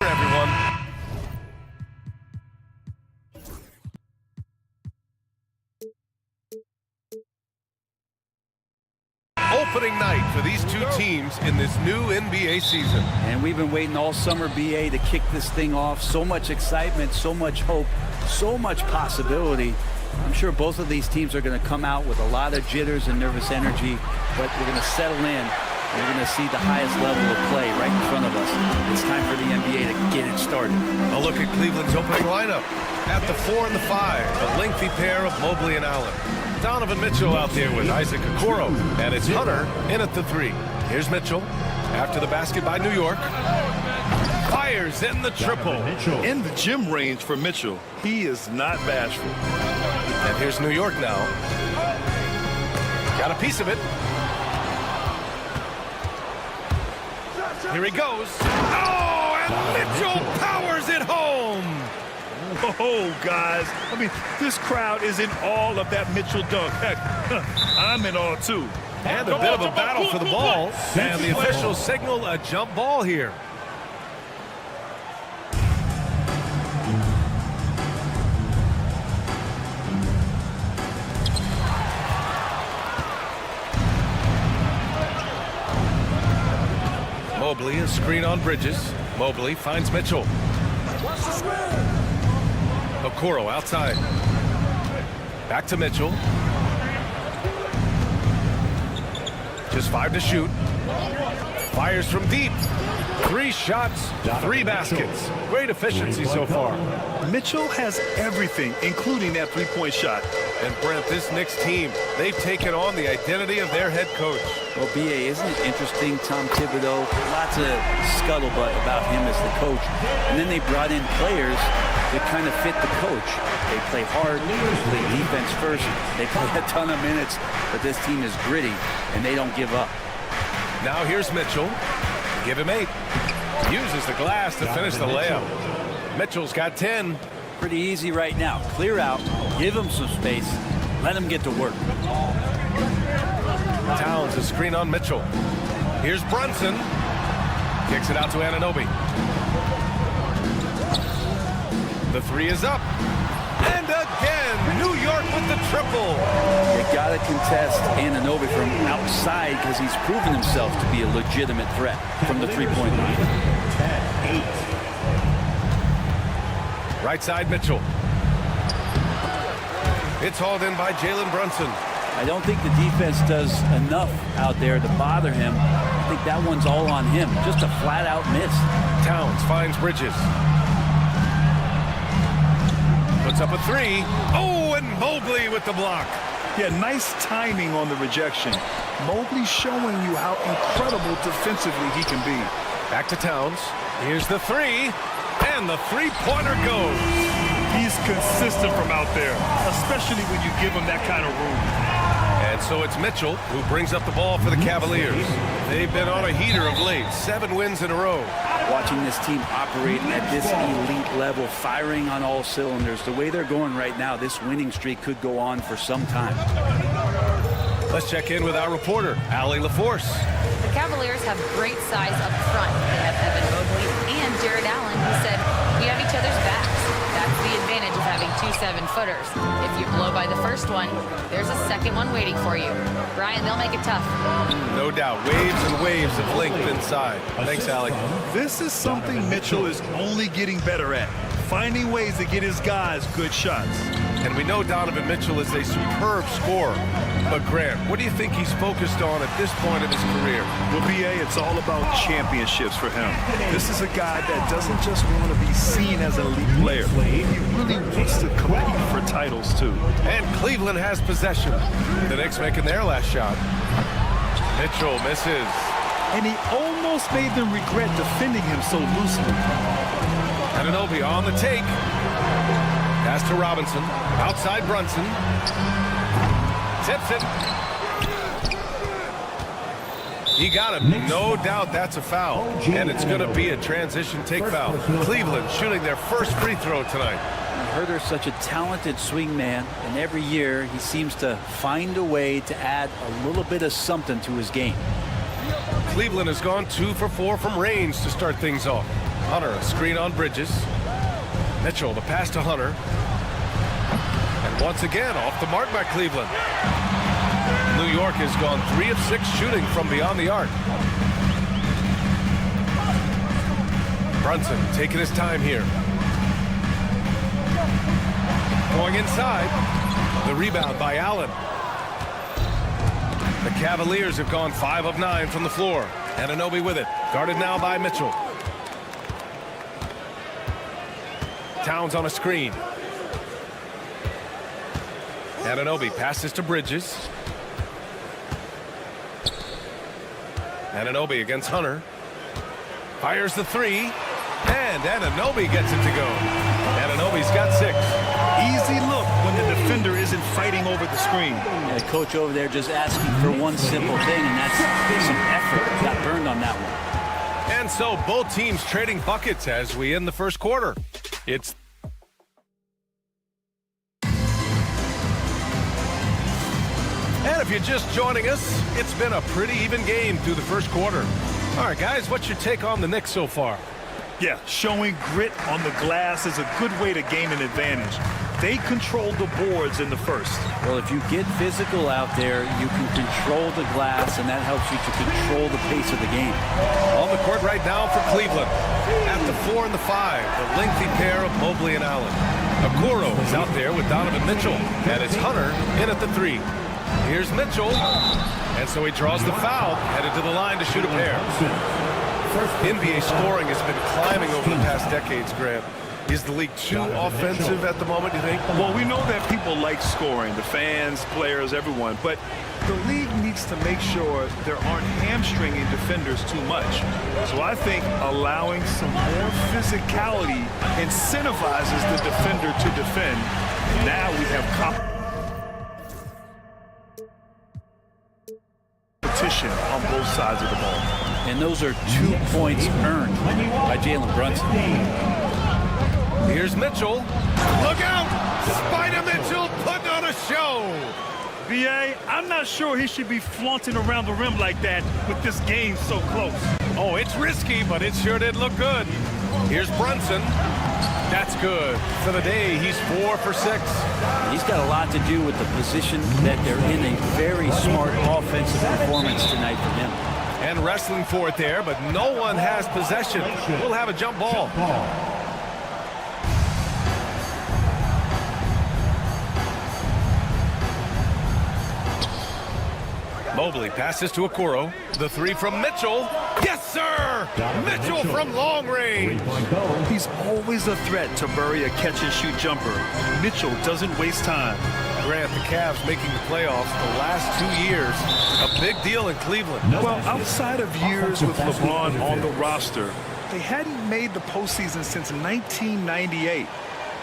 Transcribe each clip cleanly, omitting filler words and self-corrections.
everyone. Opening night for these two teams in this new NBA season. And we've been waiting all summer, BA, to kick this thing off. So much excitement, so much hope, so much possibility. I'm sure both of these teams are going to come out with a lot of jitters and nervous energy, but we're going to settle in. We're going to see the highest level of play right in front of us. It's time for the NBA to get it started. A look at Cleveland's opening lineup. At the 4 and the 5, a lengthy pair of Mobley and Allen. Donovan Mitchell out there with Isaac Okoro, and it's Hunter in at the 3. Here's Mitchell after the basket by New York. Fires in the triple. In the gym range for Mitchell. He is not bashful. And here's New York now. Got a piece of it. Here he goes. Oh, and Mitchell powers it home. Oh, guys. I mean, this crowd is in awe of that Mitchell dunk. Heck, I'm in awe, too. And a bit of a battle for the ball. And the officials signal a jump ball here. Mobley, a screen on Bridges. Mobley finds Mitchell. Okoro outside. Back to Mitchell. Just 5 to shoot. Fires from deep. 3 shots, 3 baskets. Great efficiency so far. Mitchell has everything, including that three-point shot. And Brent, this Knicks team, they've taken on the identity of their head coach. Well, BA, isn't it interesting? Tom Thibodeau, lots of scuttlebutt about him as the coach. And then they brought in players that kind of fit the coach. They play hard, they play defense first, they play a ton of minutes, but this team is gritty, and they don't give up. Now here's Mitchell. Give him 8. Uses the glass to finish the layup. Mitchell's got 10. Pretty easy right now. Clear out, give him some space, let him get to work. Towns a screen on Mitchell. Here's Brunson. Kicks it out to Anunoby. The 3 is up. And again, New York with the triple. You got to contest Anunoby from outside because he's proven himself to be a legitimate threat from the three-point line. 10-8. Right side, Mitchell. It's hauled in by Jalen Brunson. I don't think the defense does enough out there to bother him. I think that one's all on him. Just a flat-out miss. Towns finds Bridges. Puts up a 3. Oh, and Mobley with the block. Yeah, nice timing on the rejection. Mobley showing you how incredible defensively he can be. Back to Towns. Here's the 3. And the three-pointer goes. He's consistent from out there, especially when you give him that kind of room. And so it's Mitchell who brings up the ball for the Cavaliers. They've been on a heater of late. 7 wins in a row. Watching this team operate at this elite level, firing on all cylinders. The way they're going right now, this winning streak could go on for some time. Let's check in with our reporter, Allie LaForce. The Cavaliers have great size up front. They have Evan Mobley and Jared Allen, who said, we have each other's backs. That's the advantage of having 2 7-footers. If you blow by the first one, there's a second one waiting for you. Brian, they'll make it tough. No doubt. Waves and waves of length inside. Thanks, Allie. This is something Mitchell is only getting better at. Finding ways to get his guys good shots. And we know Donovan Mitchell is a superb scorer. But Grant, what do you think he's focused on at this point in his career? Well, BA, it's all about championships for him. This is a guy that doesn't just want to be seen as an elite player. He really wants to compete for titles, too. And Cleveland has possession. The Knicks making their last shot. Mitchell misses. And he almost made them regret defending him so loosely. Anunoby on the take. Pass to Robinson. Outside Brunson. Tips it. He got him. No doubt that's a foul. And it's going to be a transition take foul. Cleveland shooting their first free throw tonight. Herder's such a talented swing man, and every year he seems to find a way to add a little bit of something to his game. Cleveland has gone 2 for 4 from range to start things off. Hunter, a screen on Bridges. Mitchell, the pass to Hunter. And once again, off the mark by Cleveland. New York has gone 3 of 6 shooting from beyond the arc. Brunson taking his time here. Going inside. The rebound by Allen. The Cavaliers have gone 5 of 9 from the floor. Anunoby with it. Guarded now by Mitchell. Towns on a screen. Anunoby passes to Bridges. Anunoby against Hunter. Fires the 3. And Anunoby gets it to go. Anunoby's got 6. Easy look when the defender isn't fighting over the screen. Yeah, the coach over there just asking for one simple thing, and that's some effort. Got burned on that one. And so both teams trading buckets as we end the first quarter. It's And if you're just joining us, it's been a pretty even game through the first quarter. All right, guys, what's your take on the Knicks so far? Yeah, showing grit on the glass is a good way to gain an advantage. They controlled the boards in the first. Well, if you get physical out there, you can control the glass, and that helps you to control the pace of the game. On the court right now for Cleveland. At the 4 and the 5, the lengthy pair of Mobley and Allen. Okoro is out there with Donovan Mitchell, and it's Hunter in at the 3. Here's Mitchell, and so he draws the foul, headed to the line to shoot a pair. NBA scoring has been climbing over the past decades, Grant. Is the league too offensive at the moment, you think? Well, we know that people like scoring, the fans, players, everyone, but the league needs to make sure there aren't hamstringing defenders too much. So I think allowing some more physicality incentivizes the defender to defend. Now we have competition on both sides of the ball. And those are 2 points earned by Jalen Brunson. Here's Mitchell. Look out! Spider Mitchell putting on a show. B.A., I'm not sure he should be flaunting around the rim like that with this game so close. Oh, it's risky, but it sure did look good. Here's Brunson. That's good. For the day, he's 4 for 6. He's got a lot to do with the position that they're in. A very smart offensive performance tonight for him. And wrestling for it there, but no one has possession. We'll have a jump ball. Mobley passes to Okoro. The 3 from Mitchell. Yes, sir! Mitchell from long range. He's always a threat to bury a catch-and-shoot jumper. Mitchell doesn't waste time. Grant, the Cavs making the playoffs the last 2 years. A big deal in Cleveland. Well, outside of years with LeBron on the roster, they hadn't made the postseason since 1998.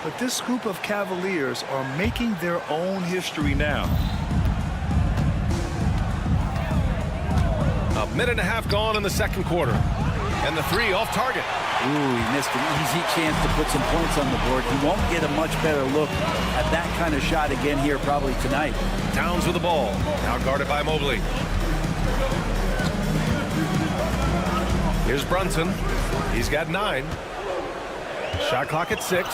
But this group of Cavaliers are making their own history now. A minute and a half gone in the second quarter. And the 3 off target. Ooh, he missed an easy chance to put some points on the board. He won't get a much better look at that kind of shot again here probably tonight. Towns with the ball. Now guarded by Mobley. Here's Brunson. He's got 9. Shot clock at 6.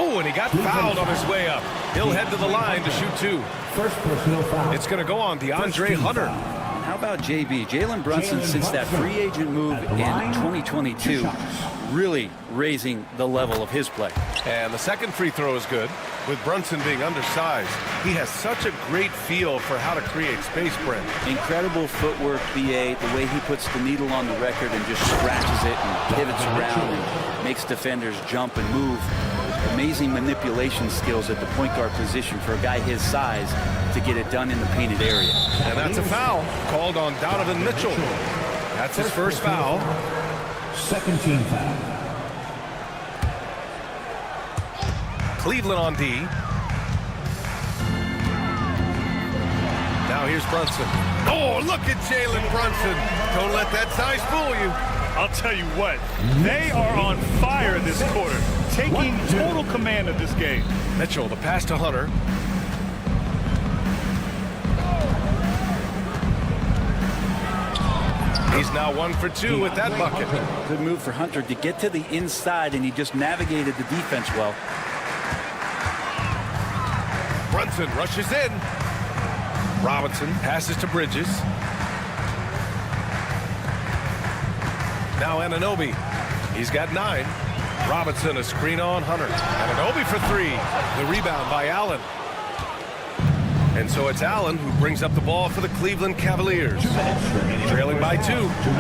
Oh, and he got fouled on his way up. He'll head to the line to shoot 2. First personal foul. It's going to go on DeAndre Hunter. How about JB? Jalen Brunson, since that free agent move in 2022, really raising the level of his play. And the second free throw is good. With Brunson being undersized, he has such a great feel for how to create space, Brent. Incredible footwork, BA, the way he puts the needle on the record and just scratches it and pivots around and makes defenders jump and move. Amazing manipulation skills at the point guard position for a guy his size to get it done in the painted area. And that's a foul called on Donovan Mitchell. That's his first foul. Second team foul. Cleveland on D. Now here's Brunson. Oh, look at Jalen Brunson. Don't let that size fool you. I'll tell you what, they are on fire this quarter, taking total command of this game. Mitchell, the pass to Hunter. He's now 1 for 2 with that bucket. Good move for Hunter to get to the inside, and he just navigated the defense well. Brunson rushes in. Robinson passes to Bridges. Now Anunoby. He's got 9. Robinson a screen on Hunter. Anunoby for 3. The rebound by Allen. And so it's Allen who brings up the ball for the Cleveland Cavaliers. Trailing by 2.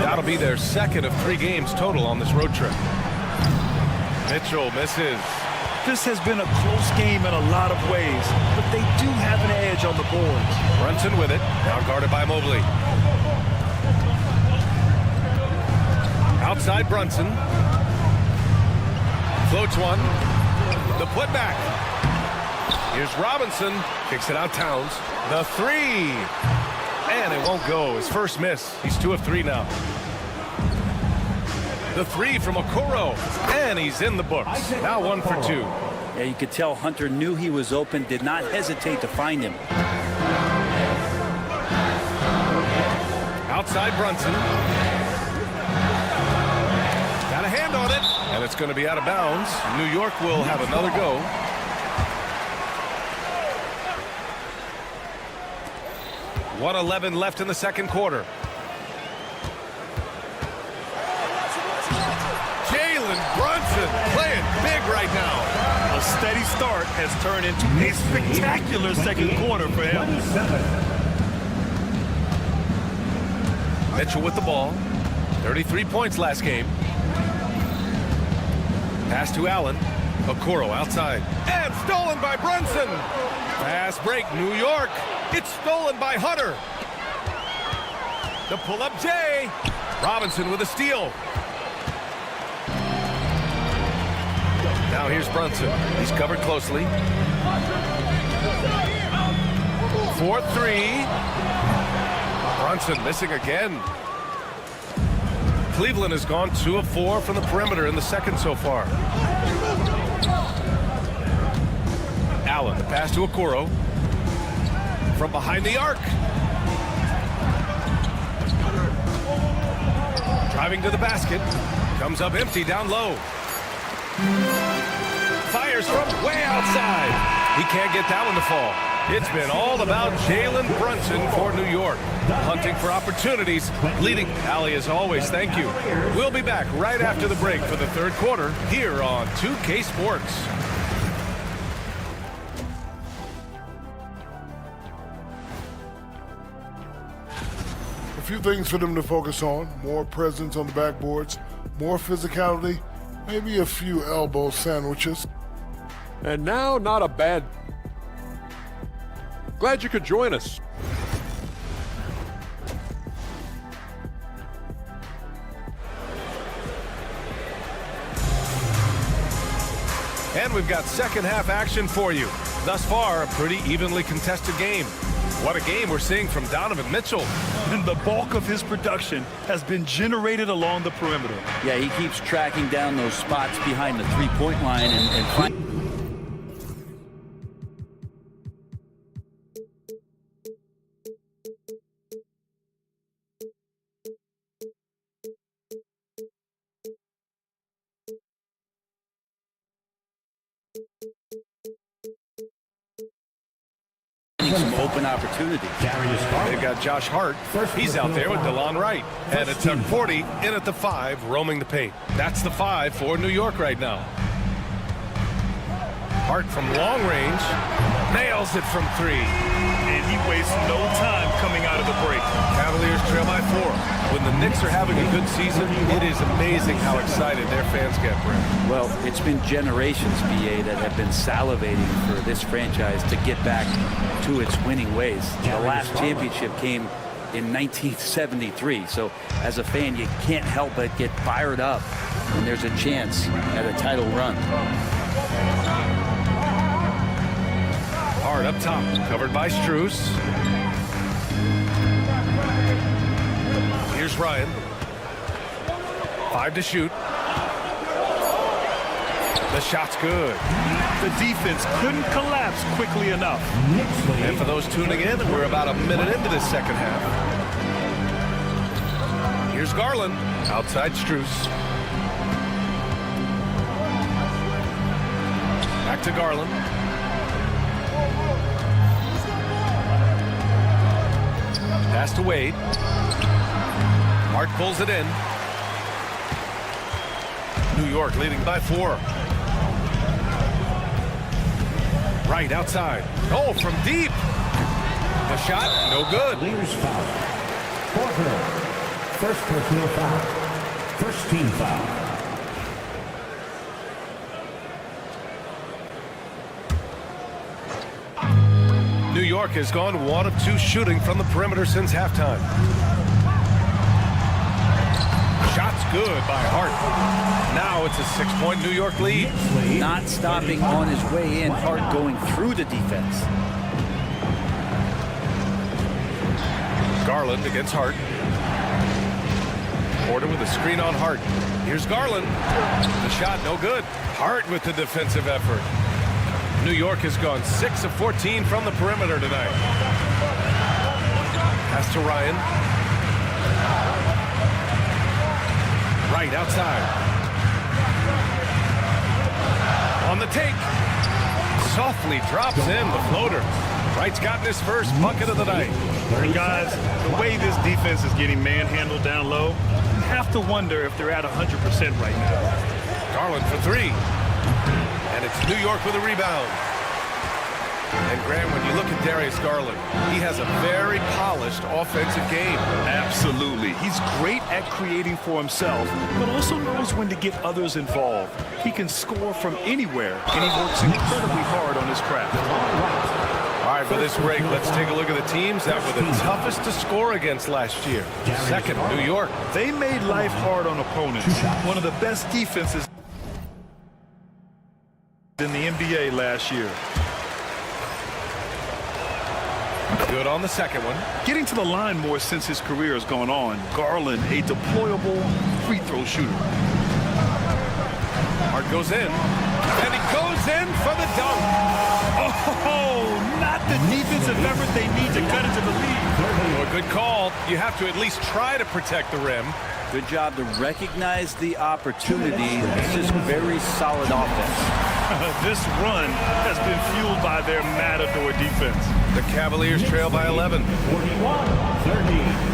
That'll be their second of 3 games total on this road trip. Mitchell misses. This has been a close game in a lot of ways, but they do have an edge on the boards. Brunson with it. Now guarded by Mobley. Outside Brunson. Floats one. The putback. Here's Robinson. Kicks it out Towns. The 3. And it won't go. His first miss. He's 2 of 3 now. The 3 from Okoro. And he's in the books. Now 1 for 2. Yeah, you could tell Hunter knew he was open, did not hesitate to find him. Outside Brunson. Got a hand on it. And it's going to be out of bounds. New York will have another go. .111 left in the second quarter. Jalen Brunson playing big right now. A steady start has turned into a spectacular second quarter for him. Mitchell with the ball. 33 points last game. Pass to Allen. Okoro outside. And stolen by Brunson. Fast break, New York. It's stolen by Hunter. The pull-up J. Robinson with a steal. Now here's Brunson. He's covered closely. 4-3. Brunson missing again. Cleveland has gone 2 of 4 from the perimeter in the second so far. Allen, the pass to Okoro. From behind the arc. Driving to the basket. Comes up empty down low. Fires from way outside. He can't get that one to fall. It's been all about Jalen Brunson for New York. Hunting for opportunities. Leading Allie as always. Thank you. We'll be back right after the break for the third quarter here on 2K Sports. A few things for them to focus on. More presence on the backboards, more physicality, maybe a few elbow sandwiches. And now, not a bad... Glad you could join us. And we've got second half action for you. Thus far, a pretty evenly contested game. What a game we're seeing from Donovan Mitchell. And the bulk of his production has been generated along the perimeter. Yeah, he keeps tracking down those spots behind the three-point line and finding some open opportunities. They've got Josh Hart. He's out there with DeLon Wright. And it's a 40 in at the 5, roaming the paint. That's the 5 for New York right now. Hart from long range. Nails it from 3. And he wastes no time coming out of the break. Cavaliers trail by 4. When the Knicks are having a good season, it is amazing how excited their fans get, Brent. Well, it's been generations, BA, that have been salivating for this franchise to get back to its winning ways. The last championship came in 1973. So as a fan, you can't help but get fired up when there's a chance at a title run. Hart up top, covered by Strus. Here's Ryan. 5 to shoot. The shot's good. The defense couldn't collapse quickly enough. And for those tuning in, we're about a minute into this second half. Here's Garland. Outside Strus. Back to Garland. Pass to Wade. Hart pulls it in. New York leading by 4. Right outside. Oh, from deep. The shot, no good. Leaders foul. Fourth row. First personal foul. First team foul. New York has gone 1 of 2 shooting from the perimeter since halftime. Shot's good by Hart. Now it's a 6-point New York lead. Not stopping on his way in. Hart going through the defense. Garland against Hart. Porter with a screen on Hart. Here's Garland. The shot, no good. Hart with the defensive effort. New York has gone 6 of 14 from the perimeter tonight. Pass to Ryan. Right outside. On the take. Softly drops in the floater. Wright's gotten his first bucket of the night. And guys, the way this defense is getting manhandled down low, you have to wonder if they're at 100% right now. Garland for 3. And it's New York with a rebound. And Graham, when you look at Darius Garland, he has a very polished offensive game. Absolutely. He's great at creating for himself, but also knows when to get others involved. He can score from anywhere, and he works incredibly hard on his craft. All right, for this break, let's take a look at the teams that were the toughest to score against last year. Second, New York. They made life hard on opponents. One of the best defenses in the NBA last year. Good on the second one. Getting to the line more since his career has gone on. Garland, a deployable free throw shooter. Hart goes in, and he goes in for the dunk. Oh, not the defensive effort they need to cut into the lead. Oh, a good call. You have to at least try to protect the rim. Good job to recognize the opportunity. This is very solid offense. This run has been fueled by their matador defense. The Cavaliers trail by 11. 41-30.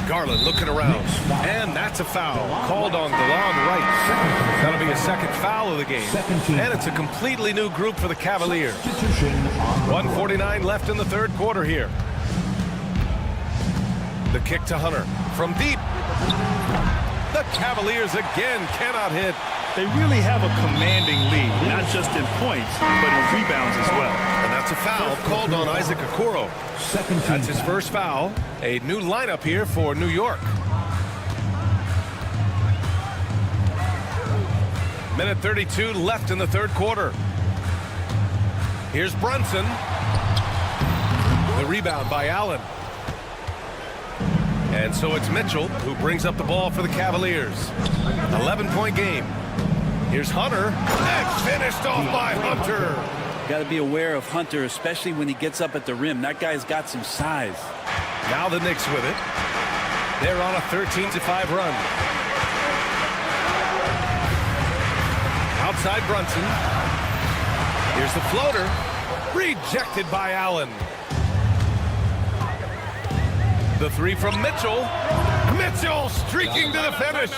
Garland looking around, and that's a foul called on DeLon Wright. That'll be a second foul of the game, and it's a completely new group for the Cavaliers. 1:49 left in the third quarter here. The kick to Hunter from deep. The Cavaliers again cannot hit. They really have a commanding lead, not just in points, but in rebounds as well. And that's a foul called on Isaac Okoro. That's his first foul. A new lineup here for New York. Minute 32 left in the third quarter. Here's Brunson. The rebound by Allen. And so it's Mitchell who brings up the ball for the Cavaliers. 11-point game. Here's Hunter, and finished off by Hunter. Got to be aware of Hunter, especially when he gets up at the rim. That guy's got some size. Now the Knicks with it. They're on a 13-5 run. Outside Brunson. Here's the floater. Rejected by Allen. The 3 from Mitchell. Mitchell streaking to the finish.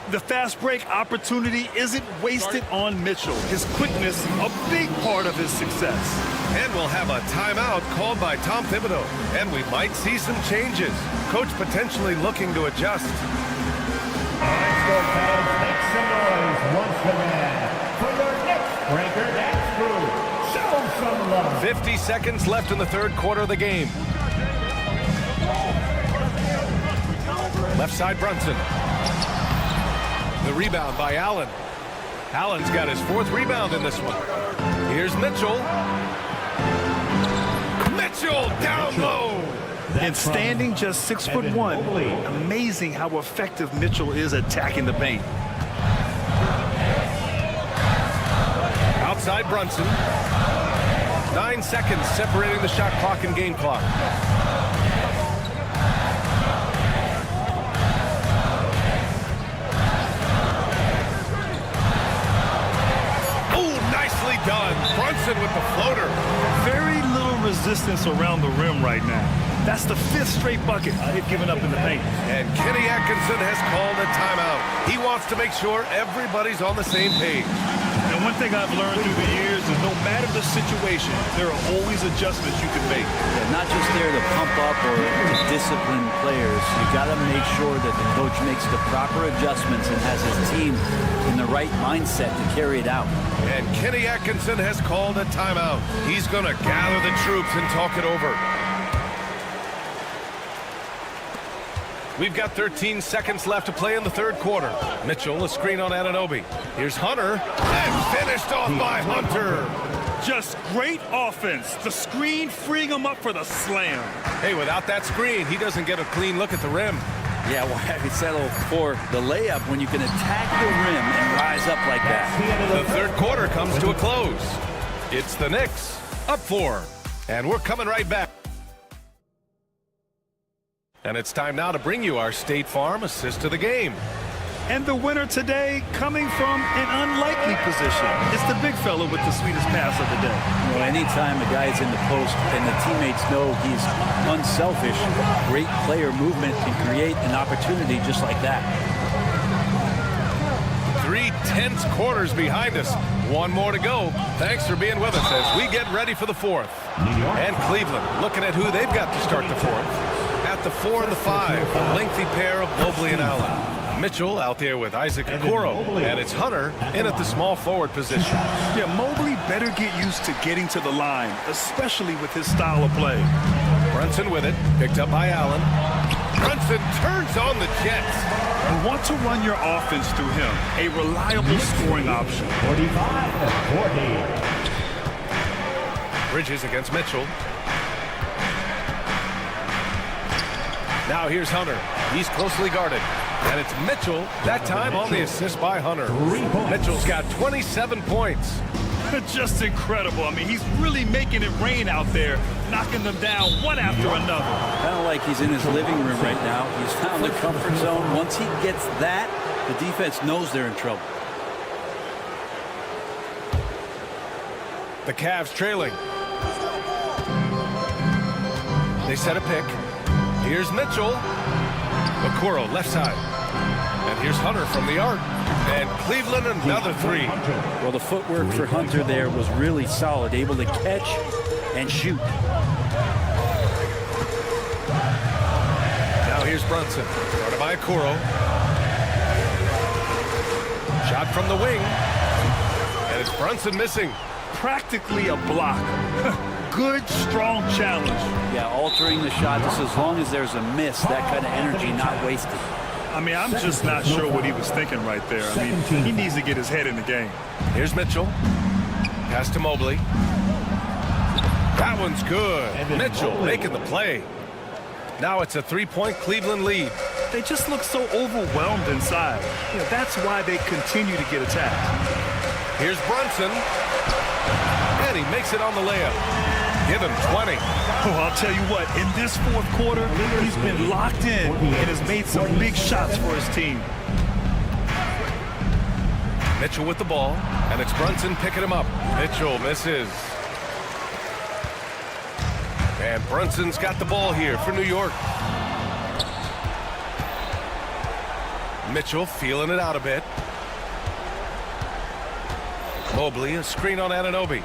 The fast break opportunity isn't wasted on Mitchell. His quickness, a big part of his success. And we'll have a timeout called by Tom Thibodeau. And we might see some changes. Coach potentially looking to adjust. Let's go, fans. Make some noise once again for your next breaker dance crew. Show some love. 50 seconds left in the third quarter of the game. Left side Brunson. The rebound by Allen. Allen's got his 4th rebound in this one. Here's Mitchell. Mitchell down low. And standing just 6'1", amazing how effective Mitchell is attacking the paint. Outside Brunson. 9 seconds separating the shot clock and game clock. done. Brunson with the floater. Very little resistance around the rim right now. That's the 5th straight bucket they've given up in the paint. And Kenny Atkinson has called a timeout. He wants to make sure everybody's on the same page. And one thing I've learned through the years is no matter the situation, there are always adjustments you can make. Yeah, not just there to pump up or to discipline players. You got to make sure that the coach makes the proper adjustments and has his team in the right mindset to carry it out. And Kenny Atkinson has called a timeout. He's going to gather the troops and talk it over. We've got 13 seconds left to play in the third quarter. Mitchell, a screen on Anunoby. Here's Hunter, and finished off by Hunter. Just great offense. The screen freeing him up for the slam. Hey, without that screen, he doesn't get a clean look at the rim. Yeah, why have you settle for the layup when you can attack the rim and rise up like that? The third quarter comes to a close. It's the Knicks, up 4. And we're coming right back. And it's time now to bring you our State Farm assist of the game. And the winner today coming from an unlikely position. It's the big fella with the sweetest pass of the day. Well, anytime a guy's in the post and the teammates know he's unselfish, great player movement can create an opportunity just like that. 3 tense quarters behind us. One more to go. Thanks for being with us as we get ready for the fourth. And Cleveland looking at who they've got to start the fourth. At the 4 and the 5, a lengthy pair of Mobley and Allen. Mitchell out there with Isaac Okoro, and it's Hunter in at the small forward position. Yeah, Mobley better get used to getting to the line, especially with his style of play. Brunson with it, picked up by Allen. Brunson turns on the Jets. You want to run your offense through him, a reliable scoring option. 45-40. Bridges against Mitchell. Now here's Hunter. He's closely guarded. And it's Mitchell, that time on the assist by Hunter. Mitchell's got 27 points. Just incredible. I mean, he's really making it rain out there, knocking them down one after another. Kind of like he's in his living room right now. He's found the comfort zone. Once he gets that, the defense knows they're in trouble. The Cavs trailing. They set a pick. Here's Mitchell. Okoro left side. And here's Hunter from the arc. And Cleveland another 3. Well, the footwork for Hunter there was really solid, able to catch and shoot. Now here's Brunson. Guarded by Okoro. Shot from the wing. And it's Brunson missing. Practically a block. Good, strong challenge. Yeah, altering the shot just as long as there's a miss, that kind of energy not wasted. I mean, I'm just not sure what he was thinking right there. I mean, he needs to get his head in the game. Here's Mitchell. Pass to Mobley. That one's good. Mitchell making the play. Now it's a 3-point Cleveland lead. They just look so overwhelmed inside. You know, that's why they continue to get attacked. Here's Brunson. And he makes it on the layup. Give him 20. Oh, I'll tell you what, in this fourth quarter, he's been locked in and has made some big shots for his team. Mitchell with the ball, and it's Brunson picking him up. Mitchell misses. And Brunson's got the ball here for New York. Mitchell feeling it out a bit. Mobley, a screen on Anunoby.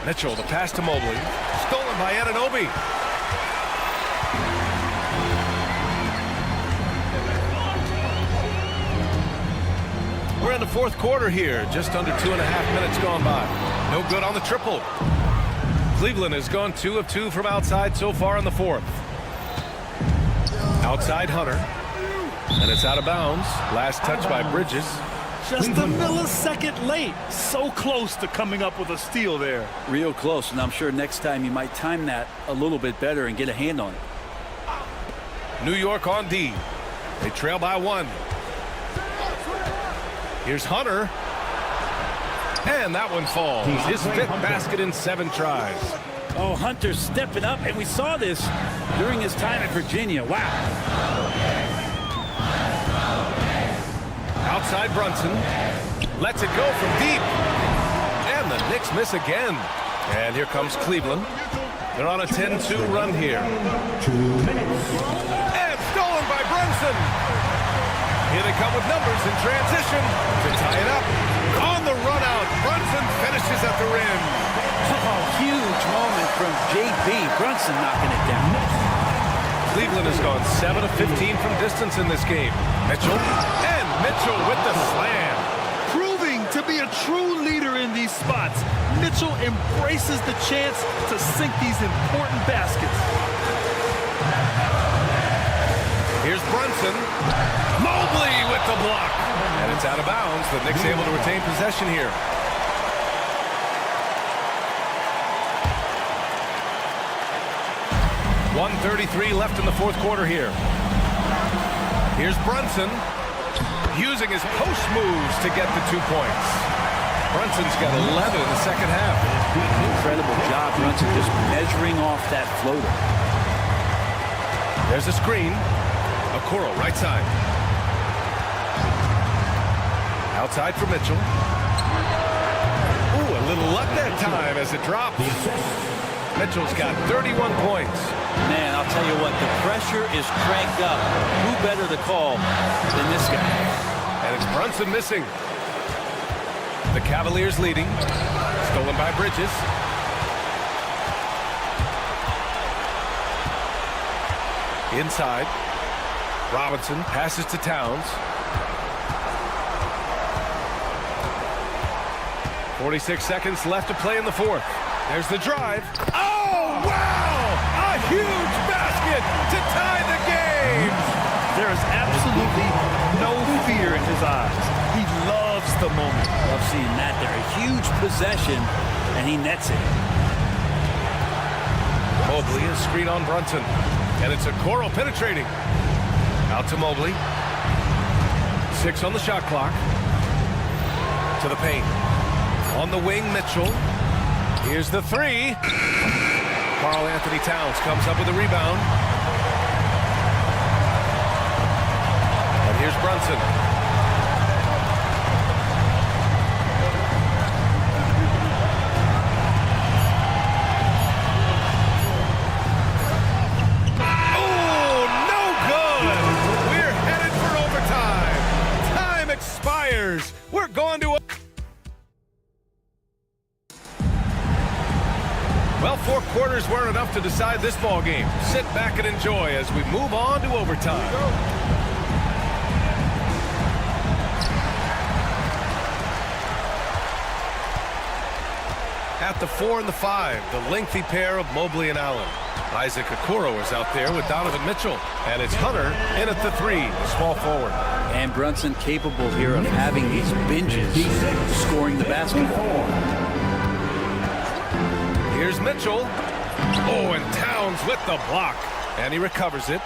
Mitchell, the pass to Mobley. Stolen by Anunoby. We're in the fourth quarter here. Just under 2.5 minutes gone by. No good on the triple. Cleveland has gone 2 of 2 from outside so far in the fourth. Outside Hunter. And it's out of bounds. Last touch by Bridges. Just a millisecond late. So close to coming up with a steal there. Real close, and I'm sure next time you might time that a little bit better and get a hand on it. New York on D. They trail by 1. Here's Hunter. And that one falls. His 5th basket in 7 tries. Oh, Hunter's stepping up, and we saw this during his time at Virginia. Wow. Outside Brunson. Lets it go from deep. And the Knicks miss again. And here comes Cleveland. They're on a 10-2 run here. 2 minutes. And stolen by Brunson. Here they come with numbers in transition to tie it up. On the run out, Brunson finishes at the rim. Oh, huge moment from JB. Brunson knocking it down. Cleveland has gone 7 of 15 from distance in this game. Mitchell, and Mitchell with the slam. Proving to be a true leader in these spots, Mitchell embraces the chance to sink these important baskets. Here's Brunson. Mobley with the block. And it's out of bounds. The Knicks able to retain possession here. .133 left in the fourth quarter here. Here's Brunson using his post moves to get the 2 points. Brunson's got 11 in the second half. Incredible job, Brunson, just measuring off that floater. There's a screen. Okoro, right side. Outside for Mitchell. Ooh, a little luck that time as it drops. Mitchell's got 31 points. Man, I'll tell you what, the pressure is cranked up. Who better to call than this guy? And it's Brunson missing. The Cavaliers leading. Stolen by Bridges. Inside. Robinson passes to Towns. 46 seconds left to play in the fourth. There's the drive. Oh, wow! A huge basket to tie the game! There is absolutely no fear in his eyes. He loves the moment. Love seeing that there. A huge possession, and he nets it. Mobley is screen on Brunson. And it's Okoro penetrating. Out to Mobley. 6 on the shot clock. To the paint. On the wing, Mitchell. Here's the 3. Karl Anthony Towns comes up with a rebound. And here's Brunson. Oh, no good! We're headed for overtime. Time expires. We're going to... Well, 4 quarters weren't enough to decide this ball game. Sit back and enjoy as we move on to overtime. At the 4 and the 5, the lengthy pair of Mobley and Allen. Isaac Okoro is out there with Donovan Mitchell. And it's Hunter in at the 3, the small forward. And Brunson capable here of having these binges, scoring the basketball. Here's Mitchell. Oh, and Towns with the block. And he recovers it.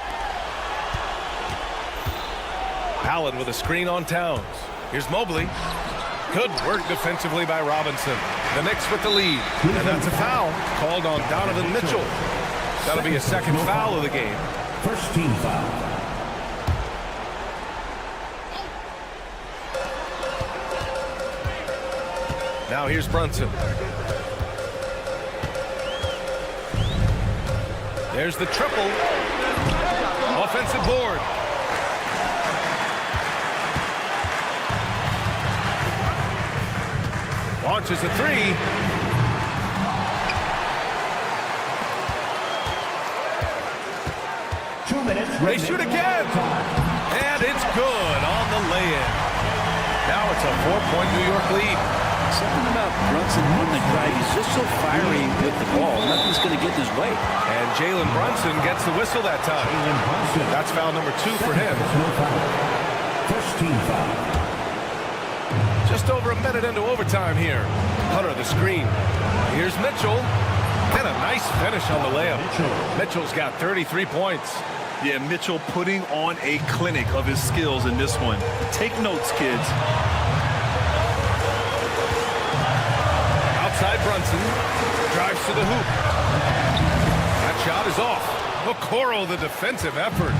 Allen with a screen on Towns. Here's Mobley. Good work defensively by Robinson. The Knicks with the lead. And that's a foul called on Donovan Mitchell. That'll be a second foul of the game. First team foul. Now here's Brunson. There's the triple. Offensive board. Launches a 3. They shoot again. And it's good on the lay-in. Now it's a 4-point New York lead. Something about Brunson on the drive. He's just so fiery with the ball. Nothing's going to get in his way. And Jalen Brunson gets the whistle that time. That's foul number 2 for him. First team foul. Just over a minute into overtime here. Hunter the screen. Here's Mitchell. And a nice finish on the layup. Mitchell's got 33 points. Yeah, Mitchell putting on a clinic of his skills in this one. Take notes, kids. Outside Brunson. Drives to the hoop. That shot is off. Okoro, the defensive effort.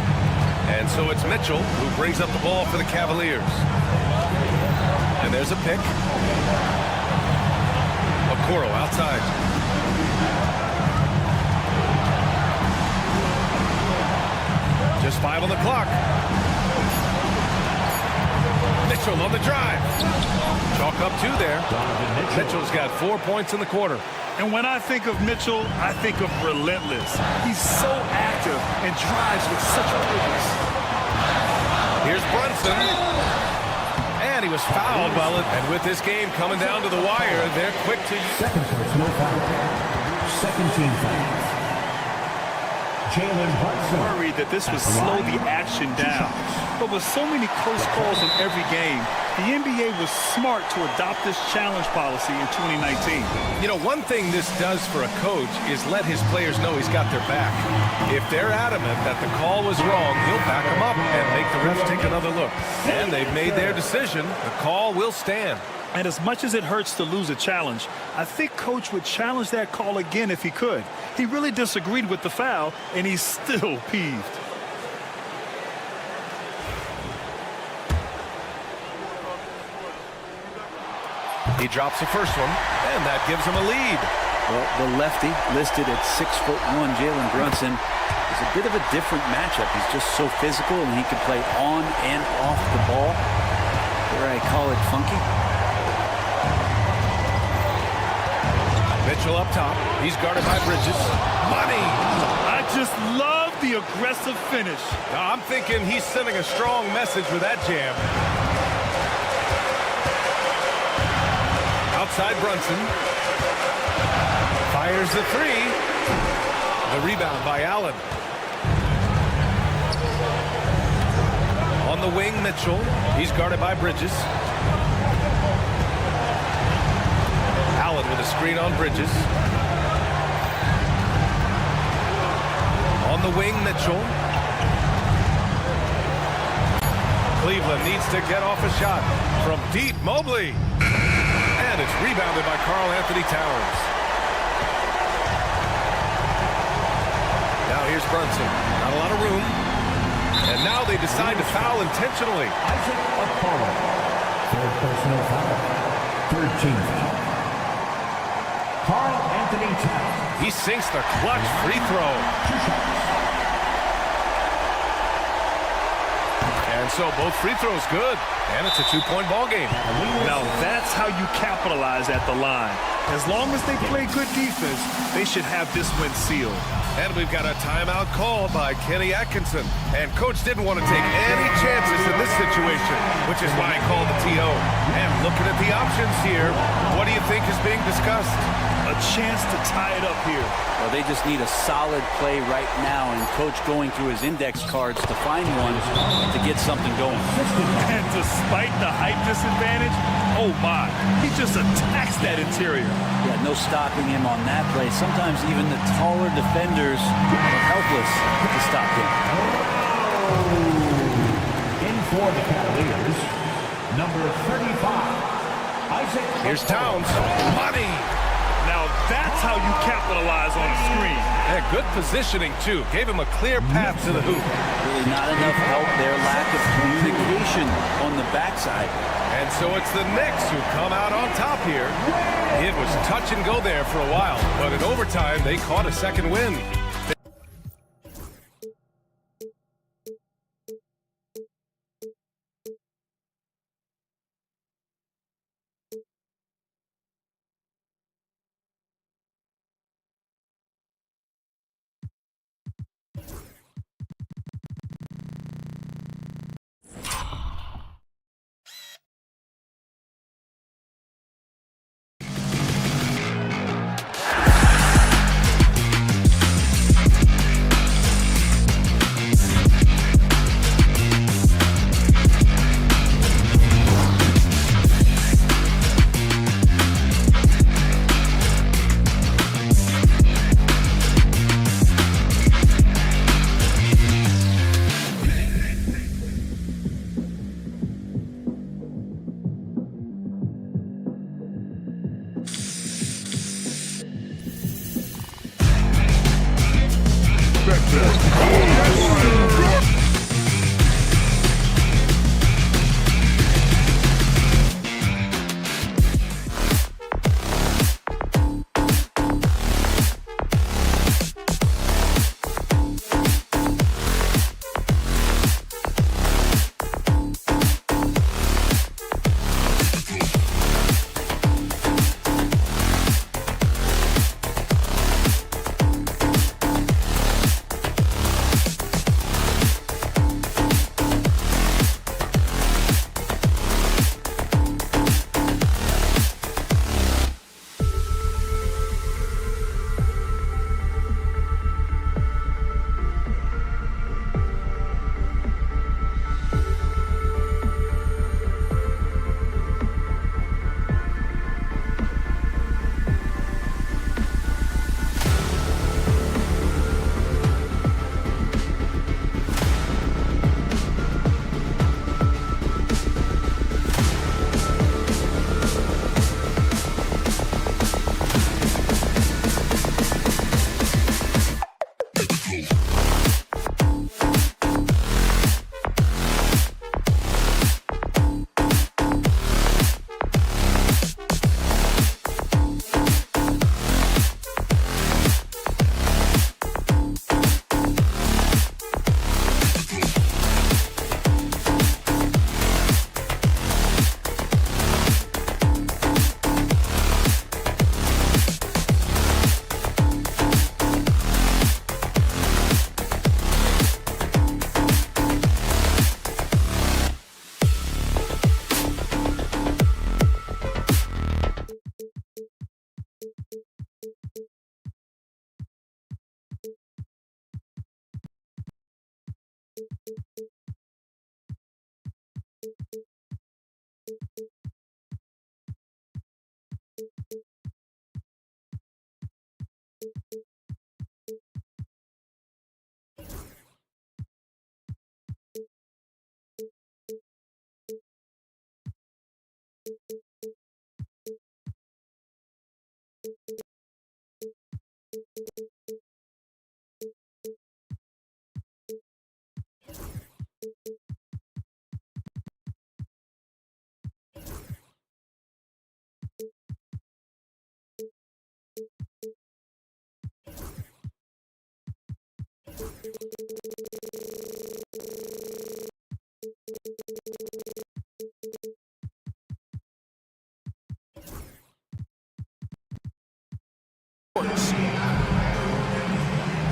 And so it's Mitchell who brings up the ball for the Cavaliers. And there's a pick. Okoro outside. Just 5 on the clock. Mitchell on the drive. Chalk up 2 there. Mitchell's got 4 points in the quarter. And when I think of Mitchell, I think of relentless. He's so active and drives with such purpose. Here's Brunson. And he was fouled and with this game coming down to the wire, they're quick to... Second personal foul. Second team foul. Jalen Brunson. Worried that this would slow the action down. But with so many close calls in every game, the NBA was smart to adopt this challenge policy in 2019. You know, one thing this does for a coach is let his players know he's got their back. If they're adamant that the call was wrong, he'll back them up and make the refs take another look. And they've made their decision. The call will stand. And as much as it hurts to lose a challenge, I think Coach would challenge that call again if he could. He really disagreed with the foul, and he's still peeved. He drops the first one, and that gives him a lead. Well, the lefty listed at 6'1", Jalen Brunson, is a bit of a different matchup. He's just so physical, and he can play on and off the ball. Dare I call it funky? Mitchell up top. He's guarded by Bridges. Money! I just love the aggressive finish. Now, I'm thinking he's sending a strong message with that jam. Outside Brunson. Fires the 3. The rebound by Allen. On the wing, Mitchell. He's guarded by Bridges. Allen with a screen on Bridges. On the wing, Mitchell. Cleveland needs to get off a shot from deep. Mobley. And it's rebounded by Karl Anthony Towns. Now here's Brunson. Not a lot of room. And now they decide to foul intentionally. Isaac Okoro. Third personal foul. Third team foul. Karl Anthony Towns. He sinks the clutch free throw. And so both free throws good. And it's a 2-point ball game. Now that's how you capitalize at the line. As long as they play good defense, they should have this win sealed. And we've got a timeout called by Kenny Atkinson. And Coach didn't want to take any chances in this situation, which is why I called the TO. And looking at the options here, what do you think is being discussed? A chance to tie it up here. Well, they just need a solid play right now, and Coach going through his index cards to find one to get something going. And despite the height disadvantage, oh my, he just attacks that interior. Yeah, no stopping him on that play. Sometimes even the taller defenders are helpless to stop him. In for the Cavaliers, number 35, Isaac. Here's Towns. Money. Now that's how you capitalize on a screen. And good positioning, too. Gave him a clear path to the hoop. Really not enough help there. Lack of communication on the backside. And so it's the Knicks who come out on top here. It was touch and go there for a while, but in overtime, they caught a second win.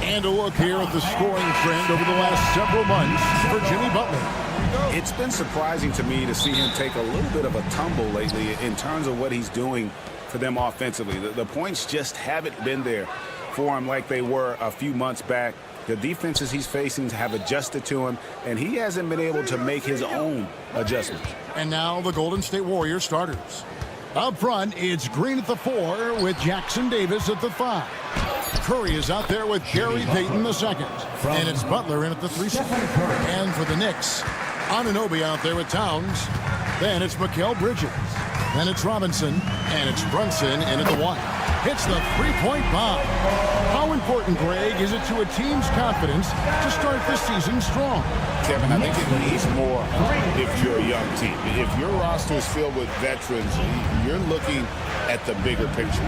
And a look here at the scoring trend over the last several months for Jimmy Butler. It's been surprising to me to see him take a little bit of a tumble lately in terms of what he's doing for them offensively. The points just haven't been there for him like they were a few months back. The defenses he's facing have adjusted to him, and he hasn't been able to make his own adjustments. And now the Golden State Warriors starters. Up front, it's Green at the 4 with Jackson Davis at the 5. Curry is out there with Gary Payton the second. And it's Butler in at the 3 spot. And for the Knicks, Anunoby out there with Towns. Then it's Mikal Bridges. Then it's Robinson. And it's Brunson in at the 1. Hits the three-point bomb. How important, Greg, is it to a team's confidence to start this season strong? Kevin, I think it needs more if you're a young team. If your roster is filled with veterans, you're looking at the bigger picture.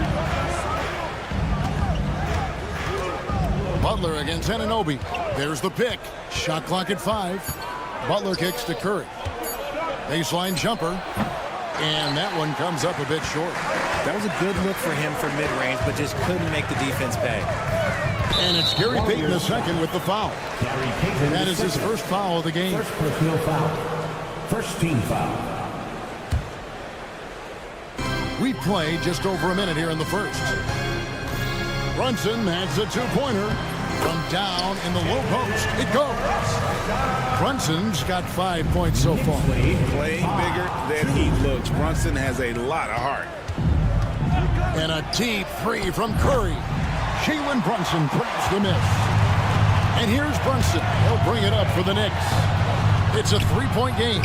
Butler against Anunoby. There's the pick. Shot clock at 5. Butler kicks to Curry. Baseline jumper. And that one comes up a bit short. That was a good look for him for mid-range, but just couldn't make the defense pay. And it's Gary Payton the second with the foul. That is his first foul of the game. First personal foul. First team foul. We played just over a minute here in the first. Brunson has a two-pointer. From down in the low post, it goes. Brunson's got 5 points so far. Playing bigger than he looks. Brunson has a lot of heart. And a deep three from Curry. Jalen Brunson grabs the miss. And here's Brunson. He'll bring it up for the Knicks. It's a three-point game.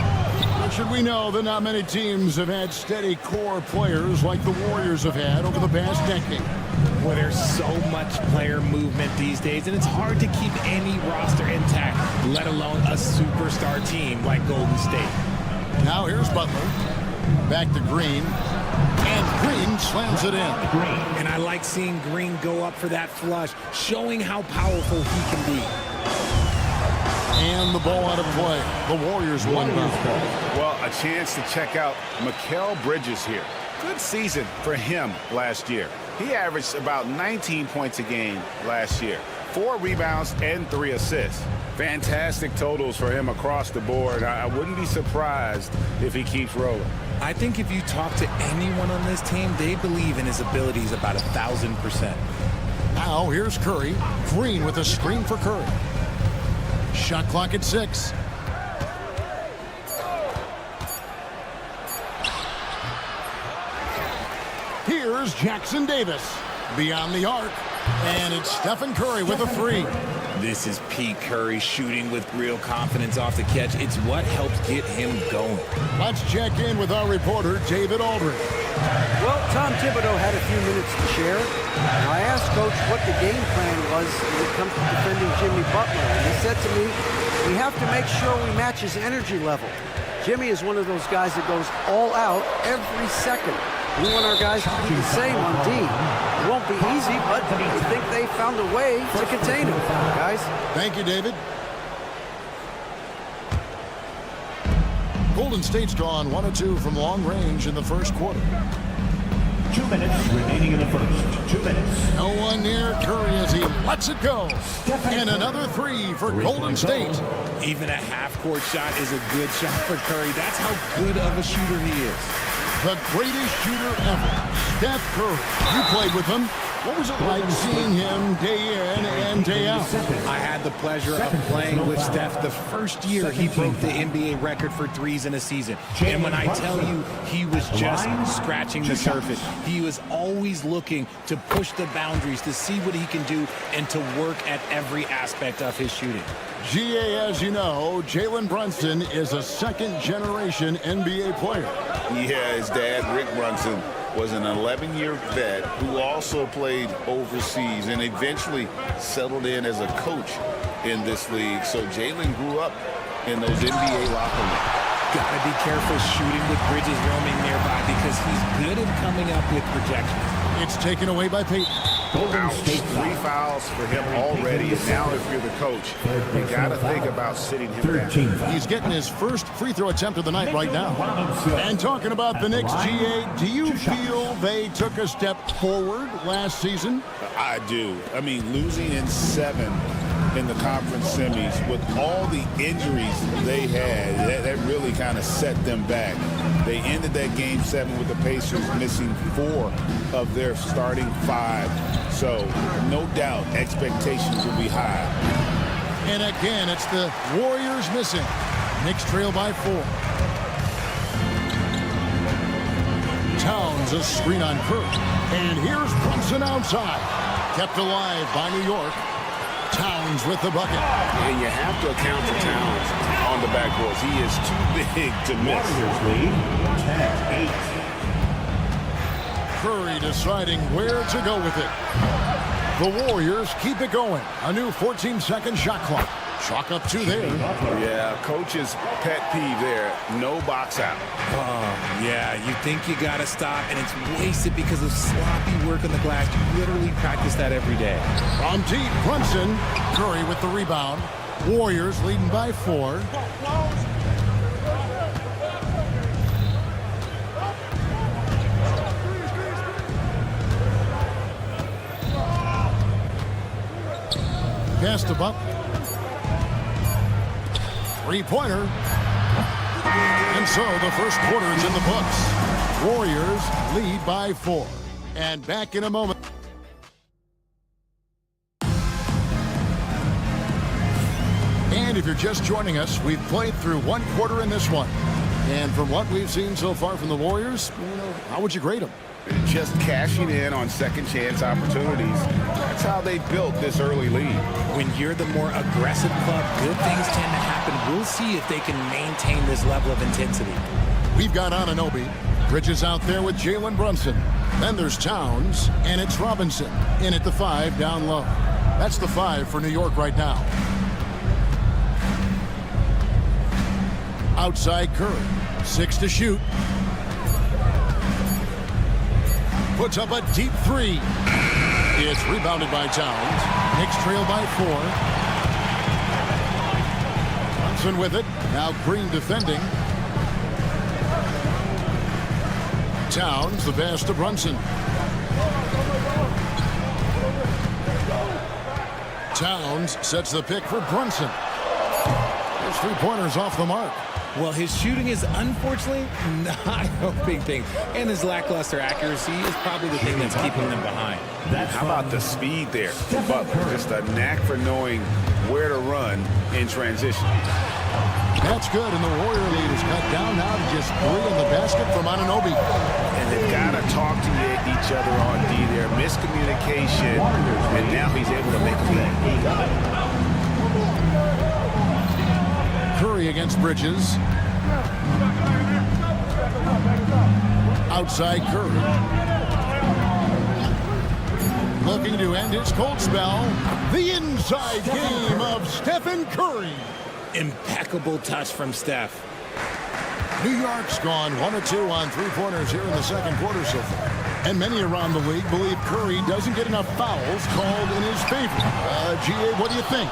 Should we know that not many teams have had steady core players like the Warriors have had over the past decade. Well, there's so much player movement these days, and it's hard to keep any roster intact, let alone a superstar team like Golden State. Now here's Butler. Back to Green. And Green slams it in. And I like seeing Green go up for that flush, showing how powerful he can be. And the ball out of play. The Warriors won. Well, a chance to check out Mikal Bridges here. Good season for him last year. He averaged about 19 points a game last year. 4 rebounds and 3 assists. Fantastic totals for him across the board. I wouldn't be surprised if he keeps rolling. I think if you talk to anyone on this team, they believe in his abilities about 1,000%. Now here's Curry. Green with a screen for Curry. Shot clock at 6. Here's Jackson Davis. Beyond the arc. And it's Stephen Curry with a 3. This is Pete Curry shooting with real confidence off the catch. It's what helps get him going. Let's check in with our reporter, David Aldridge. Well, Tom Thibodeau had a few minutes to share. Now, I asked Coach what the game plan was when it comes to defending Jimmy Butler. And he said to me, we have to make sure we match his energy level. Jimmy is one of those guys that goes all out every second. We want our guys to do the same on D. It won't be easy, but we think they found a way to contain him, guys. Thank you, David. Golden State's gone 1 of 2 from long range in the first quarter. 2 minutes remaining in the first. 2 minutes. No one near Curry as he lets it go. And another 3 for Golden State. Even a half-court shot is a good shot for Curry. That's how good of a shooter he is. The greatest shooter ever, Steph Curry. You played with him. What was it like seeing him day in and day out? I had the pleasure of playing with Steph the first year he broke the NBA record for threes in a season. And when I tell you he was just scratching the surface, he was always looking to push the boundaries, to see what he can do, and to work at every aspect of his shooting. GA, as you know, Jalen Brunson is a second-generation NBA player. Yeah, his dad, Rick Brunson, was an 11-year vet who also played overseas and eventually settled in as a coach in this league. So Jalen grew up in those NBA locker rooms. Gotta be careful shooting with Bridges roaming nearby because he's good at coming up with projections. It's taken away by Peyton. Ouch. 3 fouls for him already. And now if you're the coach, you got to think about sitting him down. He's getting his first free throw attempt of the night right now. And talking about the Knicks, GA, do you feel they took a step forward last season? I do. I mean, losing in 7 in the conference semis with all the injuries they had, that really kind of set them back. They ended that game 7 with the Pacers missing 4 of their starting 5. So no doubt expectations will be high. And again, it's the Warriors missing. Knicks trail by 4. Towns a screen on Curry. And here's Brunson outside. Kept alive by New York. Towns with the bucket. And you have to account for Towns on the backboards. He is too big to miss. Warriors lead 10-8. Curry deciding where to go with it. The Warriors keep it going. A new 14-second shot clock. Chalk up 2 there. Yeah, coach's pet peeve there. No box out. Yeah, you think you gotta stop, and it's wasted because of sloppy work on the glass. You literally practice that every day. From deep, Brunson. Curry with the rebound. Warriors leading by 4. Pass to Butler. 3-pointer. And so the first quarter is in the books. Warriors lead by 4. And back in a moment. And if you're just joining us, we've played through 1 quarter in this one. And from what we've seen so far from the Warriors, how would you grade them? Just cashing in on second chance opportunities. That's how they built this early lead. When you're the more aggressive club, good things tend to happen. We'll see if they can maintain this level of intensity. We've got Anunoby. Bridges out there with Jalen Brunson. Then there's Towns, and it's Robinson. In at the 5, down low. That's the 5 for New York right now. Outside Curry. 6 to shoot. Puts up a deep 3. It's rebounded by Towns. Knicks trail by 4. Brunson with it. Now Green defending. Towns, the pass to Brunson. Towns sets the pick for Brunson. His 3-pointers off the mark. Well, his shooting is unfortunately not a big thing. And his lackluster accuracy is probably the thing that's keeping them behind. How about the speed there for Butler? Just a knack for knowing where to run in transition. That's good, and the Warrior lead is cut down now to just 3 in the basket from Anunoby. And they've got to talk to each other on D there. Miscommunication, and now he's able to make a play. Curry against Bridges. Outside Curry. Looking to end his cold spell. The inside game of Stephen Curry. Impeccable touch from Steph. New York's gone 1 of 2 on 3-pointers here in the second quarter so far. And many around the league believe Curry doesn't get enough fouls called in his favor. GA, what do you think?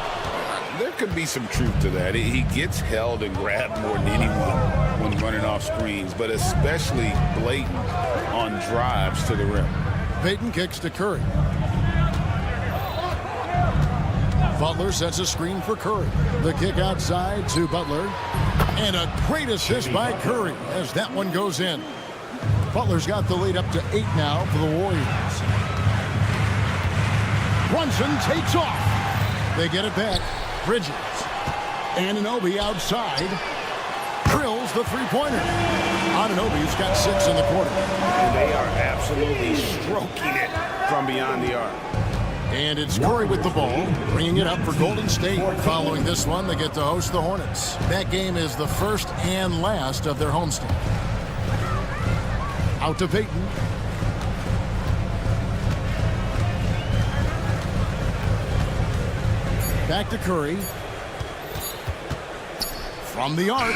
There could be some truth to that. He gets held and grabbed more than anyone when running off screens, but especially blatant on drives to the rim. Peyton kicks to Curry. Butler sets a screen for Curry. The kick outside to Butler. And a great assist by Curry as that one goes in. Butler's got the lead up to 8 now for the Warriors. Brunson takes off. They get it back. Bridges. Anunoby outside. Drills the 3-pointer. Anunoby's got 6 in the quarter. And they are absolutely stroking it from beyond the arc. And it's Curry with the ball, bringing it up for Golden State. Following this one, they get to host the Hornets. That game is the first and last of their homestand. Out to Peyton. back to Curry. From the arc.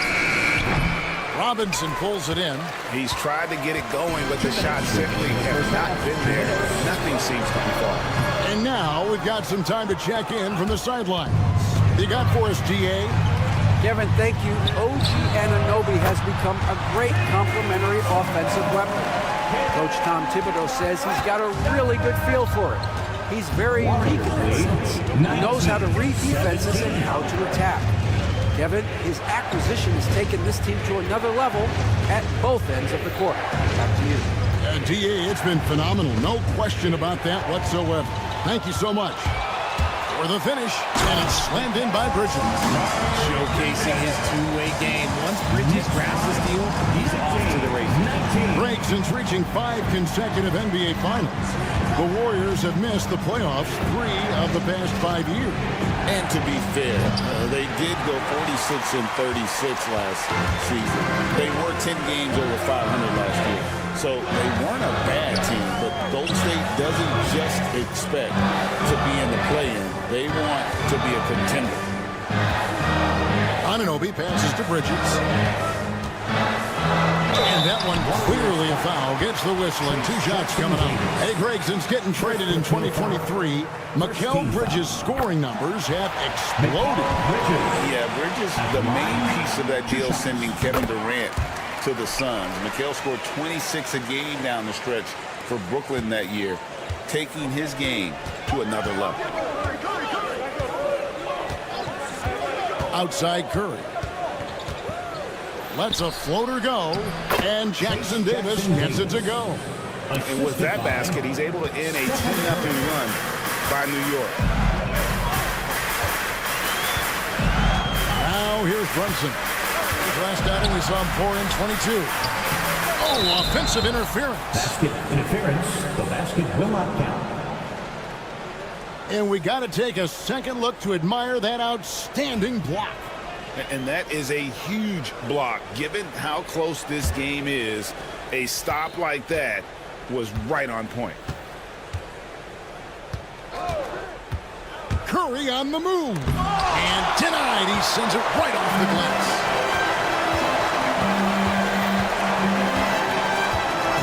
Robinson pulls it in. He's tried to get it going, but the shots simply have not been there. Nothing seems to be falling. And now we've got some time to check in from the sidelines. You got for us, DA? Kevin, thank you. OG Anunoby has become a great complementary offensive weapon. Coach Tom Thibodeau says he's got a really good feel for it. He's very unique in that sense. He knows how to read defenses and how to attack. Kevin, his acquisition has taken this team to another level at both ends of the court. Back to you. DA, it's been phenomenal. No question about that whatsoever. Thank you so much. For the finish, and it's slammed in by Bridges. Showcasing his two-way game. Once Bridges grabs the steal, he's off to the races. Break since reaching 5 consecutive NBA Finals. The Warriors have missed the playoffs 3 of the past 5 years. And to be fair, they did go 46 and 36 last season. They were 10 games over 500 last year. So they weren't a bad team, but Golden State doesn't just expect to be in the play-in. They want to be a contender. Anunoby passes to Bridges. And that one clearly a foul. Gets the whistle and 2 shots coming up. Hey, Greg, since getting traded in 2023, Mikal Bridges' scoring numbers have exploded. Yeah, Bridges, the main piece of that deal sending Kevin Durant to the Suns. Mikal scored 26 a game down the stretch for Brooklyn that year, taking his game to another level. Outside Curry. Lets a floater go, and Jackson Davis gets it to go. And with that basket, he's able to end a 10-0 run by New York. Now here's Brunson. His last outing, we saw him pour in 22. Oh, offensive interference. Basket interference. The basket will not count. And we got to take a second look to admire that outstanding block. And that is a huge block. Given how close this game is, a stop like that was right on point. Curry on the move. And denied. He sends it right off the glass.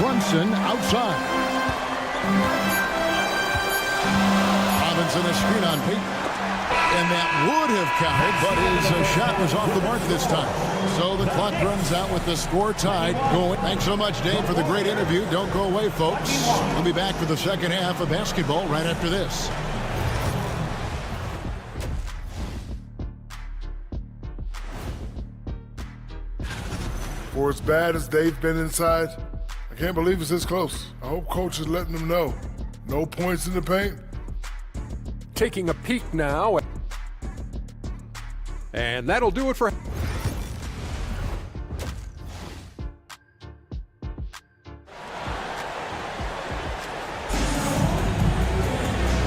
Brunson outside. Robinson a screen on Peyton. And that would have counted, but his shot was off the mark this time. So the clock runs out with the score tied going. Thanks so much, Dave, for the great interview. Don't go away, folks. We'll be back for the second half of basketball right after this. For as bad as they've been inside, I can't believe it's this close. I hope coach is letting them know. No points in the paint. Taking a peek now. And that'll do it for...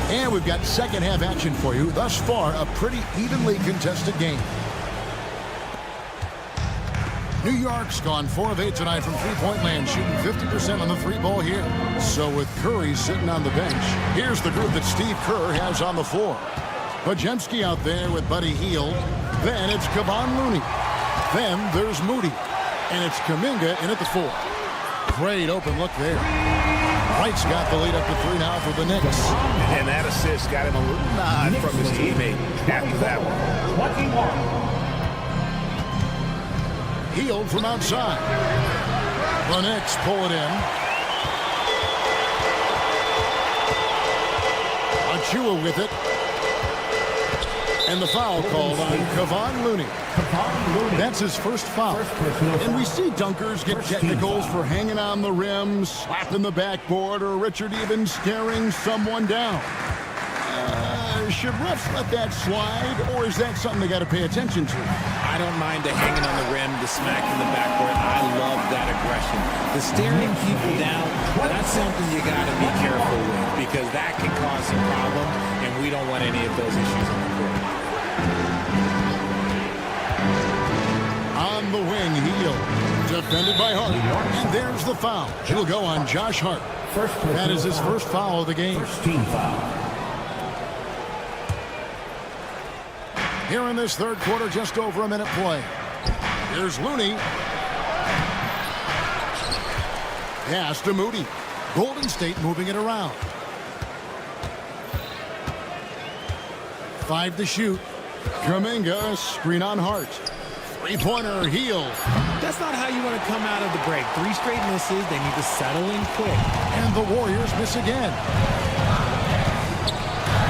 And we've got second half action for you. Thus far, a pretty evenly contested game. New York's gone 4 of 8 tonight from three-point land, shooting 50% on the 3-ball here. So with Curry sitting on the bench, here's the group that Steve Kerr has on the floor. Podziemski out there with Buddy Hield. Then it's Kevon Looney. Then there's Moody. And it's Kuminga in at the 4. Great open look there. Wright's got the lead up to 3 now for the Knicks. And that assist got him a little nod from his teammate after that one. Hield from outside. The Knicks pull it in. Achua with it. And the foul called on Kevon Looney. That's his first foul. And we see dunkers get technicals for hanging on the rim, slapping the backboard, or Richard even staring someone down. Should refs let that slide, or is that something they got to pay attention to? I don't mind the hanging on the rim, the smacking the backboard. I love that aggression. The staring people down, that's something you got to be careful with, because that can cause some problems, and we don't want any of those issues on the court. On the wing, Hield, defended by Hart. And there's the foul. It'll go on Josh Hart. That is his first foul of the game. First team foul. Here in this third quarter, just over a minute play. Here's Looney. Pass to Moody. Golden State moving it around. 5 to shoot. Kuminga, screen on Hart. Three-pointer, Heel. That's not how you want to come out of the break. 3 straight misses. They need to settle in quick. And the Warriors miss again.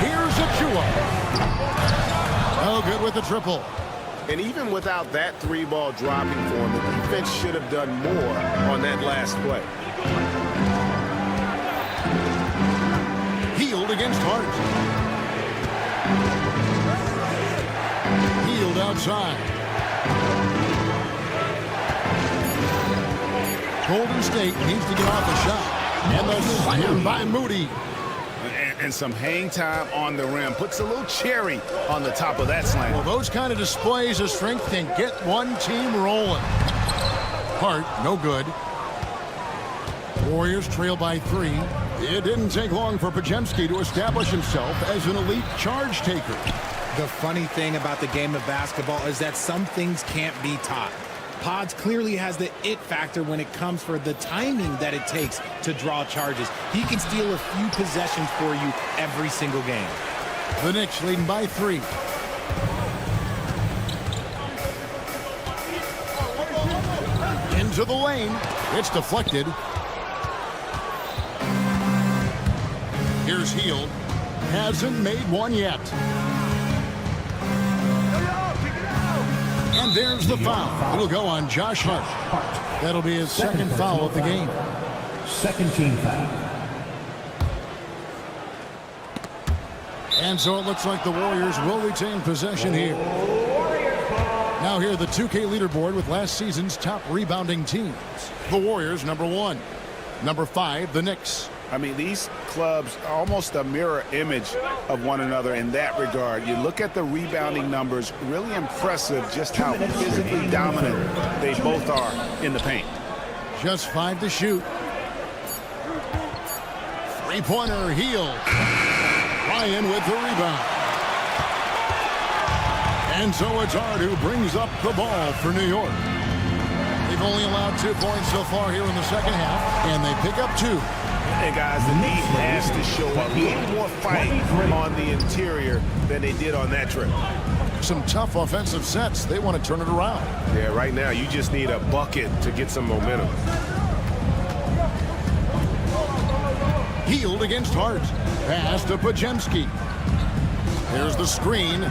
Here's Achua. No good with the triple. And even without that 3-ball dropping for him, the defense should have done more on that last play. Healed against Hart. Healed outside. Golden State needs to get off the shot. And the slam by Moody. And some hang time on the rim. Puts a little cherry on the top of that slam. Well, those kind of displays of strength can get one team rolling. Hart, no good. Warriors trail by 3. It didn't take long for Podziemski to establish himself as an elite charge taker. The funny thing about the game of basketball is that some things can't be taught. Pods clearly has the it factor when it comes for the timing that it takes to draw charges. He can steal a few possessions for you every single game. The Knicks leading by 3. Into the lane. It's deflected. Here's Heel. Hasn't made one yet. And there's the foul. It'll go on Josh Hart. That'll be his second foul of the game. Second team foul. And so it looks like the Warriors will retain possession here. Now here the 2K leaderboard with last season's top rebounding teams. The Warriors, number 1. Number 5, the Knicks. I mean, these clubs are almost a mirror image of one another in that regard. You look at the rebounding numbers, really impressive just how physically dominant they both are in the paint. Just 5 to shoot. Three-pointer, Heel. Ryan with the rebound. And so it's Hart who brings up the ball for New York. They've only allowed 2 points so far here in the second half, and they pick up 2. And guys, the need has to show up. A little more fight on the interior than they did on that trip. Some tough offensive sets. They want to turn it around. Yeah, right now you just need a bucket to get some momentum. Healed against Hart. Pass to Podziemski. There's the screen.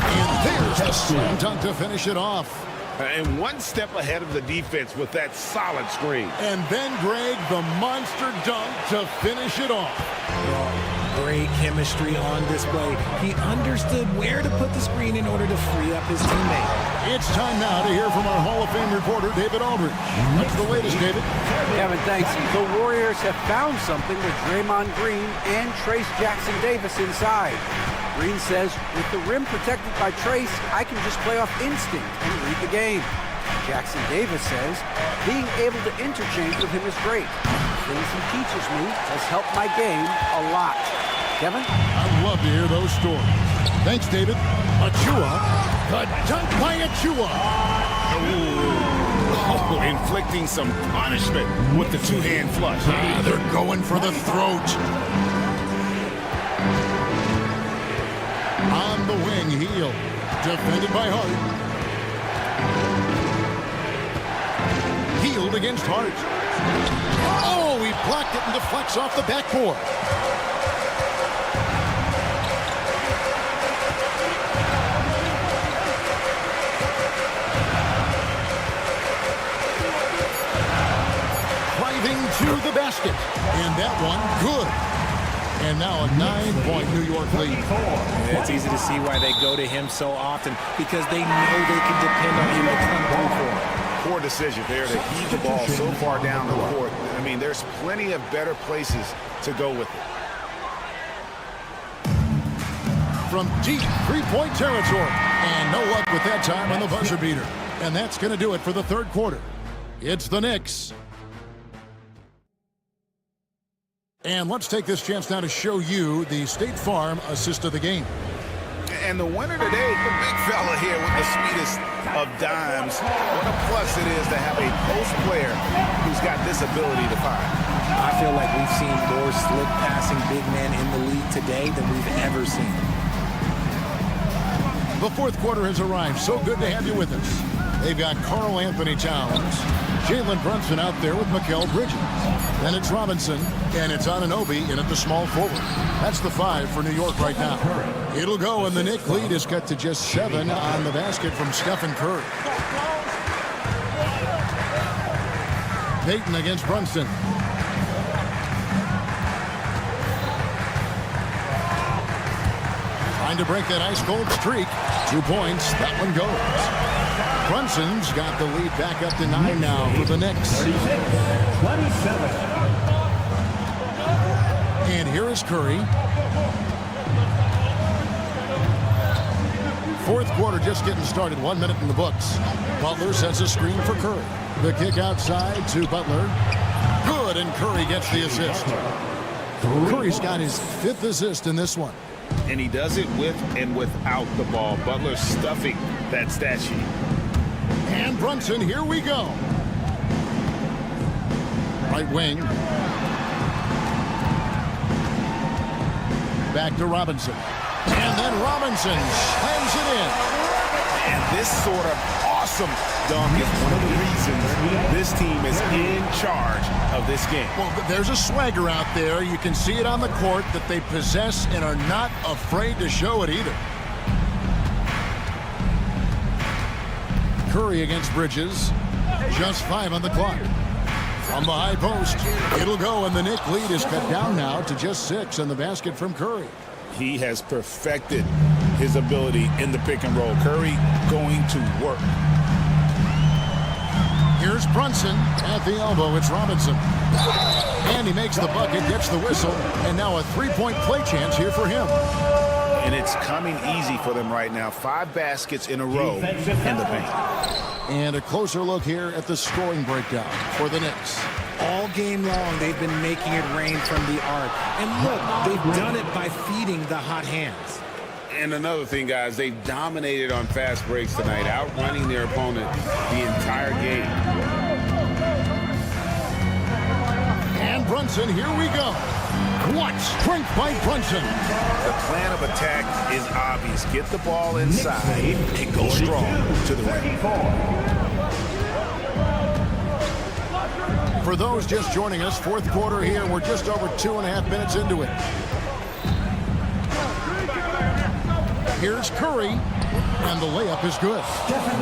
And there's the slam dunk to finish it off. And one step ahead of the defense with that solid screen. And then Greg, the monster dunk to finish it off. Great chemistry on display. He understood where to put the screen in order to free up his teammate. It's time now to hear from our Hall of Fame reporter, David Aldridge. What's the latest, David? Kevin, thanks. The Warriors have found something with Draymond Green and Trace Jackson-Davis inside. Green says, with the rim protected by Trace, I can just play off instinct and read the game. Jackson-Davis says, being able to interchange with him is great. Things he teaches me has helped my game a lot. Kevin? I'd love to hear those stories. Thanks, David. Achua. The dunk by Achua. Oh, inflicting some punishment with the two-hand flush. They're going for the throat. On the wing, Heel. Defended by Hart. Healed against Hart. Oh, he blocked it and deflects off the backboard. Driving to the basket. And that one, good. And now a 9-point New York lead. And it's easy to see why they go to him so often, because they know they can depend on him to come through for them. Poor decision there to heave the ball so far down the court. I mean, there's plenty of better places to go with it. From deep three-point territory. And no luck with that time on the buzzer beater. And that's going to do it for the third quarter. It's the Knicks. And let's take this chance now to show you the State Farm assist of the game. And the winner today, the big fella here with the sweetest of dimes. What a plus it is to have a post player who's got this ability to find. I feel like we've seen more slip passing big men in the league today than we've ever seen. The fourth quarter has arrived. So good to have you with us. They've got Karl Anthony Towns, Jalen Brunson out there with Mikal Bridges. Then it's Robinson, and it's Anunoby in at the small forward. That's the 5 for New York right now. It'll go, and the Knicks lead is cut to just 7 on the basket from Stephen Curry. Payton against Brunson. Trying to break that ice-cold streak. 2 points. That one goes. Brunson's got the lead back up to 9 now for the Knicks. 27. And here is Curry. Fourth quarter just getting started. 1 minute in the books. Butler sets a screen for Curry. The kick outside to Butler. Good, and Curry gets the assist. Curry's got his 5th assist in this one. And he does it with and without the ball. Butler stuffing that stat sheet. And Brunson, here we go. Right wing. Back to Robinson. And then Robinson slams it in. And this sort of awesome dunk is one of the reasons this team is in charge of this game. Well, there's a swagger out there. You can see it on the court that they possess and are not afraid to show it either. Curry against Bridges. Just 5 on the clock. From the high post, it'll go, and the Knicks lead is cut down now to just 6 on the basket from Curry. He has perfected his ability in the pick and roll. Curry going to work. Here's Brunson at the elbow. It's Robinson. And he makes the bucket, gets the whistle, and now a 3-point play chance here for him. And it's coming easy for them right now. 5 baskets in a row in the paint. And a closer look here at the scoring breakdown for the Knicks. All game long, they've been making it rain from the arc. And look, they've done it by feeding the hot hands. And another thing, guys, they've dominated on fast breaks tonight, outrunning their opponent the entire game. And Brunson, here we go. What strength by Brunson. The plan of attack is obvious. Get the ball inside and go strong to the rim. For those just joining us, fourth quarter here. We're just over 2.5 minutes into it. Here's Curry, and the layup is good.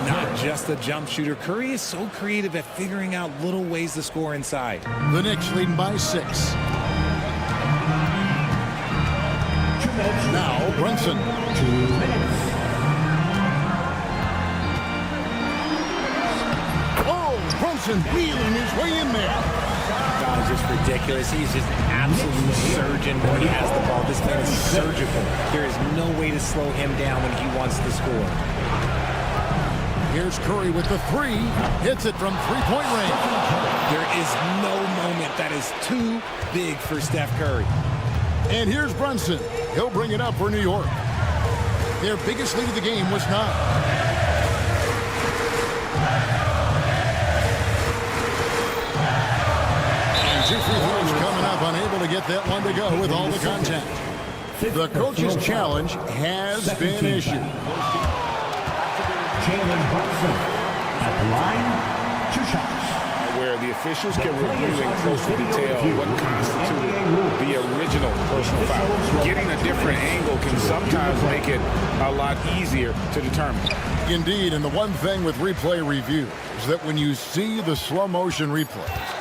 Not just a jump shooter. Curry is so creative at figuring out little ways to score inside. The Knicks leading by 6. Now Brunson. 2 minutes. Oh, Brunson wheeling his way in there. God, is just ridiculous. He's just an absolute surgeon when he has the ball. This man is surgical. There is no way to slow him down when he wants to score. Here's Curry with the 3. Hits it from 3-point range. There is no moment that is too big for Steph Curry. And here's Brunson. He'll bring it up for New York. Their biggest lead of the game was 9. And 2 free throws coming up, unable to get that one to go with all the contact. The coach's challenge has been issued. Jalen Brunson at the line, 2 shots. Where the officials can review in closer detail what constituted the original personal foul. Getting a different angle can sometimes make it a lot easier to determine. Indeed, and the one thing with replay review is that when you see the slow motion replays,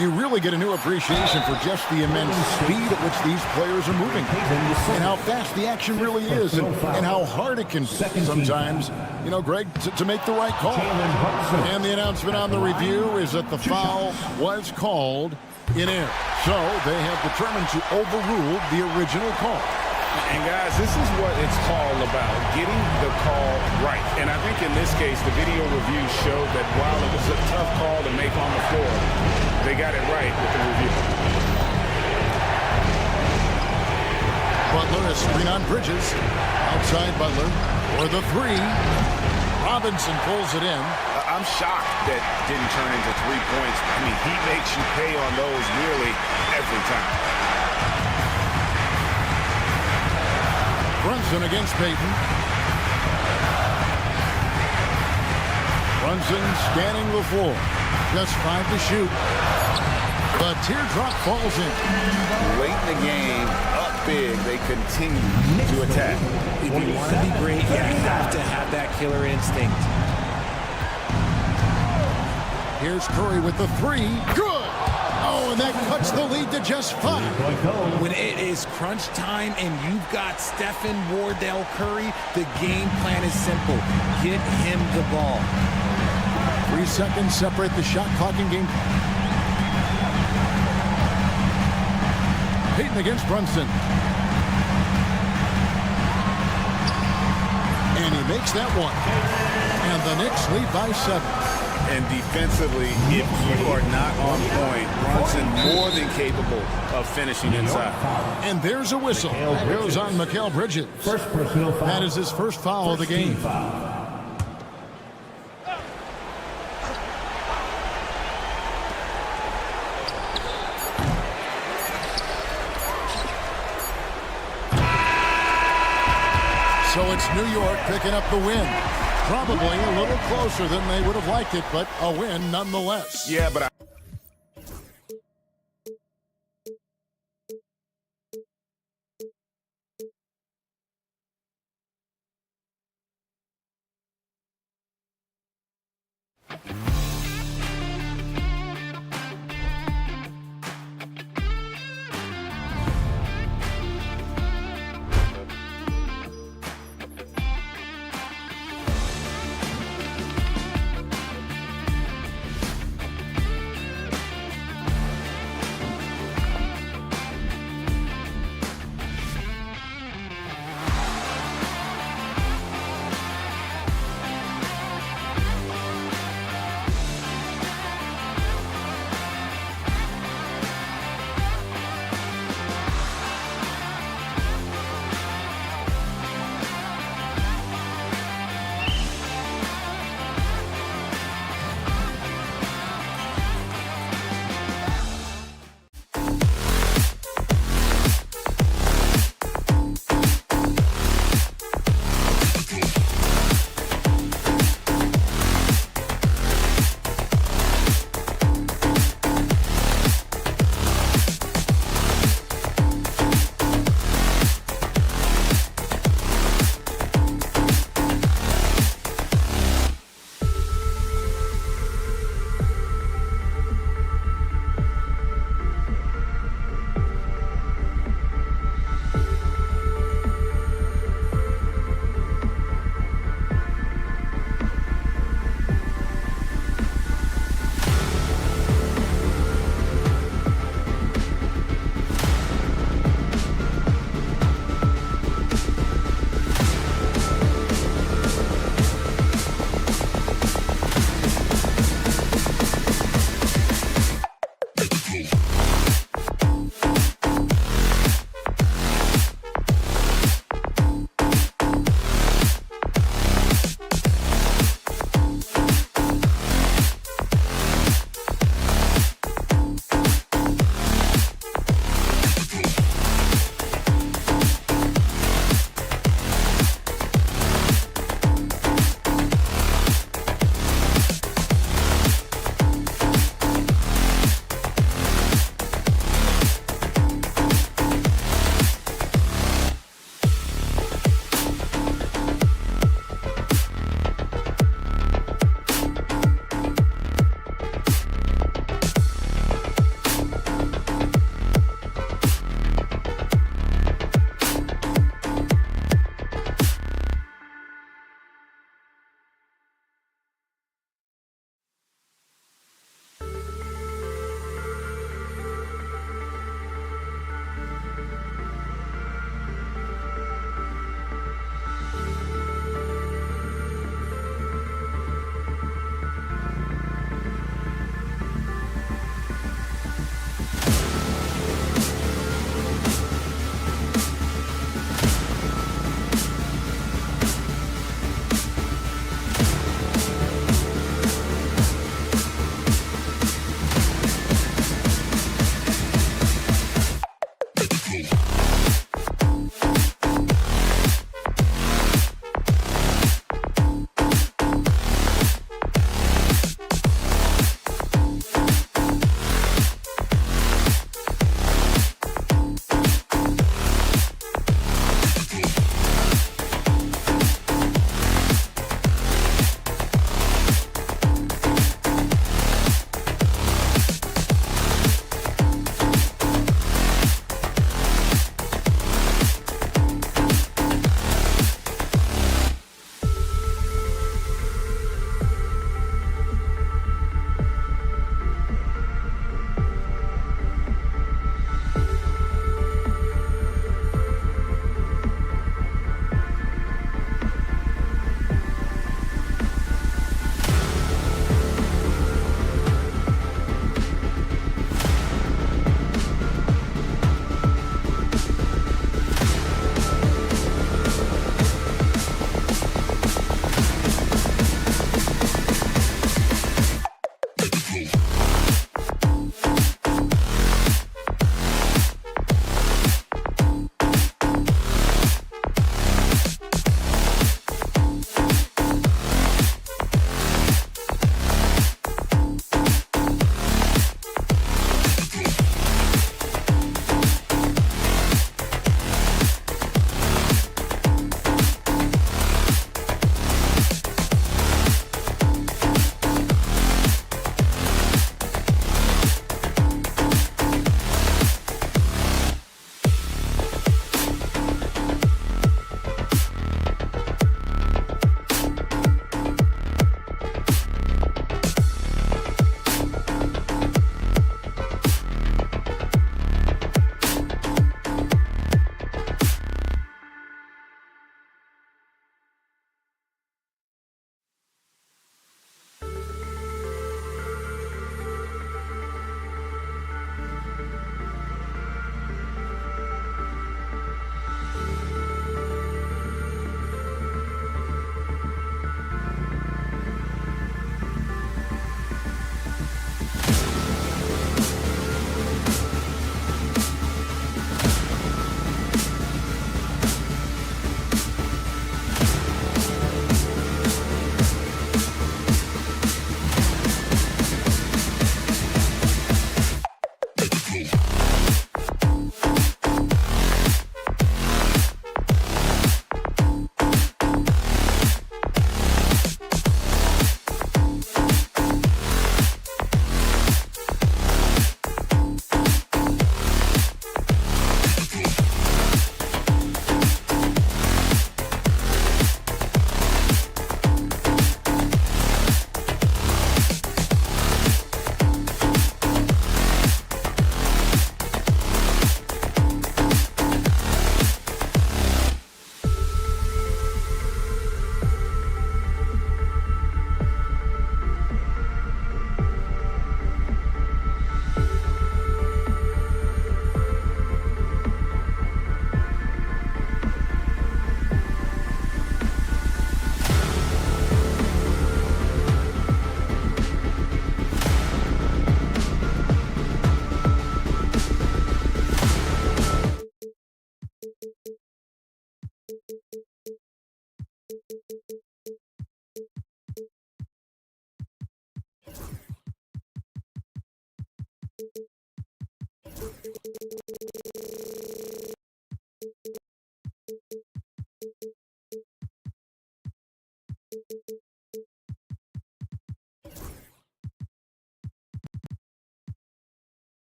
you really get a new appreciation for just the immense speed at which these players are moving and how fast the action really is and how hard it can be sometimes, you know, Greg, to make the right call. And the announcement on the review is that the foul was called in error. So they have determined to overrule the original call. And guys, this is what it's all about, getting the call right. And I think in this case, the video review showed that while it was a tough call to make on the floor, they got it right with the review. Butler is screen on Bridges. Outside Butler for the three. Robinson pulls it in. I'm shocked that didn't turn into 3 points. I mean, he makes you pay on those nearly every time. Brunson against Payton. Brunson scanning the floor. Just 5 to shoot. The teardrop falls in. Late in the game, up big, they continue to attack. If you want to be great, you have to have that killer instinct. Here's Curry with the three. Good! Oh, and that cuts the lead to just 5. When it is crunch time and you've got Stephen Wardell Curry, the game plan is simple. Get him the ball. 3 seconds separate the shot clock and game. Payton against Brunson. And he makes that one. And the Knicks lead by 7. And defensively, if you are not on point, Brunson more than capable of finishing inside. And there's a whistle. That goes on Mikal Bridges. First personal foul. That is his first foul of the game. So it's New York picking up the win. Probably a little closer than they would have liked it, but a win nonetheless. Yeah, but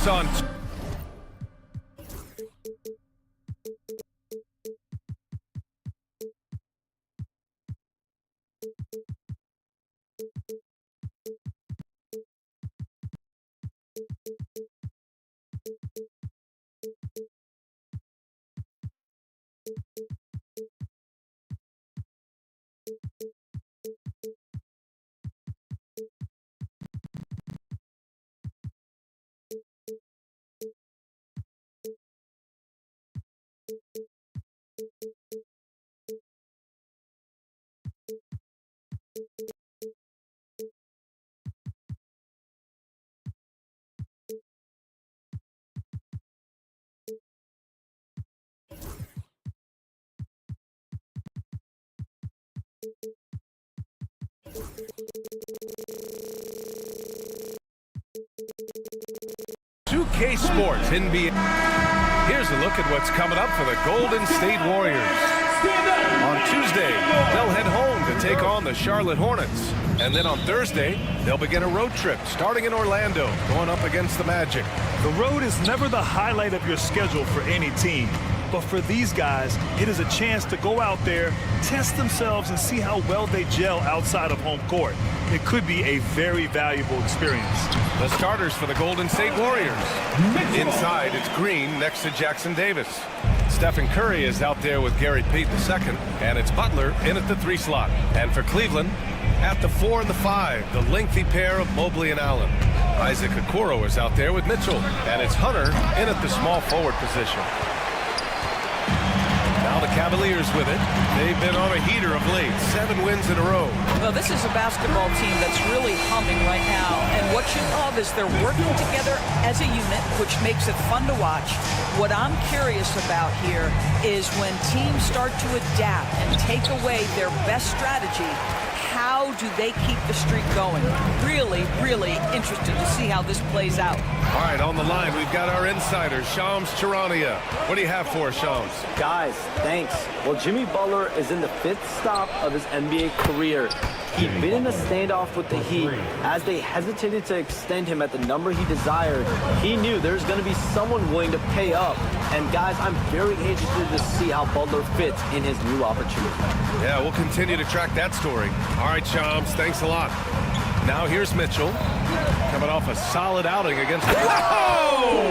Knicks on. K Sports NBA. Here's a look at what's coming up for the Golden State Warriors. On Tuesday, they'll head home to take on the Charlotte Hornets. And then on Thursday, they'll begin a road trip starting in Orlando, going up against the Magic. The road is never the highlight of your schedule for any team. But for these guys, it is a chance to go out there, test themselves, and see how well they gel outside of home court. It could be a very valuable experience. The starters for the Golden State Warriors. Inside, it's Green next to Jackson Davis. Stephen Curry is out there with Gary Payton II, and it's Butler in at the 3 slot. And for Cleveland, at the 4 and the 5, the lengthy pair of Mobley and Allen. Isaac Okoro is out there with Mitchell, and it's Hunter in at the small forward position. Now the Cavaliers with it. They've been on a heater of late. 7 wins in a row. Well, this is a basketball team that's really humming right now. And what you love is they're working together as a unit, which makes it fun to watch. What I'm curious about here is when teams start to adapt and take away their best strategy, how do they keep the streak going? Really, really interested to see how this plays out. All right, on the line, we've got our insider, Shams Charania. What do you have for us, Shams? Guys, thanks. Well, Jimmy Butler is in the 5th stop of his NBA career. He'd been in a standoff with the Heat. As they hesitated to extend him at the number he desired, he knew there's going to be someone willing to pay up. And guys, I'm very interested to see how Butler fits in his new opportunity. Yeah, we'll continue to track that story. All right, Shams, thanks a lot. Now here's Mitchell, coming off a solid outing against... Whoa!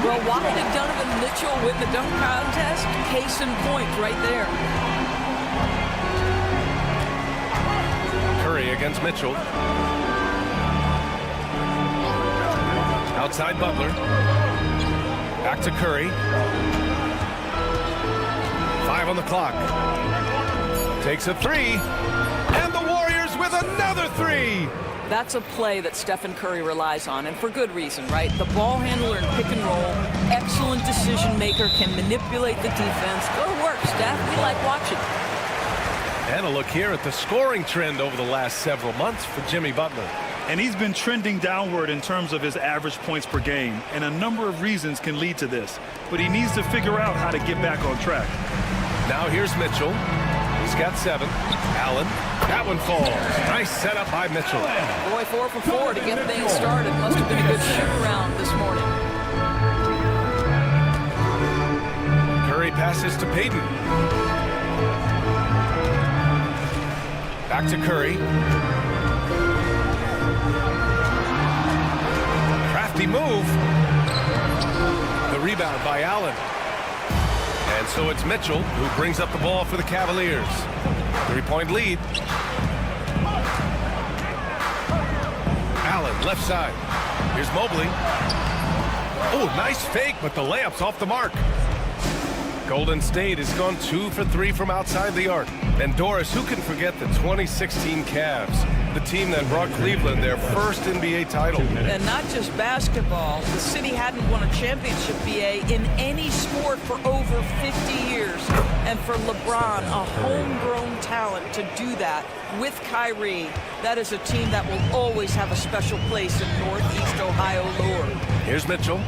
Well, why did Donovan Mitchell win the dunk contest? Case in point right there. Curry against Mitchell. Outside Butler. Back to Curry. 5 on the clock. Takes a 3. And the Warriors with another 3. That's a play that Stephen Curry relies on, and for good reason, right? The ball handler in pick and roll, excellent decision maker, can manipulate the defense. Go to work, Steph. We like watching. And a look here at the scoring trend over the last several months for Jimmy Butler. And he's been trending downward in terms of his average points per game, and a number of reasons can lead to this. But he needs to figure out how to get back on track. Now here's Mitchell. He's got 7. Allen. That one falls. Nice setup by Mitchell. Boy, 4 for 4 to get things started. Must have been a good shoot-around this morning. Curry passes to Payton. Back to Curry. Crafty move. The rebound by Allen. And so it's Mitchell who brings up the ball for the Cavaliers. 3-point lead. Allen, left side. Here's Mobley. Oh, nice fake, but the layup's off the mark. Golden State has gone 2 for 3 from outside the arc. And Doris, who can forget the 2016 Cavs, the team that brought Cleveland their first NBA title. And not just basketball. The city hadn't won a championship, BA, in any sport for over 50 years. And for LeBron, a homegrown talent, to do that with Kyrie, that is a team that will always have a special place in Northeast Ohio lore. Here's Mitchell.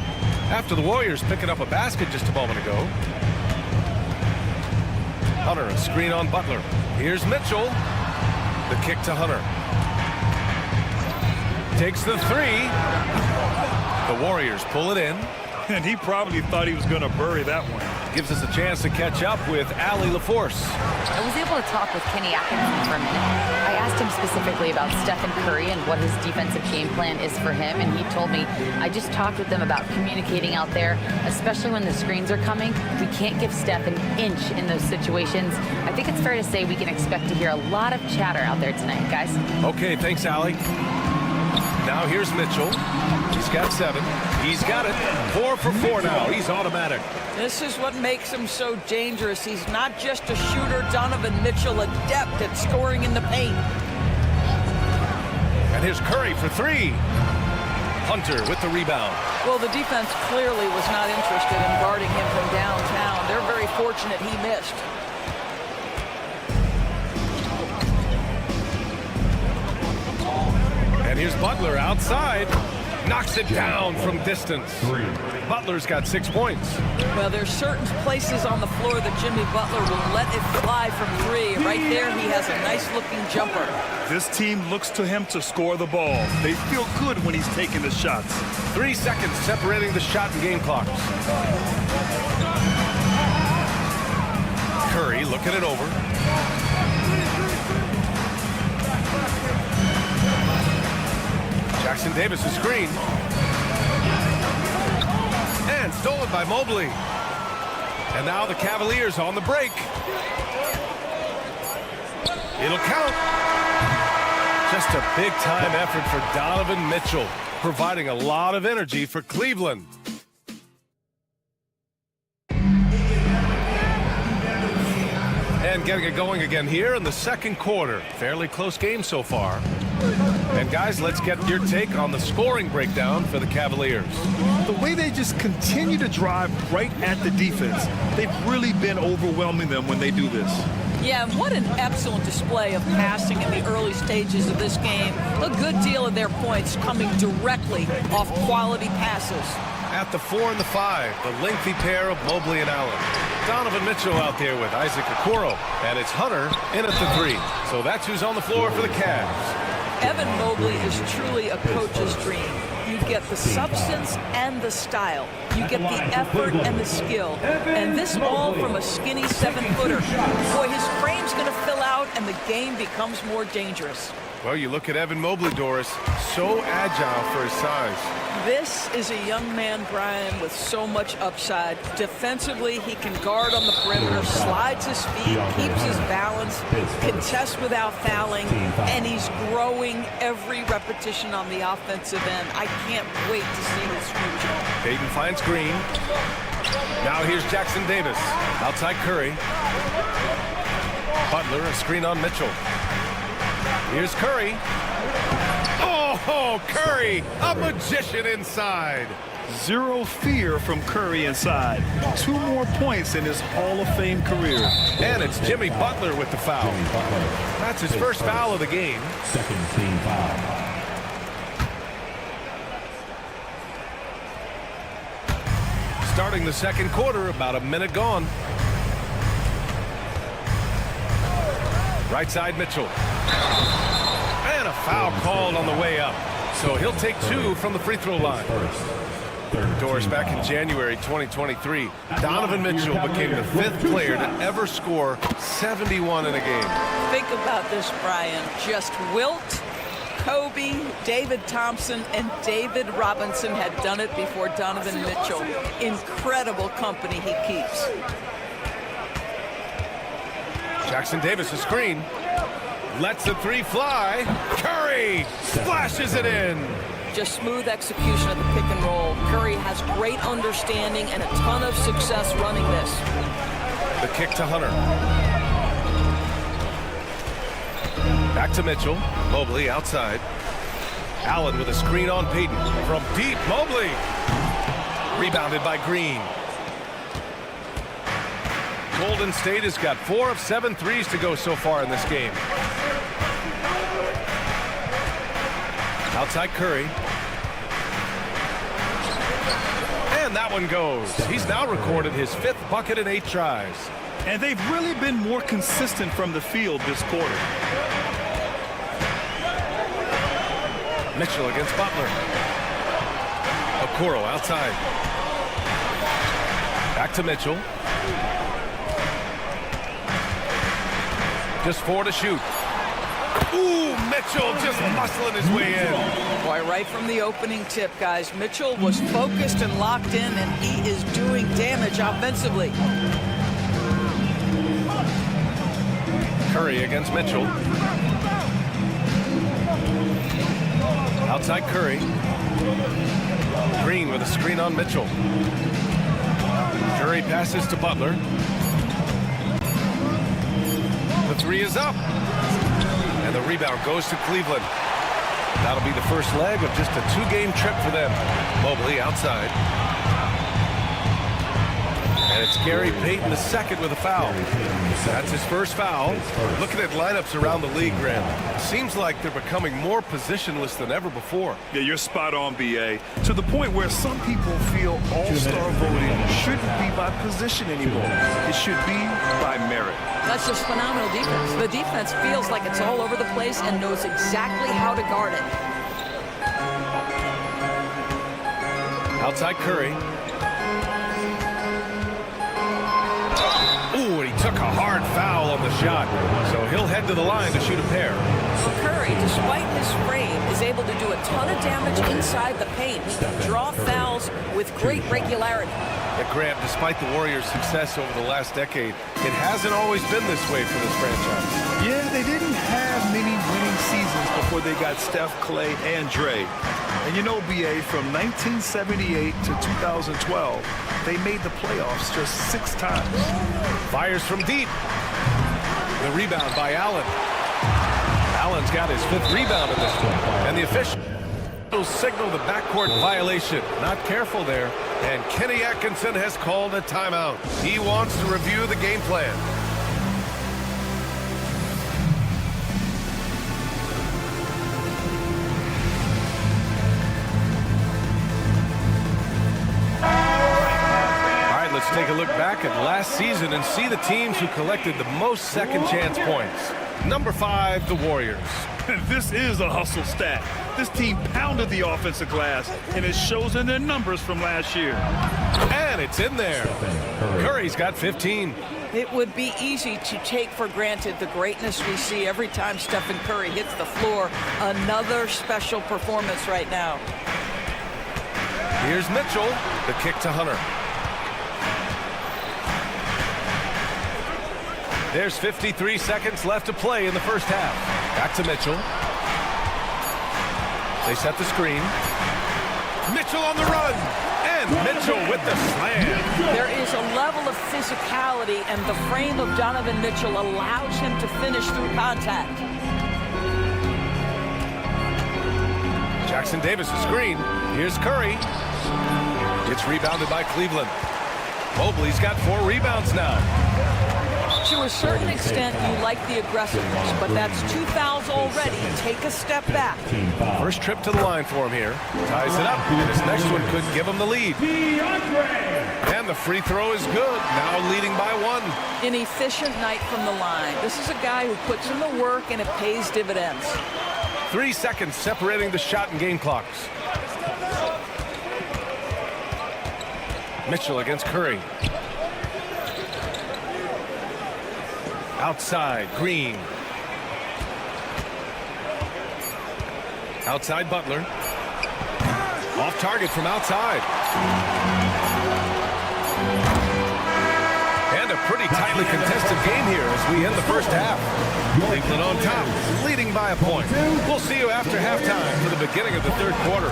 After the Warriors picking up a basket just a moment ago. Hunter, a screen on Butler. Here's Mitchell. The kick to Hunter. Takes the 3. The Warriors pull it in. And he probably thought he was going to bury that one. Gives us a chance to catch up with Allie LaForce. I was able to talk with Kenny Atkinson for a minute. I asked him specifically about Stephen Curry and what his defensive game plan is for him, and he told me, I just talked with them about communicating out there, especially when the screens are coming. We can't give Steph an inch in those situations. I think it's fair to say we can expect to hear a lot of chatter out there tonight, guys. Okay, thanks, Allie. Now here's Mitchell. He's got 7. He's got it. 4 for 4 now. He's automatic. This is what makes him so dangerous. He's not just a shooter. Donovan Mitchell, adept at scoring in the paint. And here's Curry for 3. Hunter with the rebound. Well, the defense clearly was not interested in guarding him from downtown. They're very fortunate he missed. And here's Butler outside. Knocks it down from distance. Butler's got 6 points. Well, there's certain places on the floor that Jimmy Butler will let it fly from 3. Right there, he has a nice-looking jumper. This team looks to him to score the ball. They feel good when he's taking the shots. 3 seconds separating the shot and game clocks. Curry looking it over. Jackson Davis' screen. And stolen by Mobley. And now the Cavaliers on the break. It'll count. Just a big-time effort for Donovan Mitchell, providing a lot of energy for Cleveland. And getting it going again here in the second quarter. Fairly close game so far. And guys, let's get your take on the scoring breakdown for the Cavaliers. The way they just continue to drive right at the defense, they've really been overwhelming them when they do this. Yeah, and what an excellent display of passing in the early stages of this game. A good deal of their points coming directly off quality passes. At the 4 and the 5, the lengthy pair of Mobley and Allen. Donovan Mitchell out there with Isaac Okoro, and it's Hunter in at the 3. So that's who's on the floor for the Cavs. Evan Mobley is truly a coach's dream. You get the substance and the style. You get the effort and the skill. And this all from a skinny 7-footer. Boy, his frame's going to fill out and the game becomes more dangerous. Well, you look at Evan Mobley, Doris, so agile for his size. This is a young man, Brian, with so much upside. Defensively, he can guard on the perimeter, slides his feet, keeps his balance, contests without fouling, and he's growing every repetition on the offensive end. I can't wait to see his future. Payton finds Green. Now here's Jackson Davis. Outside Curry. Butler, a screen on Mitchell. Here's Curry. Oh, Curry, a magician inside. Zero fear from Curry inside. 2 more points in his Hall of Fame career. And it's Jimmy Butler with the foul. That's his first foul of the game. Second team foul. Starting the second quarter, about a minute gone. Right side Mitchell. And a foul called on the way up. So he'll take 2 from the free throw line. Doris, back in January 2023, Donovan Mitchell became the 5th player to ever score 71 in a game. Think about this, Brian. Just Wilt, Kobe, David Thompson, and David Robinson had done it before Donovan Mitchell. Incredible company he keeps. Jackson Davis, a screen. Lets the 3 fly. Curry splashes it in. Just smooth execution of the pick and roll. Curry has great understanding and a ton of success running this. The kick to Hunter. Back to Mitchell. Mobley outside. Allen with a screen on Payton. From deep, Mobley. Rebounded by Green. Golden State has got 4 of 7 threes to go so far in this game. Outside Curry. And that one goes. He's now recorded his 5th bucket in 8 tries. And they've really been more consistent from the field this quarter. Mitchell against Butler. Okoro outside. Back to Mitchell. Just 4 to shoot. Ooh, Mitchell just muscling his way in. Boy, right from the opening tip, guys, Mitchell was focused and locked in, and he is doing damage offensively. Curry against Mitchell. Outside Curry. Green with a screen on Mitchell. Curry passes to Butler. The 3 is up. And the rebound goes to Cleveland. That'll be the first leg of just a 2-game trip for them. Mobley outside. And it's Gary Payton II with a foul. That's his first foul. Looking at lineups around the league, Graham, seems like they're becoming more positionless than ever before. Yeah, you're spot on, B.A. To the point where some people feel all-star voting shouldn't be by position anymore. It should be by merit. That's just phenomenal defense. The defense feels like it's all over the place and knows exactly how to guard it. Outside Curry. Ooh, and he took a hard foul on the shot. So he'll head to the line to shoot a pair. Curry, despite his frame, is able to do a ton of damage inside the paint. He can draw fouls with great regularity. Yeah, Graham, despite the Warriors' success over the last decade, it hasn't always been this way for this franchise. Yeah, they didn't have many winning seasons before they got Steph, Clay, and Dre. And you know, B.A., from 1978 to 2012, they made the playoffs just 6 times. Fires from deep. The rebound by Allen. Allen's got his 5th rebound in this one. And the officials signal the backcourt violation. Not careful there. And Kenny Atkinson has called a timeout. He wants to review the game plan. Let's take a look back at last season and see the teams who collected the most second chance points. Number 5, the Warriors. This is a hustle stat. This team pounded the offensive glass, and it shows in their numbers from last year. And it's in there. Curry's got 15. It would be easy to take for granted the greatness we see every time Stephen Curry hits the floor. Another special performance right now. Here's Mitchell. The kick to Hunter. There's 53 seconds left to play in the first half. Back to Mitchell. They set the screen. Mitchell on the run. And Mitchell with the slam. There is a level of physicality, and the frame of Donovan Mitchell allows him to finish through contact. Jackson Davis' screen. Here's Curry. It's rebounded by Cleveland. Mobley's got 4 rebounds now. To a certain extent, you like the aggressiveness, but that's 2 fouls already. Take a step back. First trip to the line for him here. Ties it up, and his next one could give him the lead. And the free throw is good, now leading by 1. An efficient night from the line. This is a guy who puts in the work, and it pays dividends. 3 seconds separating the shot and game clocks. Mitchell against Curry. Outside, Green. Outside, Butler. Off target from outside. And a pretty tightly contested game here as we end the first half. Cleveland on top, leading by a point. We'll see you after halftime for the beginning of the third quarter.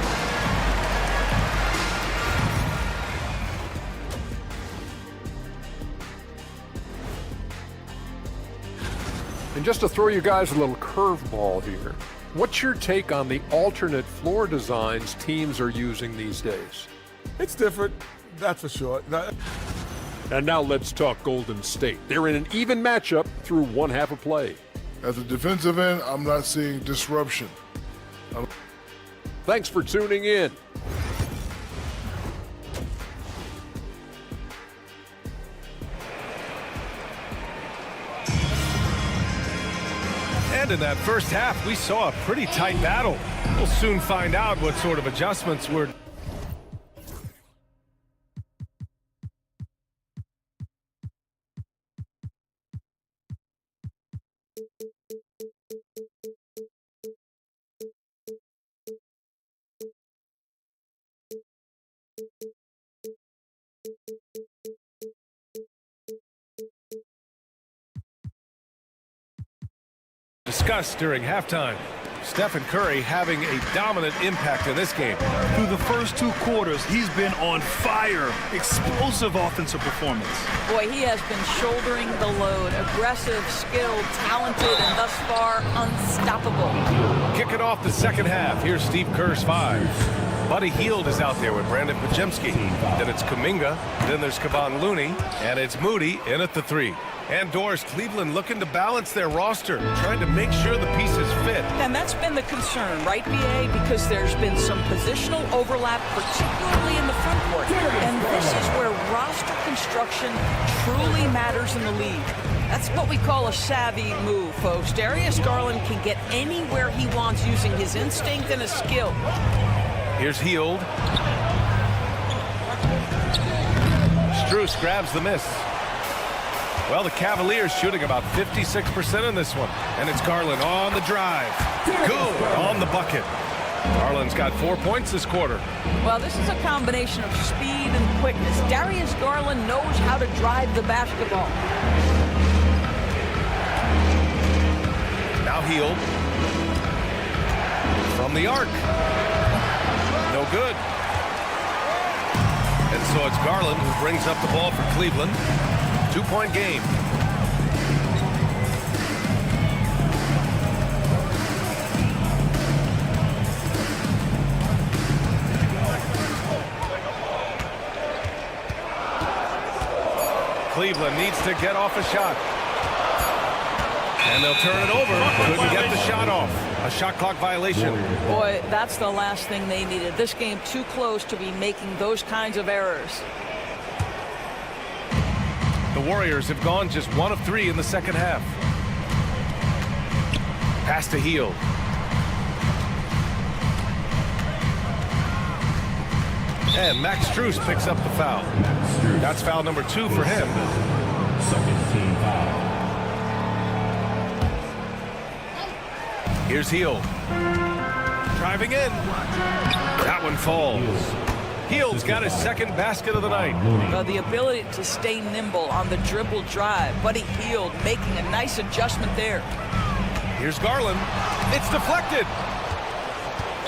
And just to throw you guys a little curveball here, what's your take on the alternate floor designs teams are using these days? It's different, that's for sure. And now let's talk Golden State. They're in an even matchup through one half of play. At the defensive end, I'm not seeing disruption. Thanks for tuning in. And in that first half, we saw a pretty tight battle. We'll soon find out what sort of adjustments were. Discussed during halftime. Stephen Curry having a dominant impact in this game. Through the first 2 quarters, he's been on fire. Explosive offensive performance. Boy, he has been shouldering the load. Aggressive, skilled, talented, and thus far unstoppable. Kicking off the second half. Here's Steve Kerr's 5. Buddy Hield is out there with Brandon Pajemski. Then it's Kuminga. Then there's Kevon Looney. And it's Moody in at the 3. And Doris, Cleveland looking to balance their roster, trying to make sure the pieces fit. And that's been the concern, right, BA? Because there's been some positional overlap, particularly in the front court. And this is where roster construction truly matters in the league. That's what we call a savvy move, folks. Darius Garland can get anywhere he wants using his instinct and his skill. Here's Hield. Strus grabs the miss. Well, the Cavaliers shooting about 56% in this one. And it's Garland on the drive. Good on the bucket. Garland's got 4 points this quarter. Well, this is a combination of speed and quickness. Darius Garland knows how to drive the basketball. Now Hield. From the arc. No good. And so it's Garland who brings up the ball for Cleveland. 2-point game. Cleveland needs to get off a shot. And they'll turn it over. Couldn't get the shot off. A shot clock violation. Boy, that's the last thing they needed. This game too close to be making those kinds of errors. The Warriors have gone just 1 of 3 in the second half. Pass to Hield. And Max Strus picks up the foul. That's foul number 2 for him. Second team foul. Here's Hield. Driving in. That one falls. Hield's got his second basket of the night. The ability to stay nimble on the dribble drive. Buddy Hield making a nice adjustment there. Here's Garland. It's deflected.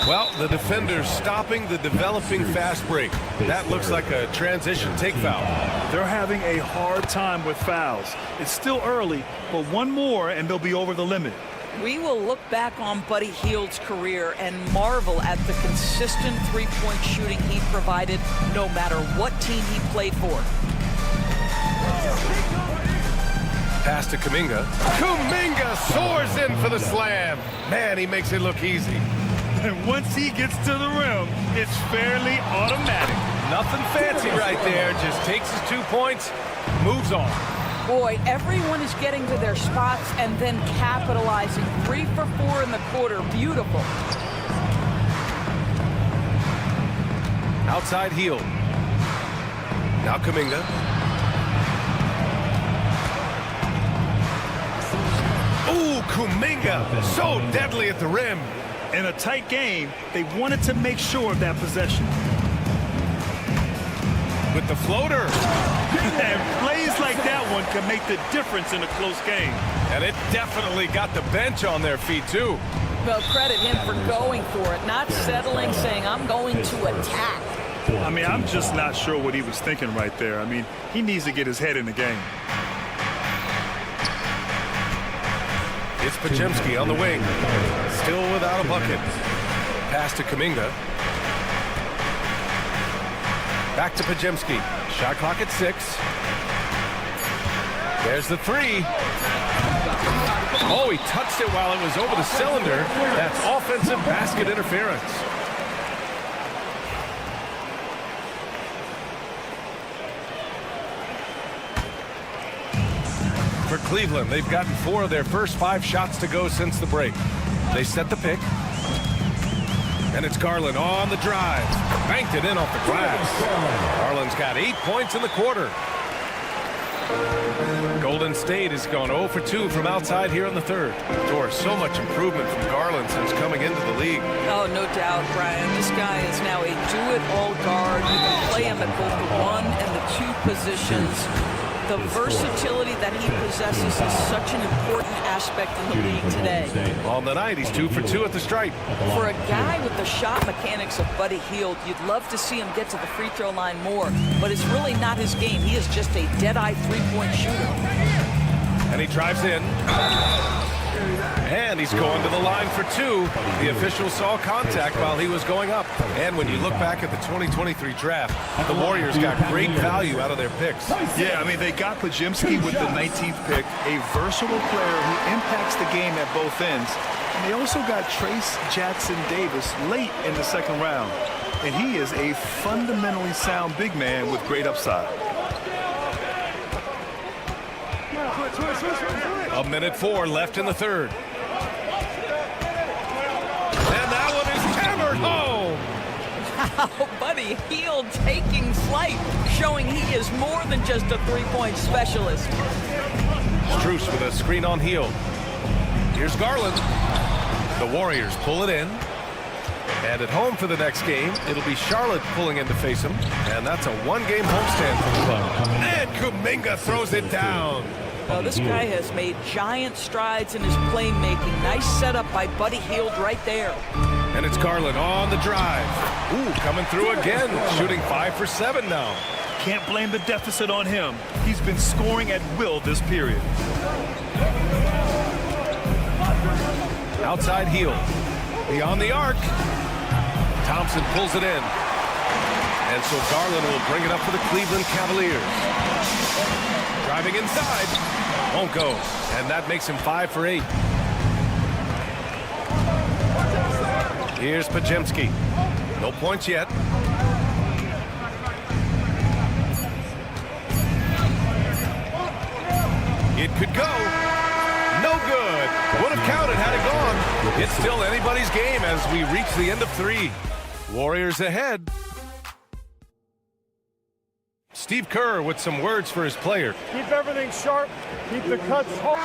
Well, the defender's stopping the developing fast break. That looks like a transition take foul. They're having a hard time with fouls. It's still early, but one more and they'll be over the limit. We will look back on Buddy Hield's career and marvel at the consistent three-point shooting he provided no matter what team he played for. Pass to Kuminga. Kuminga soars in for the slam. Man, he makes it look easy. And once he gets to the rim, it's fairly automatic. Nothing fancy right there. Just takes his 2 points, moves on. Boy, everyone is getting to their spots and then capitalizing. 3 for 4 in the quarter. Beautiful. Outside Hield. Now Kuminga. Ooh, Kuminga. So deadly at the rim. In a tight game, they wanted to make sure of that possession. With the floater. And plays like that one can make the difference in a close game. And it definitely got the bench on their feet, too. Well, credit him for going for it, not settling, saying, I'm going to attack. I mean, I'm just not sure what he was thinking right there. I mean, he needs to get his head in the game. It's Pajemski on the wing. Still without a bucket. Pass to Kuminga. Back to Pajemski. Shot clock at 6. There's the 3. Oh, he touched it while it was over the cylinder. That's offensive basket interference. For Cleveland, they've gotten 4 of their first 5 shots to go since the break. They set the pick. And it's Garland on the drive. Banked it in off the glass. Garland's got 8 points in the quarter. Golden State has gone 0 for 2 from outside here in the third. Dor, so much improvement from Garland since coming into the league. Oh, no doubt, Brian. This guy is now a do-it-all guard. You can play him at both the 1 and the 2 positions. The versatility that he possesses is such an important aspect in the league today. On the night, he's 2 for 2 at the stripe. For a guy with the shot mechanics of Buddy Hield, you'd love to see him get to the free throw line more, but it's really not his game. He is just a dead-eye three-point shooter. And he drives in. And he's going to the line for 2. The official saw contact while he was going up. And when you look back at the 2023 draft, the Warriors got great value out of their picks. Yeah, I mean, they got Pajimski with the 19th pick, a versatile player who impacts the game at both ends. And they also got Trace Jackson-Davis late in the second round. And he is a fundamentally sound big man with great upside. A minute 4 left in the third. And that one is hammered home. Wow, Buddy Hield taking flight, showing he is more than just a three-point specialist. Strus with a screen on Hield. Here's Garland. The Warriors pull it in. And at home for the next game, it'll be Charlotte pulling in to face him. And that's a one-game homestand for the club. And Kuminga throws it down. Well, this guy has made giant strides in his playmaking. Nice setup by Buddy Hield right there. And it's Garland on the drive. Ooh, coming through again, shooting 5 for 7 now. Can't blame the deficit on him. He's been scoring at will this period. Outside Hield. Beyond the arc. Thompson pulls it in. And so Garland will bring it up for the Cleveland Cavaliers. Driving inside. Won't go. And that makes him 5 for 8. Here's Pajimski. No points yet. It could go. No good. Would have counted had it gone. It's still anybody's game as we reach the end of 3. Warriors ahead. Steve Kerr with some words for his player. Keep everything sharp. Keep the cuts hard.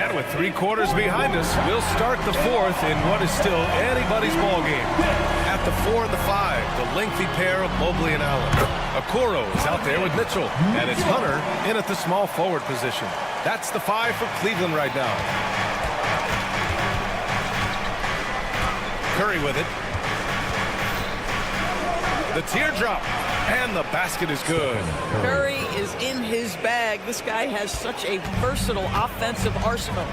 And with 3 quarters behind us, we'll start the 4th in what is still anybody's ball game. At the 4 and the 5, the lengthy pair of Mobley and Allen. Okoro is out there with Mitchell, and it's Hunter in at the small forward position. That's the 5 for Cleveland right now. Curry with it. The teardrop. And the basket is good. Curry is in his bag. This guy has such a versatile offensive arsenal.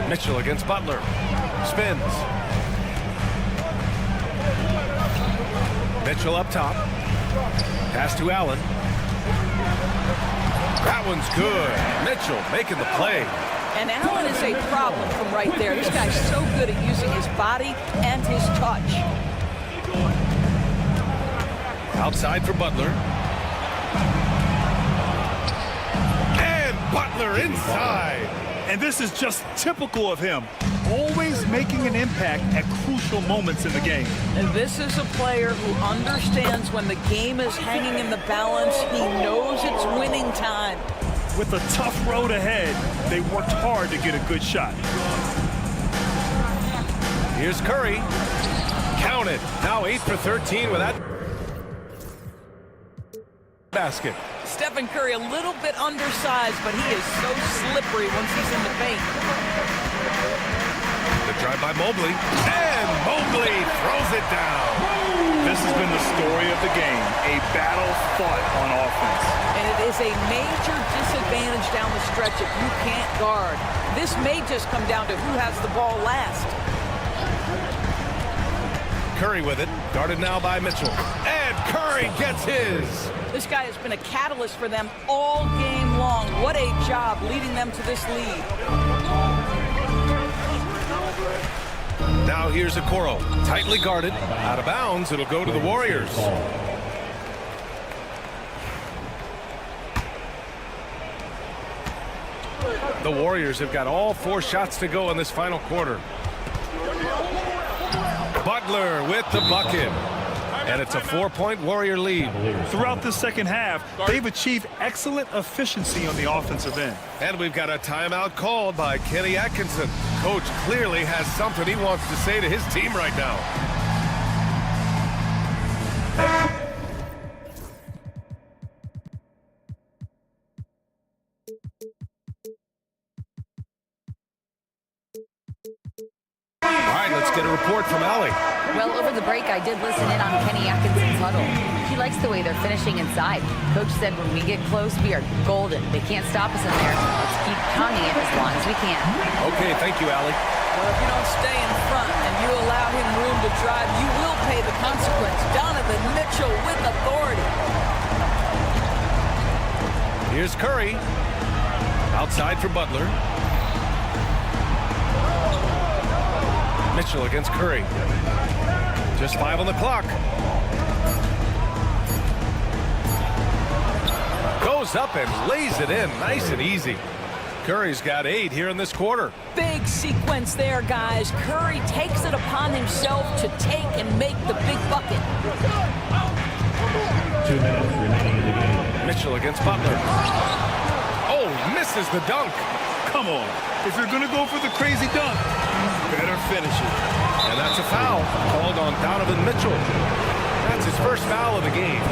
Mitchell against Butler. Spins. Mitchell up top. Pass to Allen. That one's good. Mitchell making the play. And Allen is a problem from right there. This guy's so good at using his body and his touch. Outside for Butler. And Butler inside. And this is just typical of him. Always making an impact at crucial moments in the game. And this is a player who understands when the game is hanging in the balance. He knows it's winning time. With a tough road ahead, they worked hard to get a good shot. Here's Curry. Count it. Now 8 for 13 with that basket. Stephen Curry a little bit undersized, but he is so slippery once he's in the paint. The drive by Mobley. And Mobley throws it down. This has been the story of the game. A battle fought on offense. And it is a major disadvantage down the stretch if you can't guard. This may just come down to who has the ball last. Curry with it. Guarded now by Mitchell. And Curry gets his. This guy has been a catalyst for them all game long. What a job leading them to this lead. Now here's Okoro. Tightly guarded. Out of bounds. It'll go to the Warriors. The Warriors have got all 4 shots to go in this final quarter. Butler with the bucket. And it's a 4-point Warrior lead. Throughout the second half, they've achieved excellent efficiency on the offensive end. And we've got a timeout called by Kenny Atkinson. Coach clearly has something he wants to say to his team right now. All right, let's get a report from Allie. Well, over the break, I did listen in on Kenny Atkinson's huddle. He likes the way they're finishing inside. Coach said when we get close, we are golden. They can't stop us in there. Let's keep pounding it as long as we can. Okay, thank you, Allie. Well, if you don't stay in front and you allow him room to drive, you will pay the consequence. Donovan Mitchell with authority. Here's Curry. Outside for Butler. Mitchell against Curry. Just 5 on the clock. Goes up and lays it in nice and easy. Curry's got 8 here in this quarter. Big sequence there, guys. Curry takes it upon himself to take and make the big bucket. 2 minutes remaining in the game. Mitchell against Butler. Oh, misses the dunk. Come on. If you're going to go for the crazy dunk, better finish it. And that's a foul called on Donovan Mitchell. That's his first foul of the game.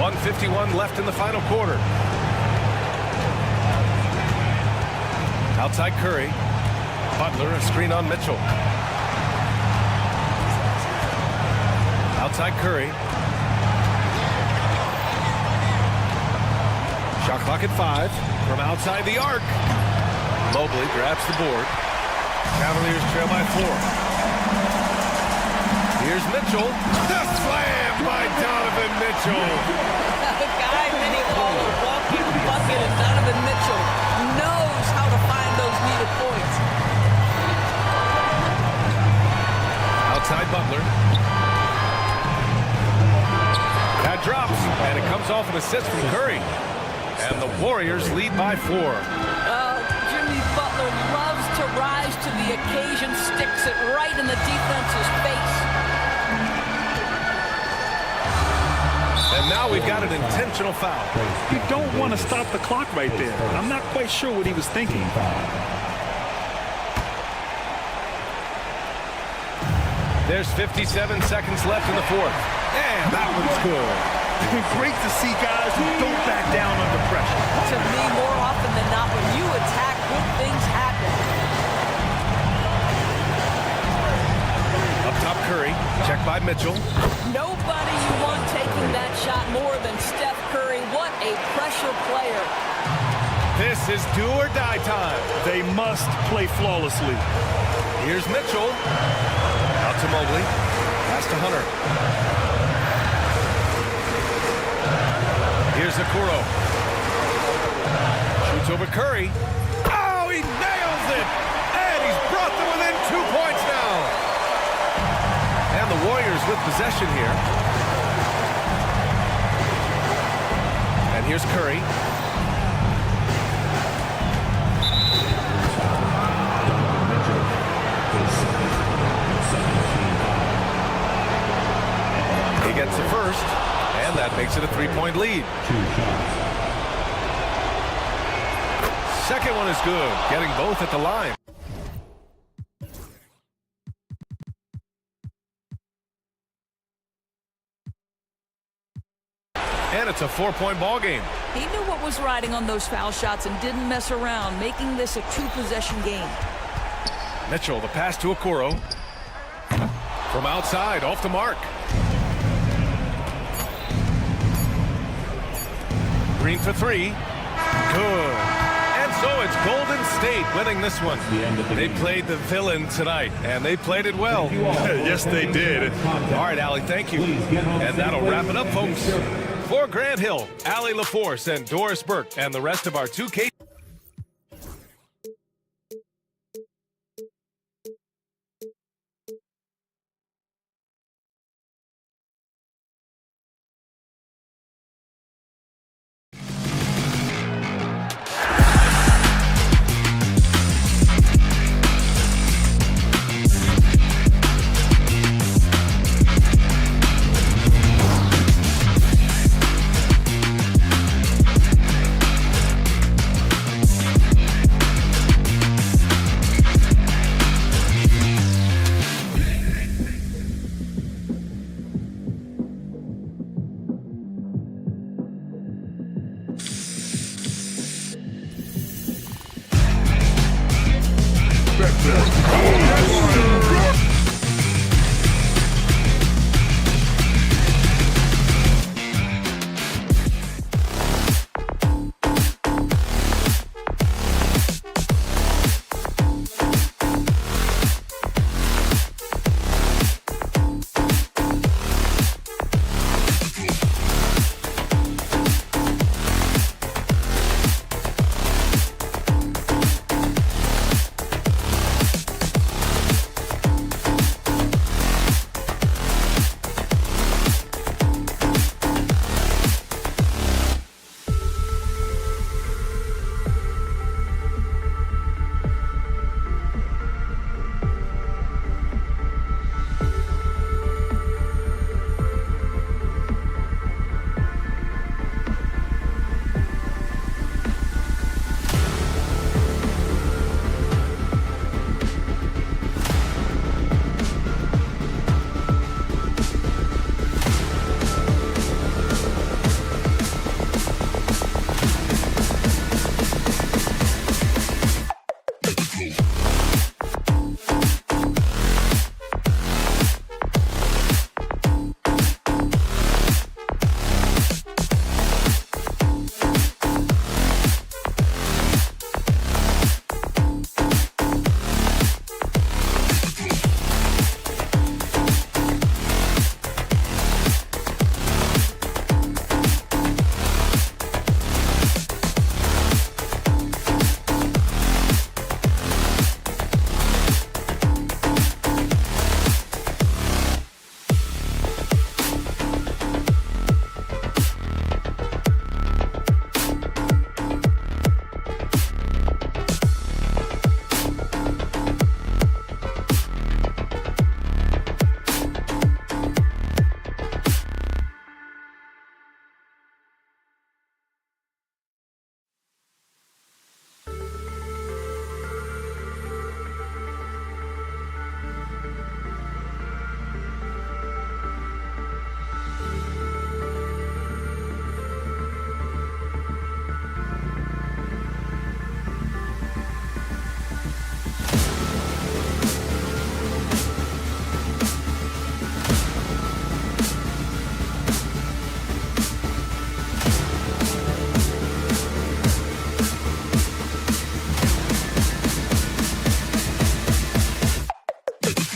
.151 left in the final quarter. Outside Curry. Butler, a screen on Mitchell. Outside Curry. Shot clock at 5 from outside the arc. Mobley grabs the board. Cavaliers trail by 4. Here's Mitchell. The slam by Donovan Mitchell. The guy many call a walking bucket, and Donovan Mitchell knows how to find those needed points. Outside Butler. That drops, and it comes off an assist from Curry. And the Warriors lead by 4. Jimmy Butler loves to rise to the occasion, sticks it right in the defense's face. And now we've got an intentional foul. You don't want to stop the clock right there. I'm not quite sure what he was thinking. There's 57 seconds left in the 4th. And that one's good. Great to see guys who don't back down under pressure. To me, more often than not, when you attack, good things happen. Up top, Curry. Checked by Mitchell. Nobody you want taking that shot more than Steph Curry. What a pressure player. This is do or die time. They must play flawlessly. Here's Mitchell. Out to Mobley. Pass to Hunter. Here's Okoro. Shoots over Curry. Oh, he nails it! And he's brought them within 2 points now. And the Warriors with possession here. And here's Curry. He gets the first. And that makes it a 3-point lead. 2 shots. Second one is good, getting both at the line. And it's a 4-point ball game. He knew what was riding on those foul shots and didn't mess around, making this a 2-possession game. Mitchell, the pass to Okoro. From outside, off the mark. Green for 3. Good. And so it's Golden State winning this one. They played the villain tonight, and they played it well. Yes, they did. All right, Allie, thank you. And that'll wrap it up, folks. For Grant Hill, Allie LaForce, and Doris Burke, and the rest of our 2K.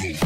This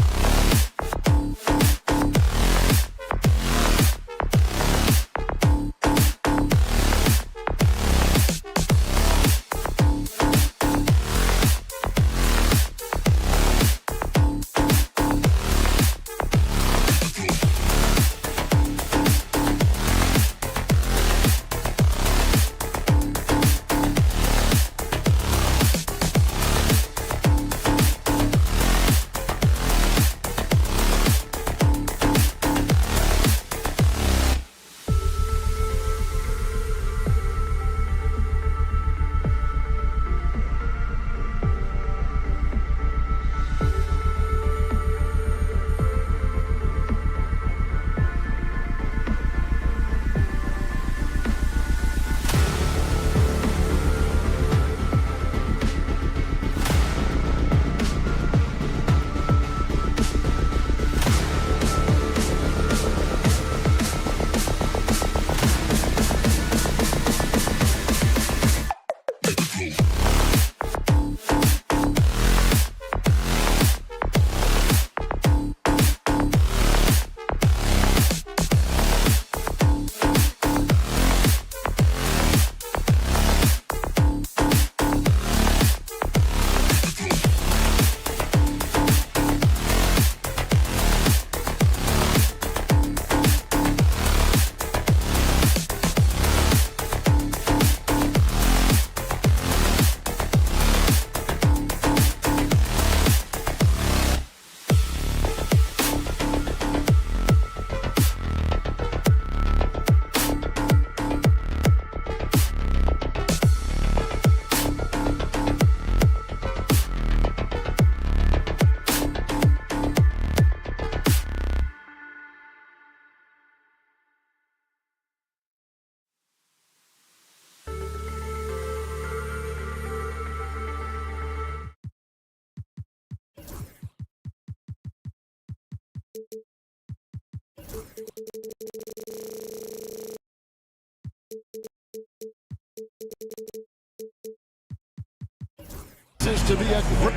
is to be a great...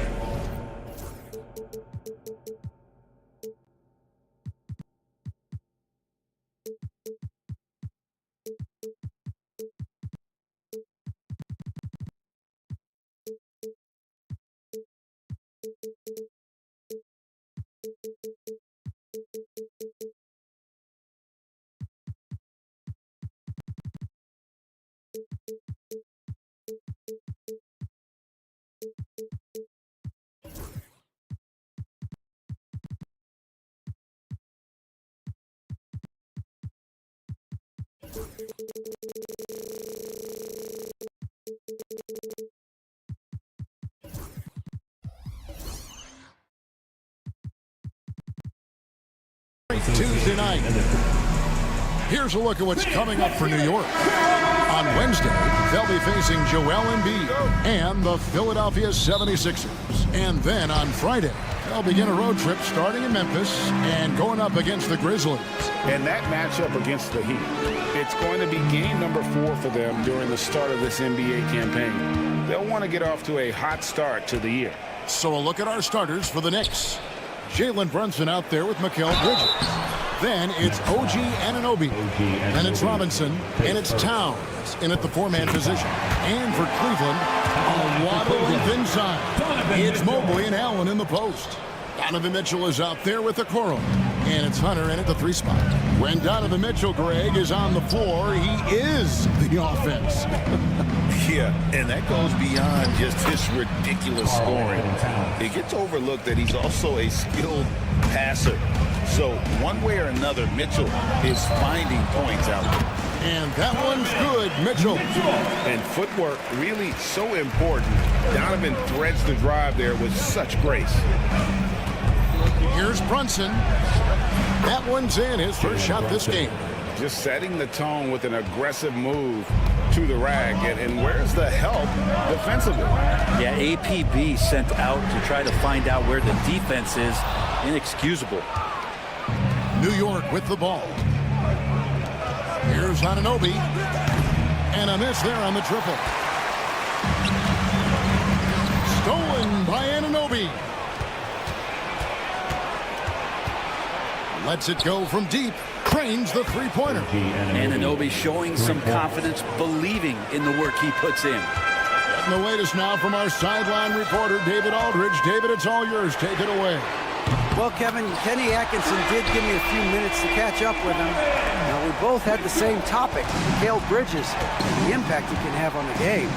Tuesday night. Here's a look at what's coming up for New York. On Wednesday, they'll be facing Joel Embiid and the Philadelphia 76ers. And then on Friday, they'll begin a road trip starting in Memphis and going up against the Grizzlies. And that matchup against the Heat, it's going to be game number 4 for them during the start of this NBA campaign. They'll want to get off to a hot start to the year. So a look at our starters for the Knicks. Jalen Brunson out there with Mikal Bridges. Then it's OG Anunoby. Then it's Robinson. And it's Towns in at the 4-man position. And for Cleveland, a lot of length inside. It's Mobley and Allen in the post. Donovan Mitchell is out there with Okoro. And it's Hunter in at the 3 spot. When Donovan Mitchell, Greg, is on the floor, he is the offense. Yeah, and that goes beyond just his ridiculous scoring. It gets overlooked that he's also a skilled passer. So one way or another, Mitchell is finding points out there. And that one's good, Mitchell. And footwork really so important. Donovan threads the drive there with such grace. Here's Brunson. That one's in, his first shot this game. Just setting the tone with an aggressive move to the rack. And where's the help defensively? Yeah, APB sent out to try to find out where the defense is. Inexcusable. New York with the ball. Here's Anunoby. And a miss there on the triple. Stolen by Anunoby. Lets it go from deep. Trains the three-pointer. Anunoby showing some confidence, believing in the work he puts in. Getting the latest now from our sideline reporter, David Aldridge. David, it's all yours. Take it away. Well, Kevin, Kenny Atkinson did give me a few minutes to catch up with him. Now, we both had the same topic, Mikal Bridges, and the impact he can have on the game.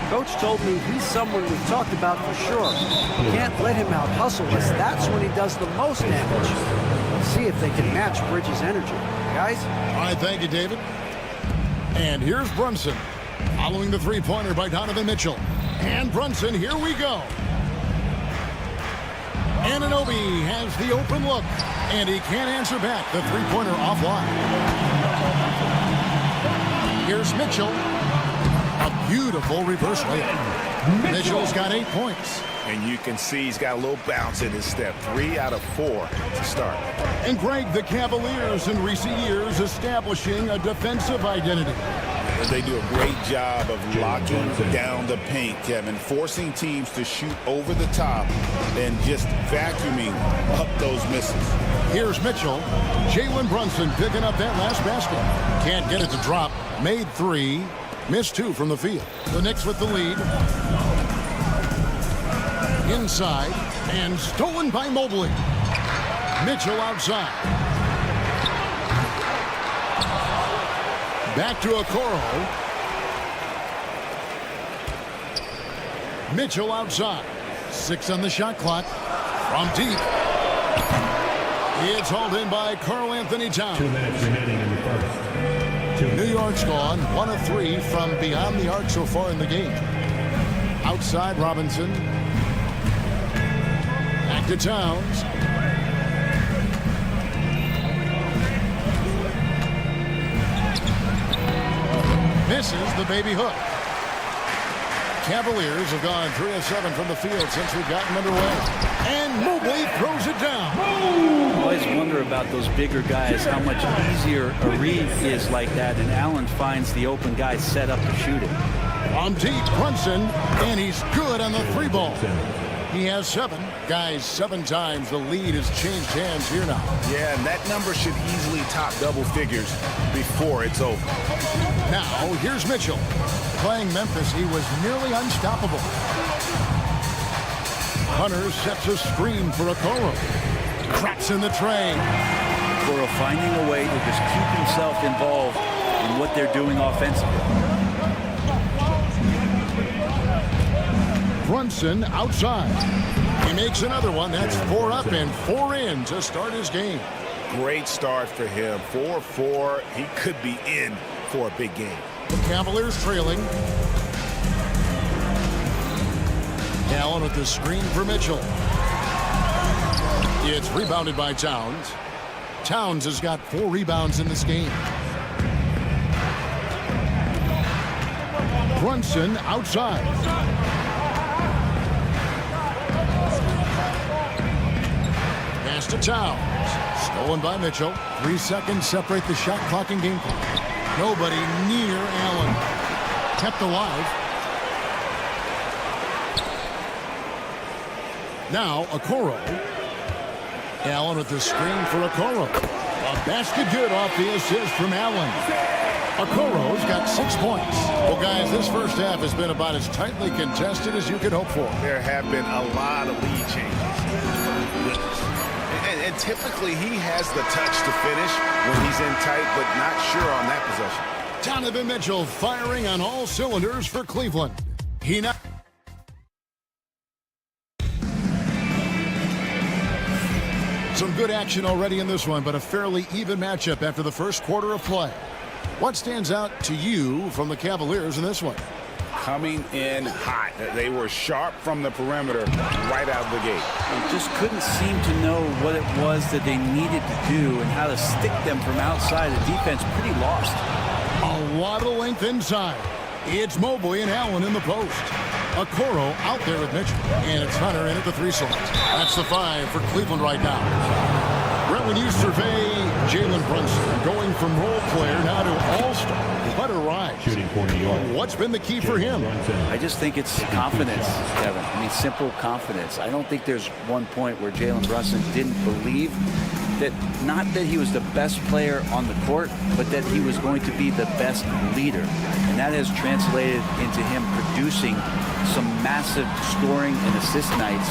Coach told me he's someone we've talked about for sure. Can't let him out-hustle us. That's when he does the most damage. Let's see if they can match Bridges' energy. Guys? All right, thank you, David. And here's Brunson, following the three-pointer by Donovan Mitchell. And Brunson, here we go. Anunoby has the open look, and he can't answer back. The three-pointer offline. Here's Mitchell. A beautiful reverse layup. Mitchell's got 8 points. And you can see he's got a little bounce in his step. 3 out of 4 to start. And Greg, the Cavaliers in recent years establishing a defensive identity. They do a great job of locking down the paint, Kevin, forcing teams to shoot over the top and just vacuuming up those misses. Here's Mitchell. Jalen Brunson picking up that last basket. Can't get it to drop. Made 3. Missed 2 from the field. The Knicks with the lead. Inside. And stolen by Mobley. Mitchell outside. Back to Okoro. Mitchell outside. 6 on the shot clock. From deep. It's hauled in by Karl Anthony Towns. 2 minutes remaining in the first. New York's gone 1 of 3 from beyond the arc so far in the game. Outside Robinson. Back to Towns. Misses the baby hook. Cavaliers have gone 3 of 7 from the field since we've gotten underway. And Mobley throws it down. I always wonder about those bigger guys, how much easier a read is like that, and Allen finds the open guy set up to shoot it. On deep, Brunson, and he's good on the 3-ball. He has 7. Guys, 7 times the lead has changed hands here now. Yeah, and that number should easily top double figures before it's over. Now, here's Mitchell. Playing Memphis, he was nearly unstoppable. Hunter sets a screen for Okoro. Cracks in the tray. Okoro finding a way to just keep himself involved in what they're doing offensively. Brunson outside. He makes another one. That's 4 up and 4 in to start his game. Great start for him. 4-4. He could be in for a big game. The Cavaliers trailing. Allen with the screen for Mitchell. It's rebounded by Towns. Towns has got 4 rebounds in this game. Brunson outside. Pass to Towns. Stolen by Mitchell. 3 seconds separate the shot clock and game clock. Nobody near Allen. Kept alive. Now Okoro. Allen with the screen for Okoro. A basket good off the assist from Allen. Okoro's got 6 points. Well, guys, this first half has been about as tightly contested as you could hope for. There have been a lot of lead changes. And typically he has the touch to finish when he's in tight, but not sure on that possession. Donovan Mitchell firing on all cylinders for Cleveland. He now. Some good action already in this one, but a fairly even matchup after the first quarter of play. What stands out to you from the Cavaliers in this one? Coming in hot. They were sharp from the perimeter right out of the gate. They just couldn't seem to know what it was that they needed to do and how to stick them from outside. The defense pretty lost. A lot of length inside. It's Mobley and Allen in the post. Okoro out there with Mitchell. And it's Hunter in at the 3 slot. That's the 5 for Cleveland right now. Brett, when you survey Jalen Brunson going from role player now to all-star, what a rise. Shooting for New York. What's been the key for him? I just think it's confidence, Kevin. I mean, simple confidence. I don't think there's one point where Jalen Brunson didn't believe that not that he was the best player on the court, but that he was going to be the best leader. And that has translated into him producing some massive scoring and assist nights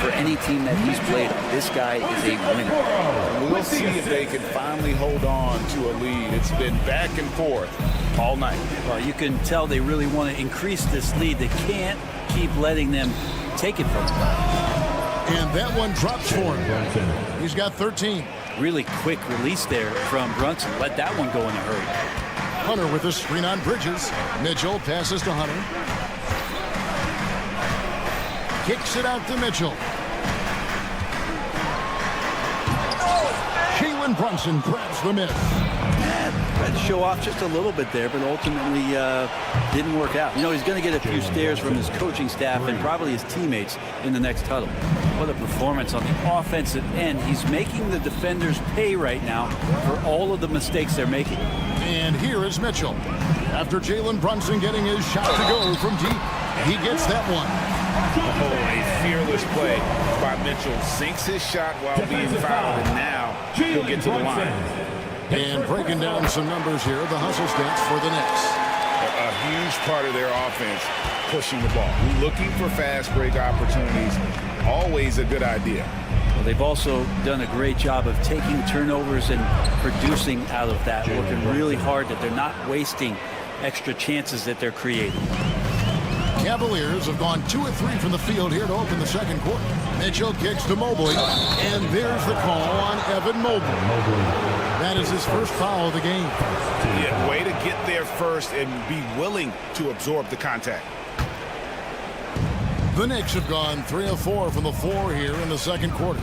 for any team that he's played. This guy is a winner. We'll see if they can finally hold on to a lead. It's been back and forth all night. Well, you can tell they really want to increase this lead. They can't keep letting them take it from him. And that one drops for him. He's got 13. Really quick release there from Brunson. Let that one go in a hurry. Hunter with a screen on Bridges. Mitchell passes to Hunter. Kicks it out to Mitchell. Jalen Brunson grabs the miss. Tried to show off just a little bit there, but ultimately didn't work out. You know, he's going to get a few stares from his coaching staff and probably his teammates in the next huddle. What a performance on the offensive end. He's making the defenders pay right now for all of the mistakes they're making. And here is Mitchell. After Jalen Brunson getting his shot to go from deep, he gets that one. Oh, a fearless play by Mitchell. Sinks his shot while being fouled, and now he'll get to the line. And breaking down some numbers here, the hustle stats for the Knicks. A huge part of their offense, pushing the ball. Looking for fast break opportunities, always a good idea. Well, they've also done a great job of taking turnovers and producing out of that, working really hard that they're not wasting extra chances that they're creating. Cavaliers have gone 2 of 3 from the field here to open the second quarter. Mitchell kicks to Mobley, and there's the call on Evan Mobley. That is his first foul of the game. Yeah, way to get there first and be willing to absorb the contact. The Knicks have gone 3 of 4 from the floor here in the second quarter.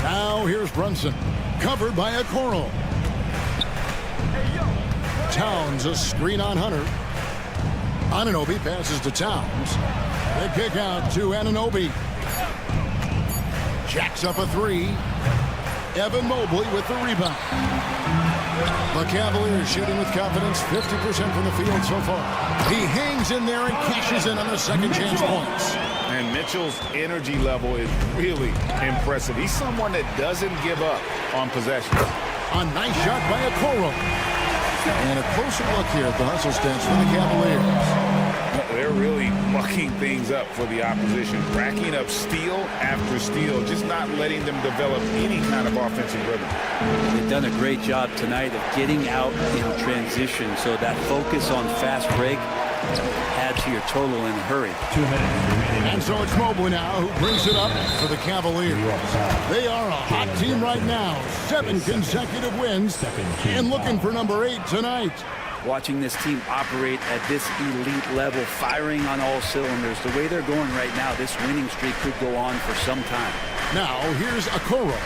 Now here's Brunson, covered by Okoro. Towns a screen on Hunter. Anunoby passes to Towns. They kick out to Anunoby. Jacks up a 3. Evan Mobley with the rebound. The Cavaliers shooting with confidence, 50% from the field so far. He hangs in there and cashes in on the second chance points. And Mitchell's energy level is really impressive. He's someone that doesn't give up on possession. A nice shot by Okoro. And a closer look here at the hustle stats for the Cavaliers. They're really mucking things up for the opposition, racking up steal after steal, just not letting them develop any kind of offensive rhythm. They've done a great job tonight of getting out in transition, so that focus on fast break add to your total in a hurry. 2 minutes. And so it's Mobley now who brings it up for the Cavaliers. They are a hot team right now. 7 consecutive wins and looking for number 8 tonight. Watching this team operate at this elite level, firing on all cylinders, the way they're going right now, this winning streak could go on for some time. Now here's Okoro.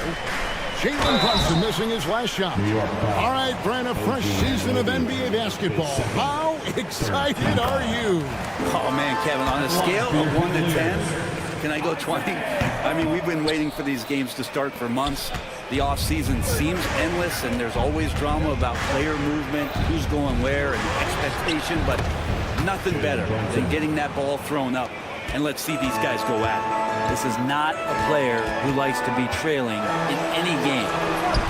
Jalen Brunson missing his last shot. All right, Brent, a fresh season of NBA basketball. How excited are you? Oh, man, Kevin, on a scale of 1 to 10, can I go 20? I mean, we've been waiting for these games to start for months. The offseason seems endless, and there's always drama about player movement, who's going where, and expectation, but nothing better than getting that ball thrown up. And let's see these guys go at it. This is not a player who likes to be trailing in any game.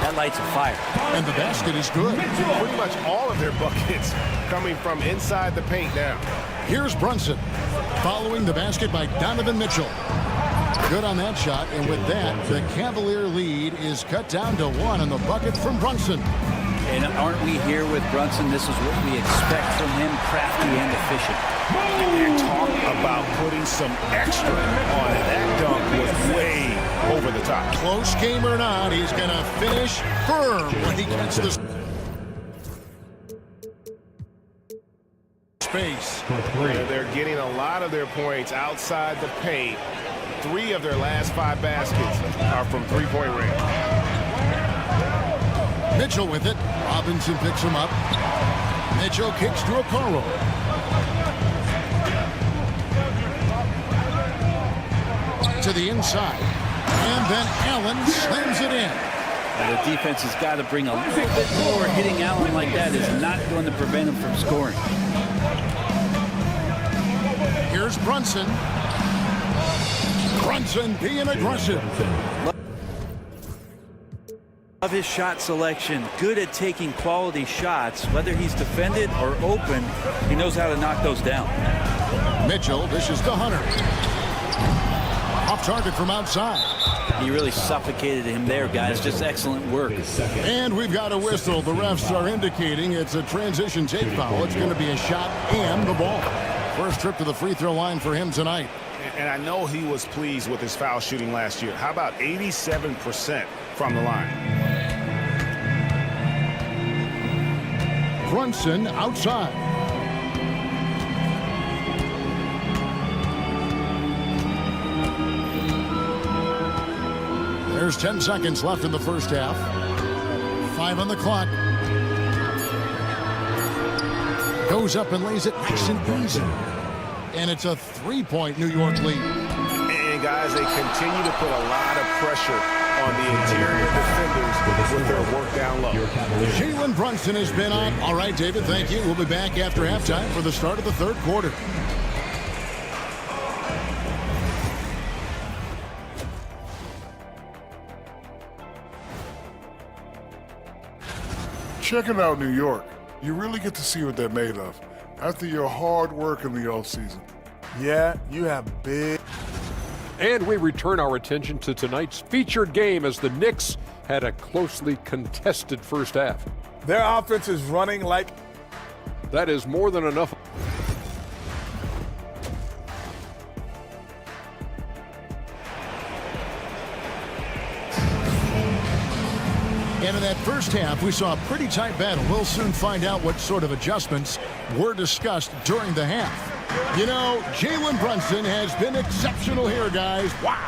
That lights a fire. And the basket is good. Pretty much all of their buckets coming from inside the paint now. Here's Brunson following the basket by Donovan Mitchell. Good on that shot, and with that, the Cavalier lead is cut down to 1 on the bucket from Brunson. And aren't we here with Brunson? This is what we expect from him, crafty and efficient. And talk about putting some extra on it. That dunk was way over the top. Close game or not, he's going to finish firm when he gets the space. They're getting a lot of their points outside the paint. 3 of their last 5 baskets are from three-point range. Mitchell with it. Robinson picks him up. Mitchell kicks to Okoro. To the inside. And then Allen slams it in. And the defense has got to bring a little bit more. Hitting Allen like that is not going to prevent him from scoring. Here's Brunson. Brunson being aggressive. Love his shot selection. Good at taking quality shots. Whether he's defended or open, he knows how to knock those down. Mitchell dishes to Hunter. Off target from outside. He really suffocated him there, guys. Just excellent work. And we've got a whistle. The refs are indicating it's a transition take foul. It's going to be a shot and the ball. First trip to the free throw line for him tonight. And I know he was pleased with his foul shooting last year. How about 87% from the line? Brunson outside. There's 10 seconds left in the first half. 5 on the clock. Goes up and lays it nice and easy. And it's a 3-point New York lead. And guys, they continue to put a lot of pressure on the interior defenders with their work down low. Jalen Brunson has been on. All right, David, thank you. We'll be back after halftime for the start of the third quarter. Checking out New York, you really get to see what they're made of after your hard work in the offseason. Yeah, you have big. And we return our attention to tonight's featured game as the Knicks had a closely contested first half. Their offense is running like. That is more than enough. And in that first half, we saw a pretty tight battle. We'll soon find out what sort of adjustments were discussed during the half. You know, Jalen Brunson has been exceptional here, guys. Wow.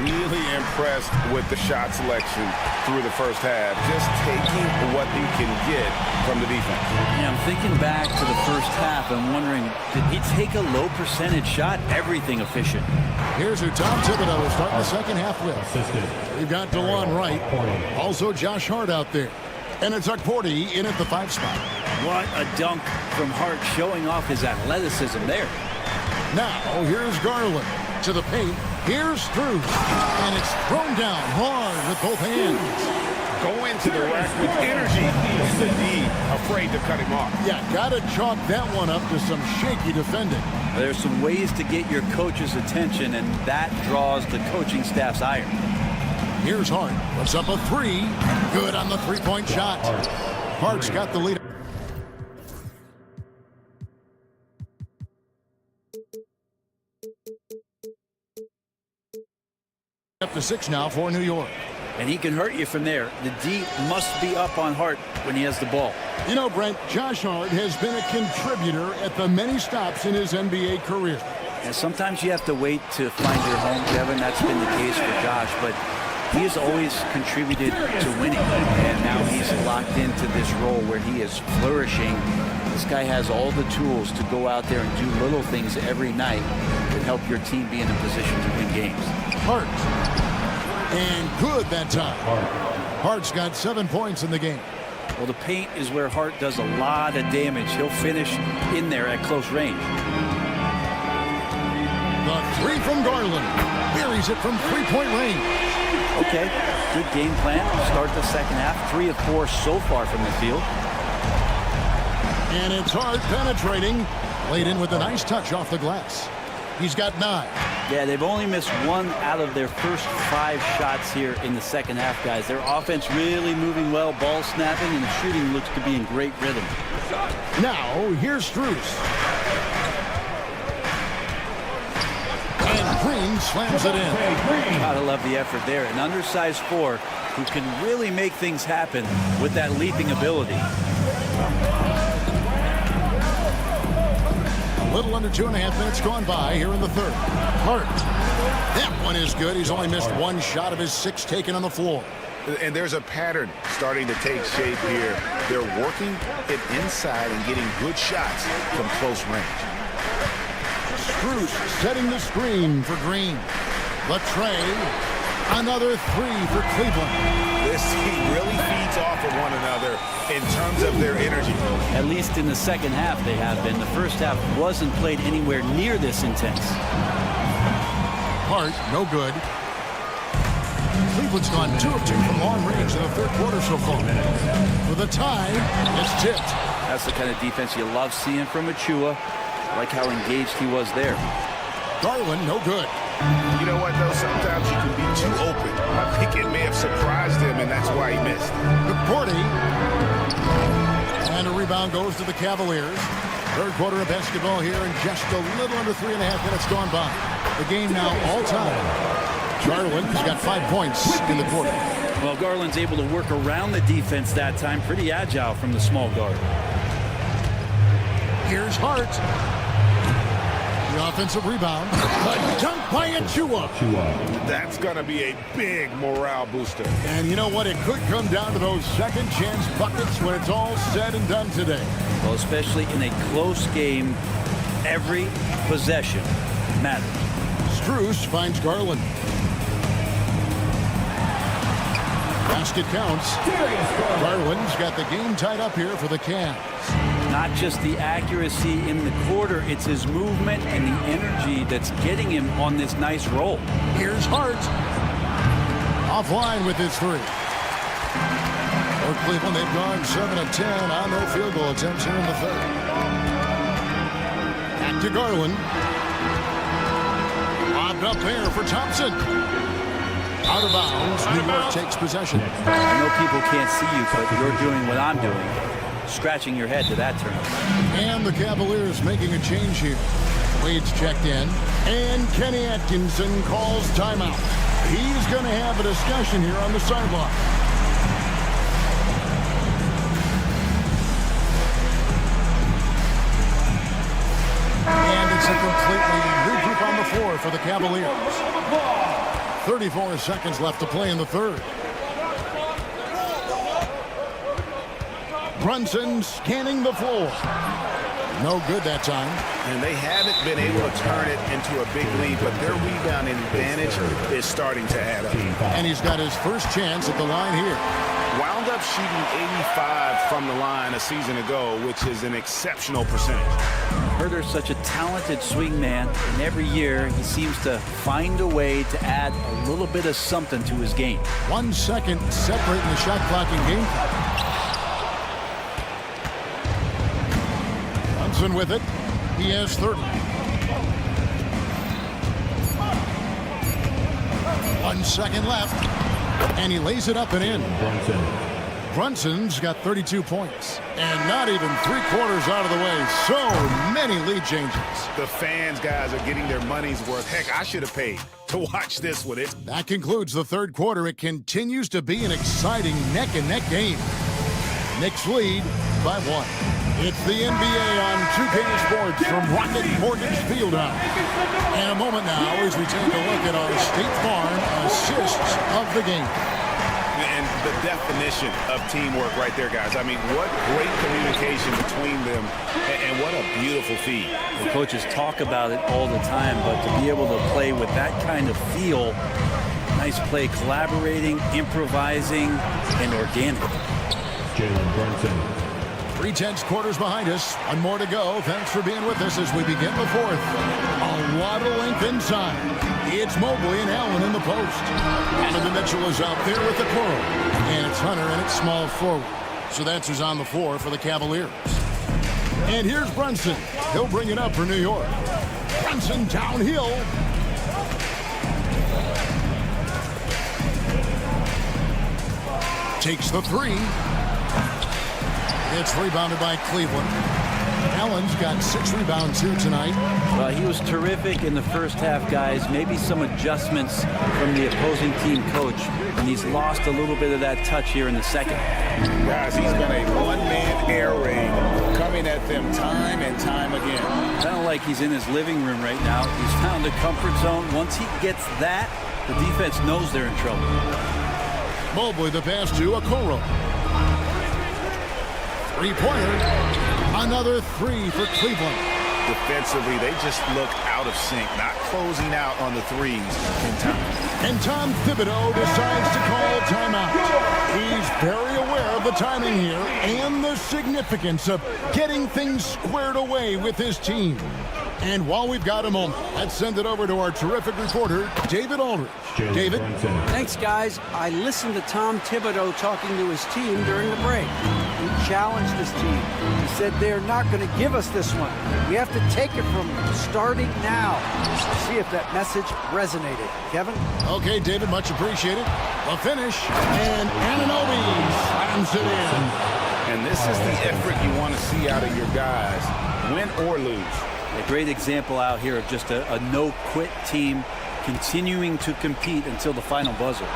Really impressed with the shot selection through the first half. Just taking what he can get from the defense. Yeah, I'm thinking back to the first half and wondering, did he take a low percentage shot? Everything efficient. Here's who Tom Thibodeau is starting the second half with. We've got DeLon Wright. Also Josh Hart out there. And it's Porty in at the 5 spot. What a dunk from Hart, showing off his athleticism there. Now, here's Garland to the paint. Here's Strus. And it's thrown down hard with both hands. Go into the rack with energy instead of being afraid to cut him off. Yeah, got to chalk that one up to some shaky defending. There's some ways to get your coach's attention, and that draws the coaching staff's ire. Here's Hart. Puts up a 3. Good on the 3-point shot. Hart's got the lead. Up to 6 now for New York. And he can hurt you from there. The D must be up on Hart when he has the ball. You know, Brent, Josh Hart has been a contributor at the many stops in his NBA career. And sometimes you have to wait to find your home, Kevin. That's been the case for Josh, but he has always contributed to winning. And now he's locked into this role where he is flourishing. This guy has all the tools to go out there and do little things every night that help your team be in a position to win games. Hart. And good that time. Hart's got 7 points in the game. Well, the paint is where Hart does a lot of damage. He'll finish in there at close range. The 3 from Garland. Buries it from 3-point range. Okay, good game plan. Start the second half. 3 of 4 so far from the field. And it's Hart penetrating. Laid in with a nice touch off the glass. He's got 9. Yeah, they've only missed 1 out of their first 5 shots here in the second half, guys. Their offense really moving well, ball snapping, and the shooting looks to be in great rhythm. Now, here's Strus. And Green slams it in. Gotta love the effort there. An undersized 4 who can really make things happen with that leaping ability. A little under 2.5 minutes gone by here in the third. Hart. That one is good. He's only missed 1 shot of his 6 taken on the floor. And there's a pattern starting to take shape here. They're working it inside and getting good shots from close range. Strus setting the screen for Green. Latrey. Another 3 for Cleveland. This team really feeds off of one another in terms of their energy. At least in the second half they have been. The first half wasn't played anywhere near this intense. Hart, no good. Cleveland's gone 2 of 2 from long range in the third quarter so far. With a tie, it's tipped. That's the kind of defense you love seeing from Achua. Like how engaged he was there. Garland, no good. You know what, though? Sometimes you can be too open. I think it may have surprised him, and that's why he missed. McCourty. And a rebound goes to the Cavaliers. Third quarter of basketball here, and just a little under 3.5 minutes gone by. The game now all time. Garland's got 5 points in the quarter. Well, Garland's able to work around the defense that time. Pretty agile from the small guard. Here's Hart. The offensive rebound. A dunk by Achua. That's going to be a big morale booster. And you know what? It could come down to those second chance buckets when it's all said and done today. Well, especially in a close game, every possession matters. Strus finds Garland. Basket counts. Garland's got the game tied up here for the Cavs. Not just the accuracy in the quarter, it's his movement and the energy that's getting him on this nice roll. Here's Hart. Offline with his 3. For Cleveland, they've gone 7 of 10 on their field goal attempts here in the third. Back to Garland. Lobbed up there for Thompson. Out of bounds. New York takes possession. I know people can't see you, but you're doing what I'm doing. Scratching your head to that turn. And the Cavaliers making a change here. Wade's checked in. And Kenny Atkinson calls timeout. He's going to have a discussion here on the sideline. And it's a completely new group on the floor for the Cavaliers. 34 seconds left to play in the third. Brunson scanning the floor. No good that time. And they haven't been able to turn it into a big lead, but their rebounding advantage is starting to add up. And he's got his first chance at the line here. Wound up shooting 85 from the line a season ago, which is an exceptional percentage. Herter's such a talented swing man, and every year he seems to find a way to add a little bit of something to his game. 1 second separating the shot clock and game clock. Brunson with it. He has 30. 1 second left. And he lays it up and in. Brunson's got 32 points. And not even 3/4 out of the way. So many lead changes. The fans, guys, are getting their money's worth. Heck, I should have paid to watch this one. That concludes the third quarter. It continues to be an exciting neck-and-neck game. Knicks lead by 1. It's the NBA on 2K Sports from Rocket Mortgage Fieldhouse. In a moment now as we take a look at our State Farm assists of the game. And the definition of teamwork right there, guys. I mean, what great communication between them, and what a beautiful feed. The coaches talk about it all the time, but to be able to play with that kind of feel, nice play, collaborating, improvising, and organic. Jalen Brunson. 3/10 quarters behind us. 1 more to go. Thanks for being with us as we begin the fourth. A lot of length inside. It's Mobley and Allen in the post. Donovan Mitchell is out there with the Coro. And it's Hunter and it's small forward. So that's who's on the floor for the Cavaliers. And here's Brunson. He'll bring it up for New York. Brunson downhill. Takes the 3. It's rebounded by Cleveland. Allen's got 6 rebounds here tonight. Well, he was terrific in the first half, guys. Maybe some adjustments from the opposing team coach. And he's lost a little bit of that touch here in the second. Guys, he's got a one-man air raid coming at them time and time again. Kind of like he's in his living room right now. He's found a comfort zone. Once he gets that, the defense knows they're in trouble. Mobley the pass to Okoro. 3-pointer. Another 3 for Cleveland. Defensively, they just look out of sync, not closing out on the threes in time. And Tom Thibodeau decides to call timeout. He's very aware of the timing here and the significance of getting things squared away with his team. And while we've got a moment, let's send it over to our terrific reporter, David Aldridge. David? Thanks, guys. I listened to Tom Thibodeau talking to his team during the break. He challenged his team. He said they're not going to give us this one. We have to take it from them, starting now. Let's see if that message resonated. Kevin? Okay, David, much appreciated. The finish, and Anunoby slams it in. And this is the effort you want to see out of your guys, win or lose. A great example out here of just a no-quit team continuing to compete until the final buzzer.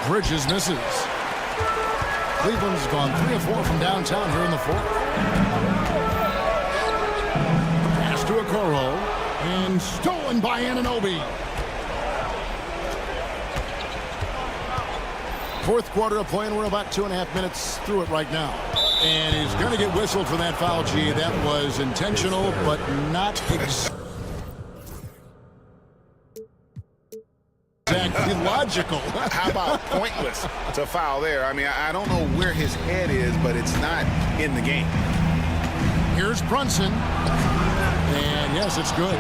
Bridges misses. Cleveland's gone 3 of 4 from downtown here in the fourth. Pass to Okoro, and stolen by Anunoby. Fourth quarter of play, and we're about 2.5 minutes through it right now. And he's going to get whistled for that foul, G. That was intentional, but not exactly logical. How about pointless to foul there? I mean, I don't know where his head is, but it's not in the game. Here's Brunson. And yes, it's good.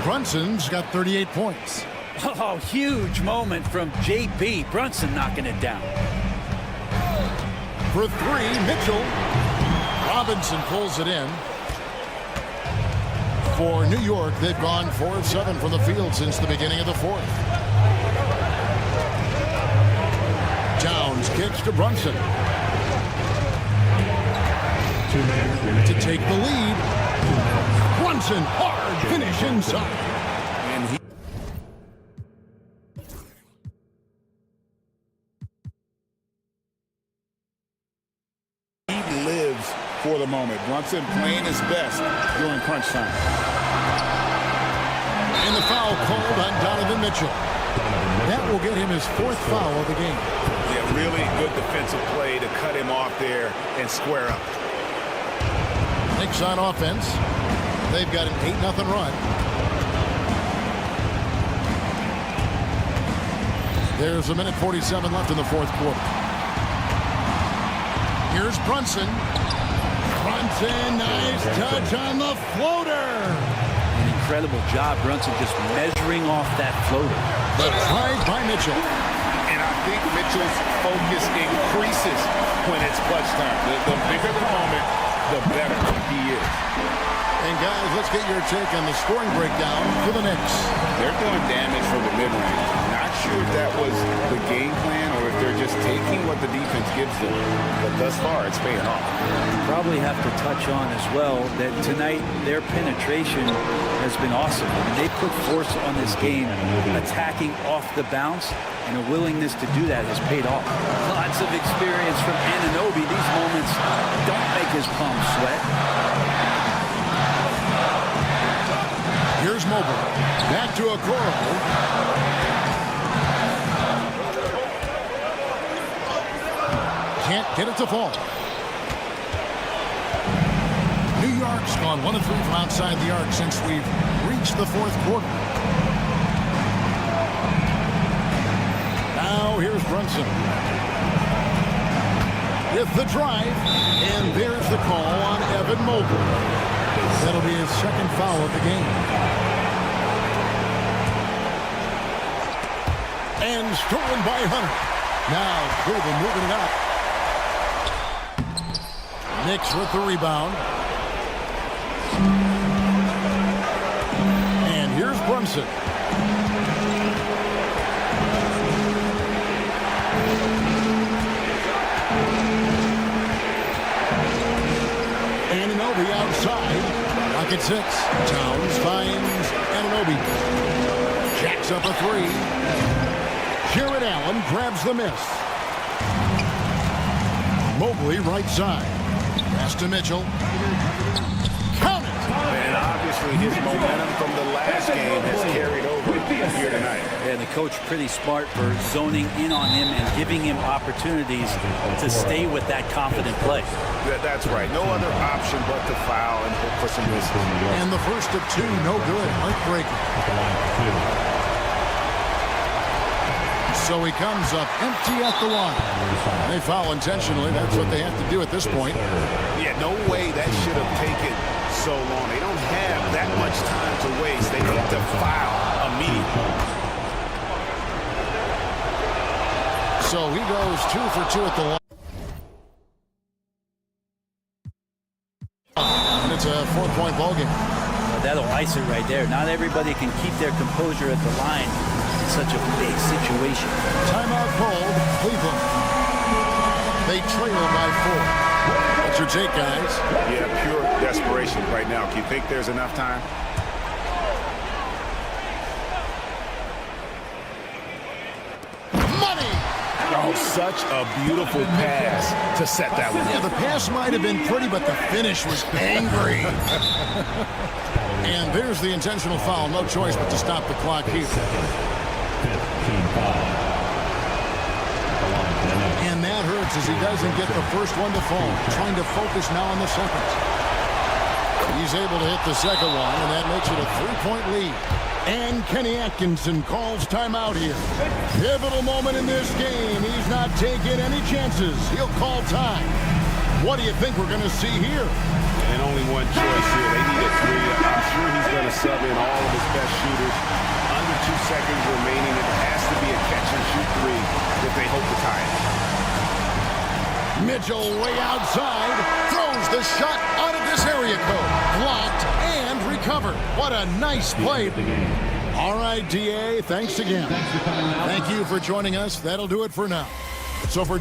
Brunson's got 38 points. Oh, huge moment from JB. Brunson knocking it down. For 3, Mitchell. Robinson pulls it in. For New York, they've gone 4 of 7 from the field since the beginning of the fourth. Towns kicks to Brunson. To take the lead. Brunson, hard finish inside. And he lives for the moment. Brunson playing his best during crunch time. And the foul called on Donovan Mitchell. That will get him his 4th foul of the game. Yeah, really good defensive play to cut him off there and square up. Knicks on offense. They've got an 8-0 run. There's 1:47 left in the fourth quarter. Here's Brunson. Brunson, nice touch on the floater. An incredible job, Brunson just measuring off that floater. The drive by Mitchell. And I think Mitchell's focus increases when it's clutch time. The bigger the moment, the better he is. And guys, let's get your take on the scoring breakdown for the Knicks. They're doing damage from the mid-range. Not sure if that was the game plan or if they're just taking what the defense gives them. But thus far, it's paying off. Probably have to touch on as well that tonight their penetration has been awesome. I mean, they put force on this game, attacking off the bounce, and a willingness to do that has paid off. Lots of experience from Anunoby. These moments don't make his palms sweat. Here's Mobley. Back to Okoro. Can't get it to fall. New York's gone 1 of 3 from outside the arc since we've reached the fourth quarter. Now here's Brunson. With the drive. And there's the call on Evan Mobley. That'll be his 2nd foul of the game. And stolen by Hunter. Now Cleveland moving it up. Knicks with the rebound. And here's Brunson. Anunoby outside. Pocket 6. Towns finds Anunoby. Jacks up a 3. Jared Allen grabs the miss. Mobley right side. Pass to Mitchell. Count it! And obviously his momentum from the last game has carried over here tonight. And the coach pretty smart for zoning in on him and giving him opportunities to stay with that confident play. That's right. No other option but to foul and hope for some misses. And the first of 2, no good. Heartbreaking. So he comes up empty at the line. They foul intentionally. That's what they have to do at this point. Yeah, no way that should have taken so long. They don't have that much time to waste. They need to foul immediately. So he goes 2 for 2 at the line. And it's a 4-point ball game. Well, that'll ice it right there. Not everybody can keep their composure at the line in such a big situation. Timeout called, Cleveland. They trail by 4. What's your take, guys? Yeah, pure desperation right now. Do you think there's enough time? Oh, such a beautiful pass to set that one. Yeah, the pass might have been pretty, but the finish was angry. And there's the intentional foul. No choice but to stop the clock here. And that hurts as he doesn't get the first one to fall. Trying to focus now on the second. He's able to hit the second one, and that makes it a 3-point lead. And Kenny Atkinson calls timeout here. Pivotal moment in this game. He's not taking any chances. He'll call time. What do you think we're going to see here? And only one choice here. They need a 3. I'm sure he's going to sub in all of his best shooters. Under 2 seconds remaining. It has to be a catch-and-shoot 3 if they hope to tie it. Mitchell way outside. Throws the shot out of this area code. Blocked and recovered. What a nice play. All right, DA, thanks again. Thank you for joining us. That'll do it for now. So for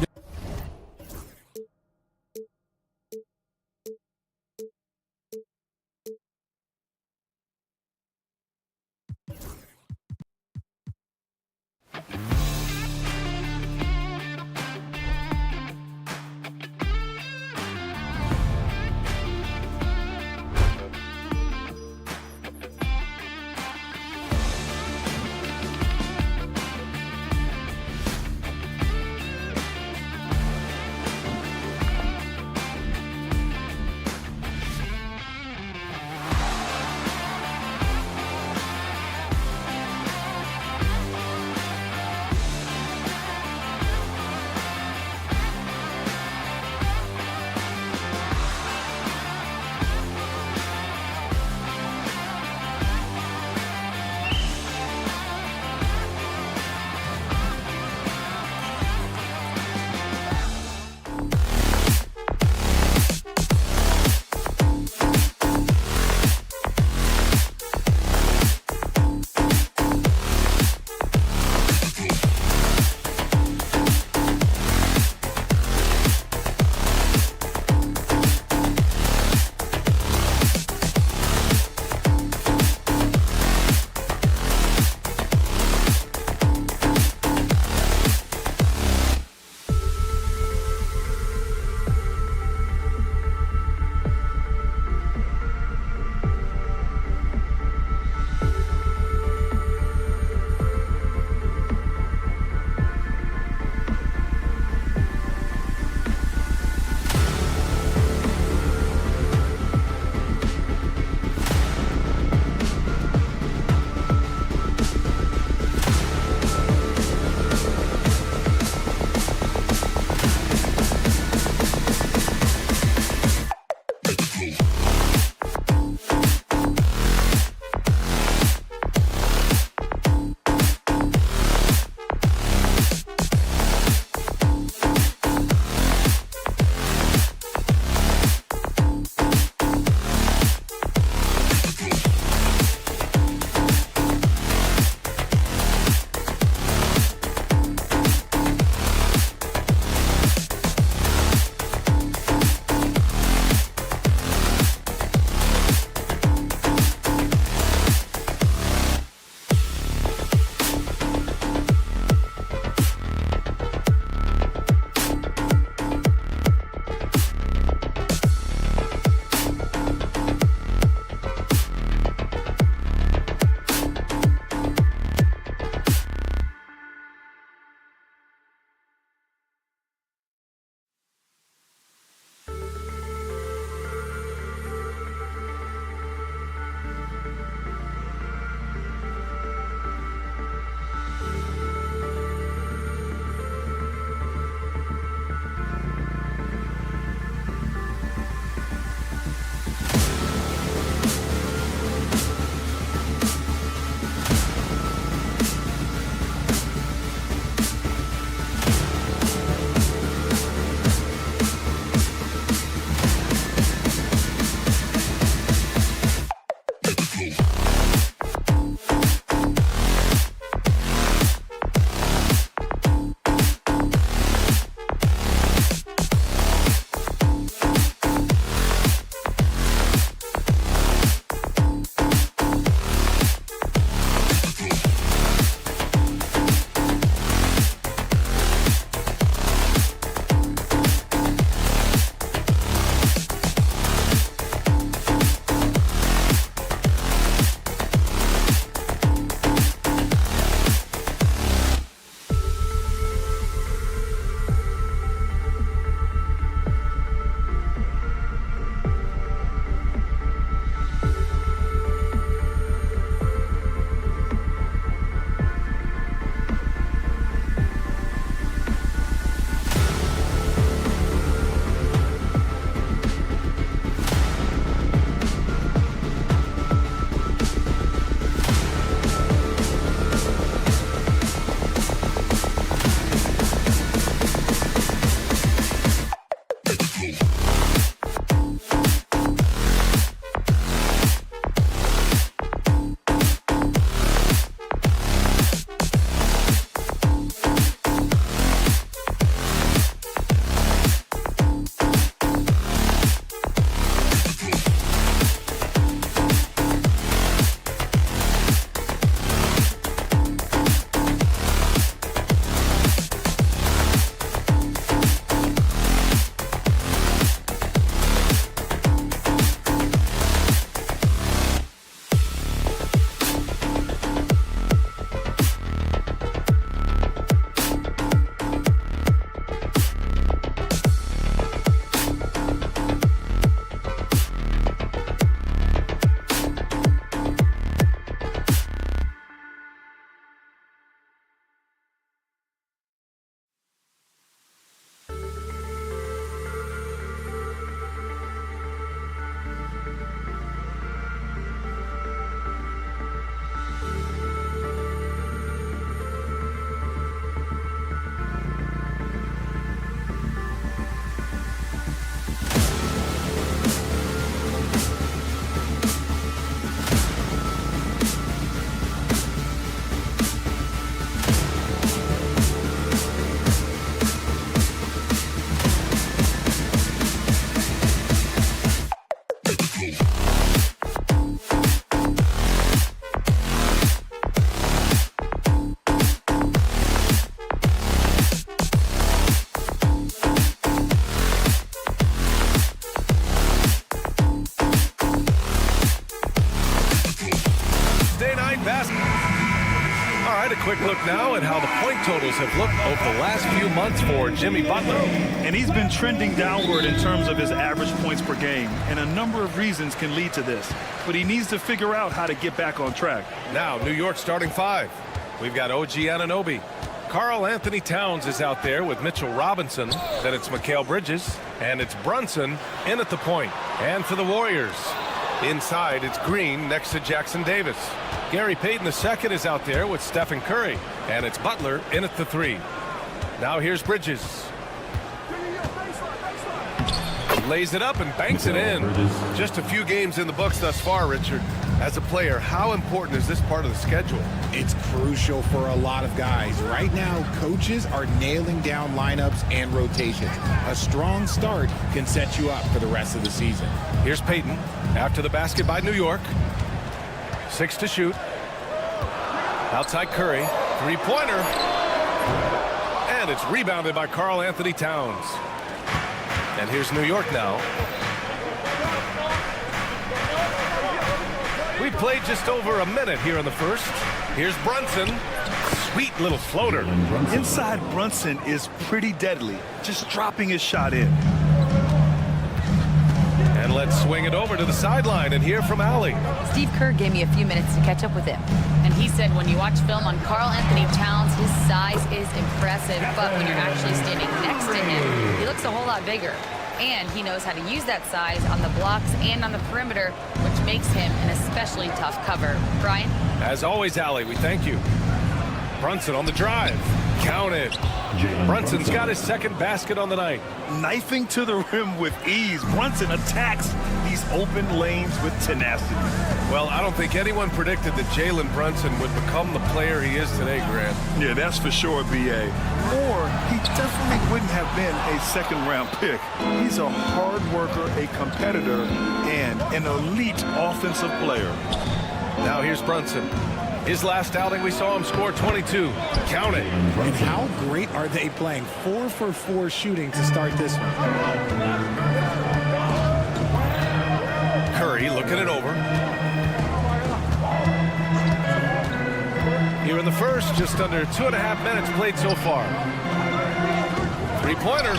a quick look now at how the point totals have looked over the last few months for Jimmy Butler. And he's been trending downward in terms of his average points per game, and a number of reasons can lead to this. But he needs to figure out how to get back on track. Now, New York starting five. We've got OG Anunoby. Karl Anthony Towns is out there with Mitchell Robinson. Then it's Mikal Bridges, and it's Brunson in at the point. And for the Warriors, inside it's Green next to Jackson Davis. Gary Payton II is out there with Stephen Curry, and it's Butler in at the three. Now here's Bridges. Lays it up and banks it in. Just a few games in the books thus far, Richard. As a player, how important is this part of the schedule? It's crucial for a lot of guys. Right now, coaches are nailing down lineups and rotations. A strong start can set you up for the rest of the season. Here's Payton after the basket by New York. 6 to shoot. Outside Curry. Three-pointer. And it's rebounded by Karl Anthony Towns. And here's New York now. We played just over a minute here in the first. Here's Brunson. Sweet little floater. Inside Brunson is pretty deadly, just dropping his shot in. And let's swing it over to the sideline and hear from Allie. Steve Kerr gave me a few minutes to catch up with him. And he said when you watch film on Karl Anthony Towns, his size is impressive. But when you're actually standing next to him, he looks a whole lot bigger. And he knows how to use that size on the blocks and on the perimeter, which makes him an especially tough cover. Brian? As always, Allie, we thank you. Brunson on the drive. Counted. Brunson's got his second basket on the night. Knifing to the rim with ease. Brunson attacks these open lanes with tenacity. Well, I don't think anyone predicted that Jalen Brunson would become the player he is today, Grant. Yeah, that's for sure, B.A. Or he definitely wouldn't have been a second-round pick. He's a hard worker, a competitor, and an elite offensive player. Now here's Brunson. His last outing, we saw him score 22. Count it. And how great are they playing? 4 for 4 shooting to start this one. Curry looking it over. Here in the first, just under 2.5 minutes played so far. Three-pointer.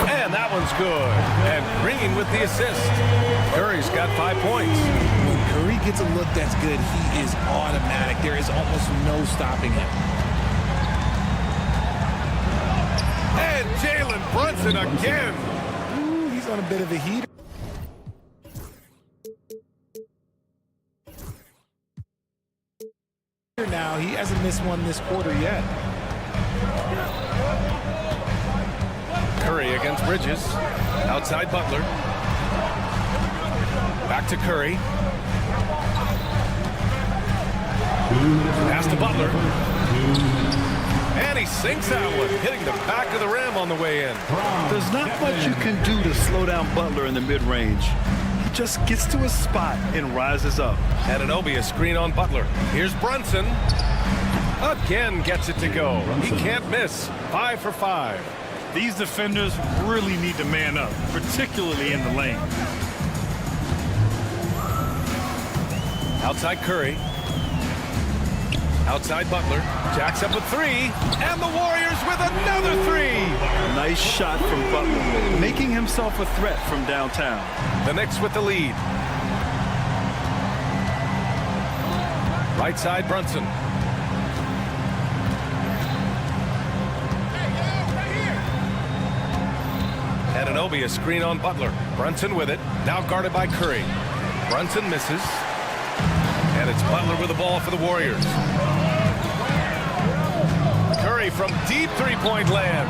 And that one's good. And Green with the assist. Curry's got 5 points. When Curry gets a look that's good, he is automatic. There is almost no stopping him. And Jalen Brunson again. Ooh, he's on a bit of a heater. Now, he hasn't missed one this quarter yet. Curry against Bridges. Outside Butler. Back to Curry. Pass to Butler. And he sinks that one, hitting the back of the rim on the way in. There's not much you can do to slow down Butler in the mid-range. He just gets to a spot and rises up. Anunoby, a screen on Butler. Here's Brunson. Again gets it to go. He can't miss. 5 for 5. These defenders really need to man up, particularly in the lane. Outside Curry. Outside Butler. Jacks up with 3. And the Warriors with another 3. Nice shot from Butler, making himself a threat from downtown. The Knicks with the lead. Right side Brunson. Anunoby, a screen on Butler. Brunson with it. Now guarded by Curry. Brunson misses. And it's Butler with the ball for the Warriors. Curry from deep three-point land.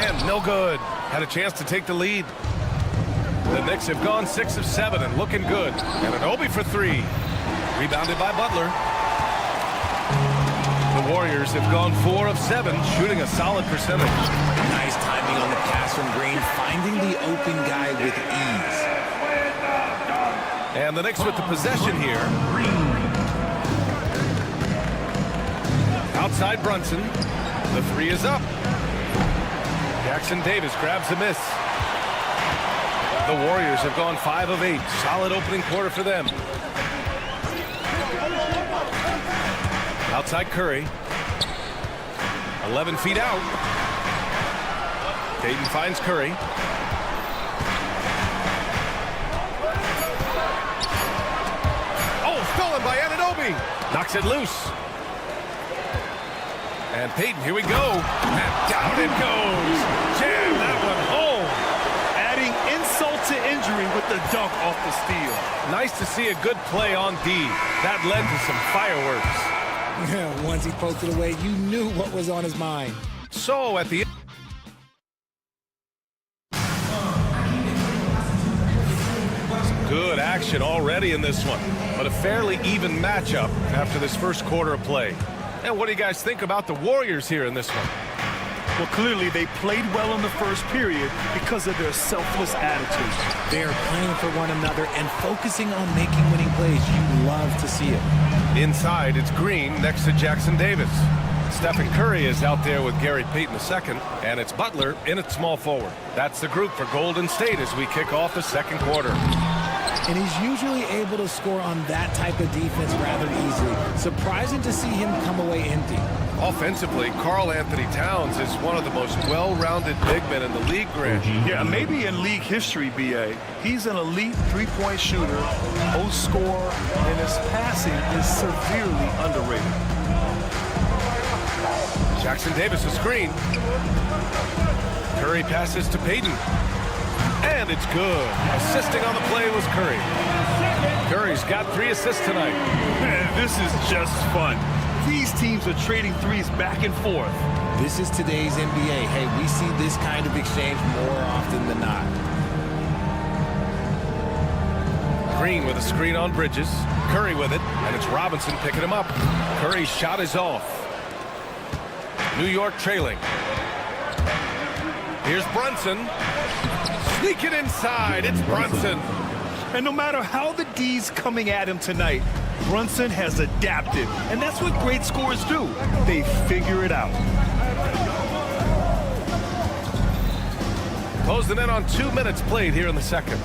And no good. Had a chance to take the lead. The Knicks have gone 6 of 7 and looking good. Anunoby for 3. Rebounded by Butler. The Warriors have gone 4 of 7, shooting a solid percentage. Nice timing on the pass from Green, finding the open guy with ease. And the Knicks with the possession here. Outside Brunson. The 3 is up. Jackson Davis grabs the miss. The Warriors have gone 5 of 8. Solid opening quarter for them. Outside Curry. 11 feet out. Payton finds Curry. Oh, stolen by Anunoby. Knocks it loose. And Payton, here we go. And down it goes. Jam that one home. Adding insult to injury with the dunk off the steal. Nice to see a good play on D. That led to some fireworks. Once he poked it away, you knew what was on his mind. So at the good action already in this one, but a fairly even matchup after this first quarter of play. And what do you guys think about the Warriors here in this one? Well, clearly they played well in the first period because of their selfless attitudes. They are playing for one another and focusing on making winning plays. You love to see it. Inside, it's Green next to Jackson Davis. Stephen Curry is out there with Gary Payton II, and it's Butler in at small forward. That's the group for Golden State as we kick off the second quarter. And he's usually able to score on that type of defense rather easily. Surprising to see him come away empty. Offensively, Karl Anthony Towns is one of the most well-rounded big men in the league, Grant. Yeah, maybe in league history, B.A. He's an elite three-point shooter, post scorer, and his passing is severely underrated. Jackson Davis, a screen. Curry passes to Payton. And it's good. Assisting on the play was Curry. Curry's got 3 assists tonight. Man, this is just fun. These teams are trading threes back and forth. This is today's NBA. Hey, we see this kind of exchange more often than not. Green with a screen on Bridges. Curry with it, and it's Robinson picking him up. Curry's shot is off. New York trailing. Here's Brunson. Sneaking inside, it's Brunson. And no matter how the D's coming at him tonight, Brunson has adapted. And that's what great scorers do. They figure it out. Closing in on 2 minutes played here in the second.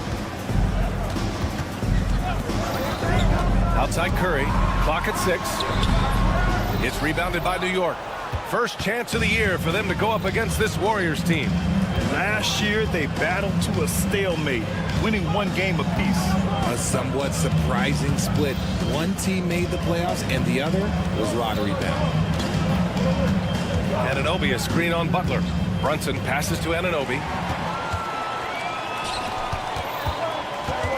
Outside Curry, clock at 6. It's rebounded by New York. First chance of the year for them to go up against this Warriors team. Last year, they battled to a stalemate, winning 1 game apiece. A somewhat surprising split. One team made the playoffs, and the other was lottery bound. Anunoby, a screen on Butler. Brunson passes to Anunoby.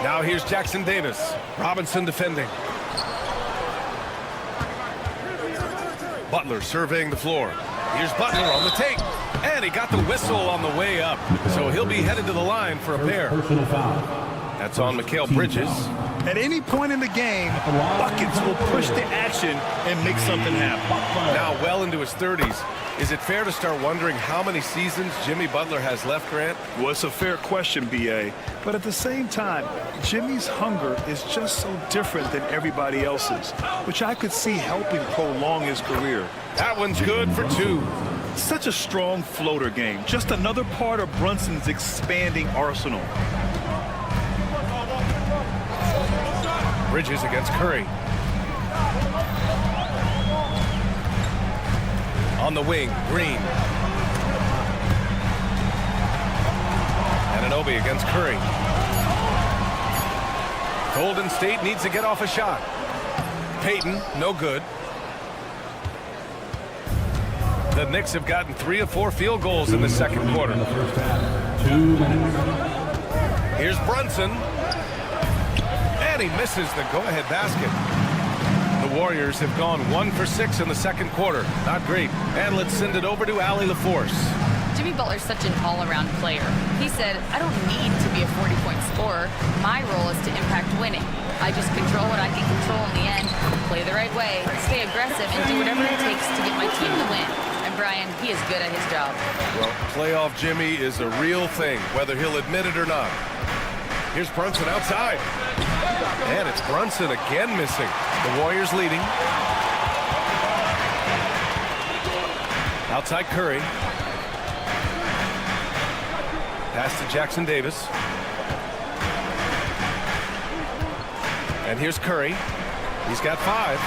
Now here's Jackson Davis. Robinson defending. Butler surveying the floor. Here's Butler on the take. And he got the whistle on the way up. So he'll be headed to the line for a pair. That's on Mikal Bridges. At any point in the game, buckets will push the action and make something happen. Now well into his 30s. Is it fair to start wondering how many seasons Jimmy Butler has left, Grant? Well, it's a fair question, B.A. But at the same time, Jimmy's hunger is just so different than everybody else's, which I could see helping prolong his career. That one's good for 2. Such a strong floater game. Just another part of Brunson's expanding arsenal. Bridges against Curry. On the wing, Green. Anunoby against Curry. Golden State needs to get off a shot. Payton, no good. The Knicks have gotten 3 of 4 field goals in the second quarter. 2 minutes. Here's Brunson. And he misses the go-ahead basket. The Warriors have gone 1 for 6 in the second quarter. Not great. And let's send it over to Allie LaForce. Jimmy Butler's such an all-around player. He said, I don't need to be a 40-point scorer. My role is to impact winning. I just control what I can control in the end, play the right way, stay aggressive, and do whatever it takes to get my team to win. And Brian, he is good at his job. Well, playoff Jimmy is a real thing, whether he'll admit it or not. Here's Brunson outside. And it's Brunson again missing. The Warriors leading. Outside Curry. Pass to Jackson Davis. And here's Curry. He's got 5.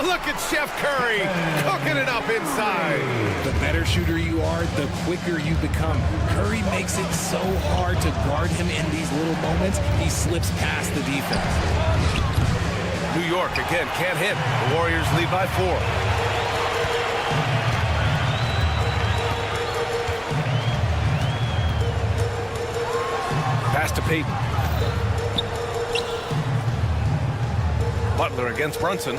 Look at Chef Curry cooking it up inside. better shooter you are, the quicker you become. Curry makes it so hard to guard him in these little moments. He slips past the defense. New York again can't hit. The Warriors lead by 4. Pass to Payton. Butler against Brunson.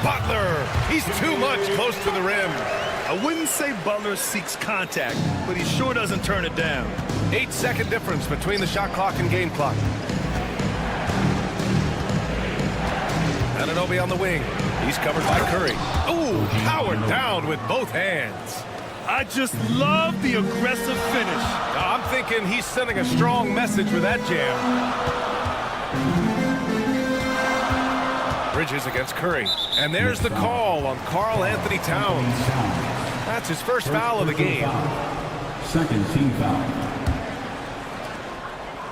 Butler! He's too much close to the rim. I wouldn't say Butler seeks contact, but he sure doesn't turn it down. 8-second difference between the shot clock and game clock. Anunoby on the wing. He's covered by Curry. Ooh, powered down with both hands. I just love the aggressive finish. I'm thinking he's sending a strong message with that jam. Bridges against Curry. And there's the call on Karl Anthony Towns. That's his first foul of the game. Second team foul.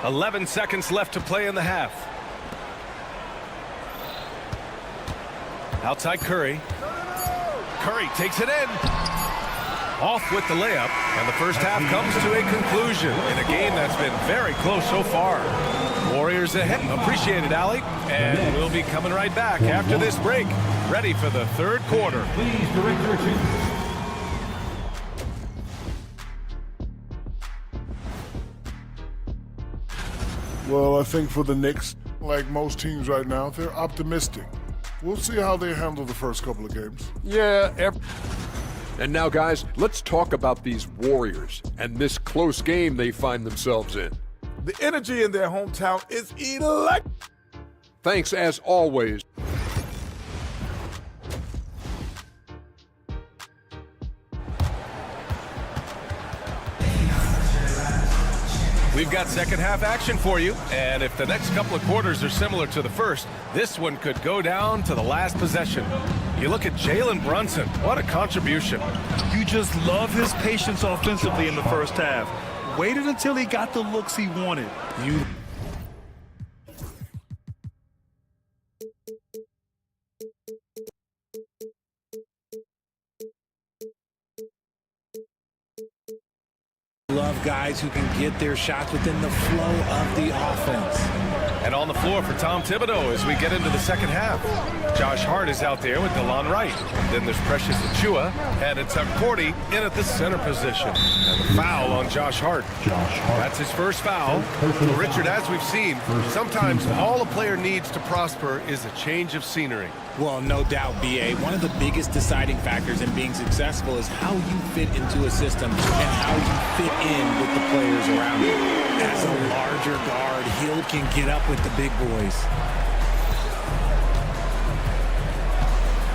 11 seconds left to play in the half. Outside Curry. Curry takes it in. Off with the layup, and the first half comes to a conclusion in a game that's been very close so far. Warriors ahead. Appreciate it, Allie. And we'll be coming right back after this break. Ready for the third quarter. Please direct your attention. Well, I think for the Knicks, like most teams right now, they're optimistic. We'll see how they handle the first couple of games. Yeah. And now, guys, let's talk about these Warriors and this close game they find themselves in. The energy in their hometown is electric. Thanks, as always. We've got second half action for you, and if the next couple of quarters are similar to the first, this one could go down to the last possession. You look at Jalen Brunson, what a contribution. You just love his patience offensively in the first half. Waited until he got the looks he wanted. Love guys who can get their shots within the flow of the offense. And on the floor for Tom Thibodeau as we get into the second half. Josh Hart is out there with DeLon Wright. Then there's Precious Achiuwa, and it's Cordy in at the center position. And the foul on Josh Hart. That's his first foul. Well, Richard, as we've seen, sometimes all a player needs to prosper is a change of scenery. Well, no doubt, B.A. One of the biggest deciding factors in being successful is how you fit into a system and how you fit in with the players around you. As a larger guard, Hill can get up with the big boys.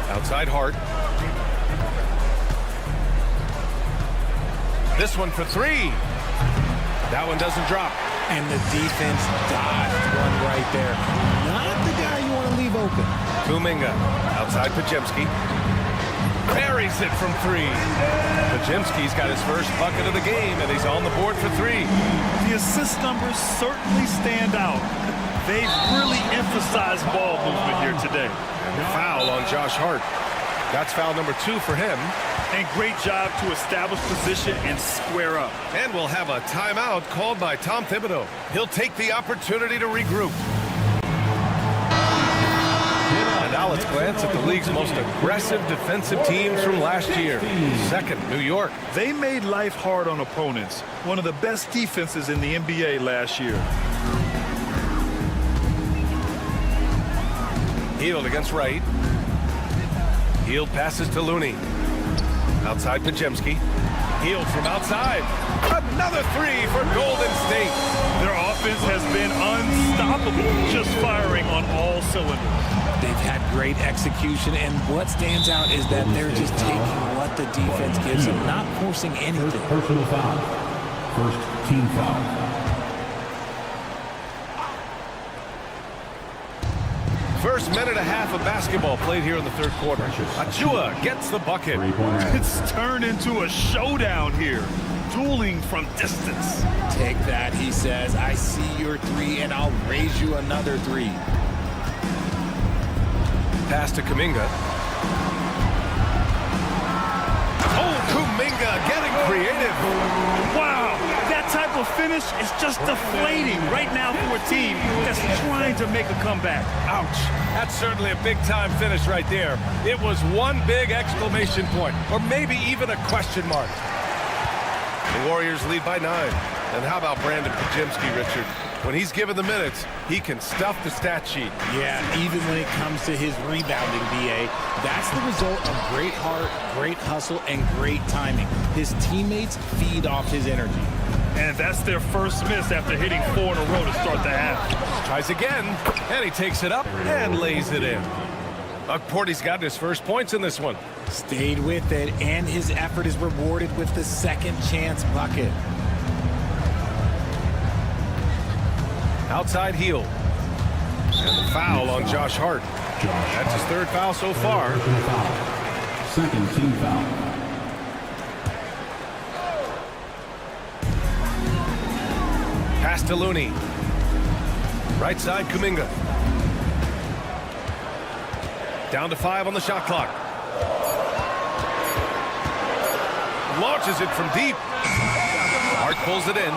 Outside Hart. This one for 3. That one doesn't drop. And the defense dodged one right there. Not the guy you want to leave open. Kuminga outside Pajemski. Buries it from 3. Pajemski's got his first bucket of the game, and he's on the board for 3. The assist numbers certainly stand out. They've really emphasized ball movement here today. And the foul on Josh Hart. That's foul number 2 for him. And great job to establish position and square up. And we'll have a timeout called by Tom Thibodeau. He'll take the opportunity to regroup. And now let's glance at the league's most aggressive defensive teams from last year. Second, New York. They made life hard on opponents. One of the best defenses in the NBA last year. Hield against Wright. Hield passes to Looney. Outside Pajemski. Hield from outside. Another 3 for Golden State. Their offense has been unstoppable, just firing on all cylinders. They've had great execution, and what stands out is that they're just taking what the defense gives them, not forcing anything. First personal foul. First team foul. First minute and a half of basketball played here in the third quarter. Achiuwa gets the bucket. It's turned into a showdown here. Dueling from distance. Take that, he says. I see your 3, and I'll raise you another 3. Pass to Kuminga. Kuminga getting creative. Wow, that type of finish is just deflating right now for a team that's trying to make a comeback. Ouch. That's certainly a big-time finish right there. It was one big exclamation point, or maybe even a question mark. The Warriors lead by 9. And how about Brandon Pajemski, Richard? When he's given the minutes, he can stuff the stat sheet. Yeah, even when it comes to his rebounding, BA, that's the result of great heart, great hustle, and great timing. His teammates feed off his energy. And that's their first miss after hitting 4 in a row to start the half. Tries again, and he takes it up and lays it in. Porty's got his first points in this one. Stayed with it, and his effort is rewarded with the second chance bucket. Outside heel. And the foul on Josh Hart. That's his 3rd foul so far. Second team foul. Pass to Looney. Right side, Kuminga. Down to 5 on the shot clock. Launches it from deep. Hart pulls it in.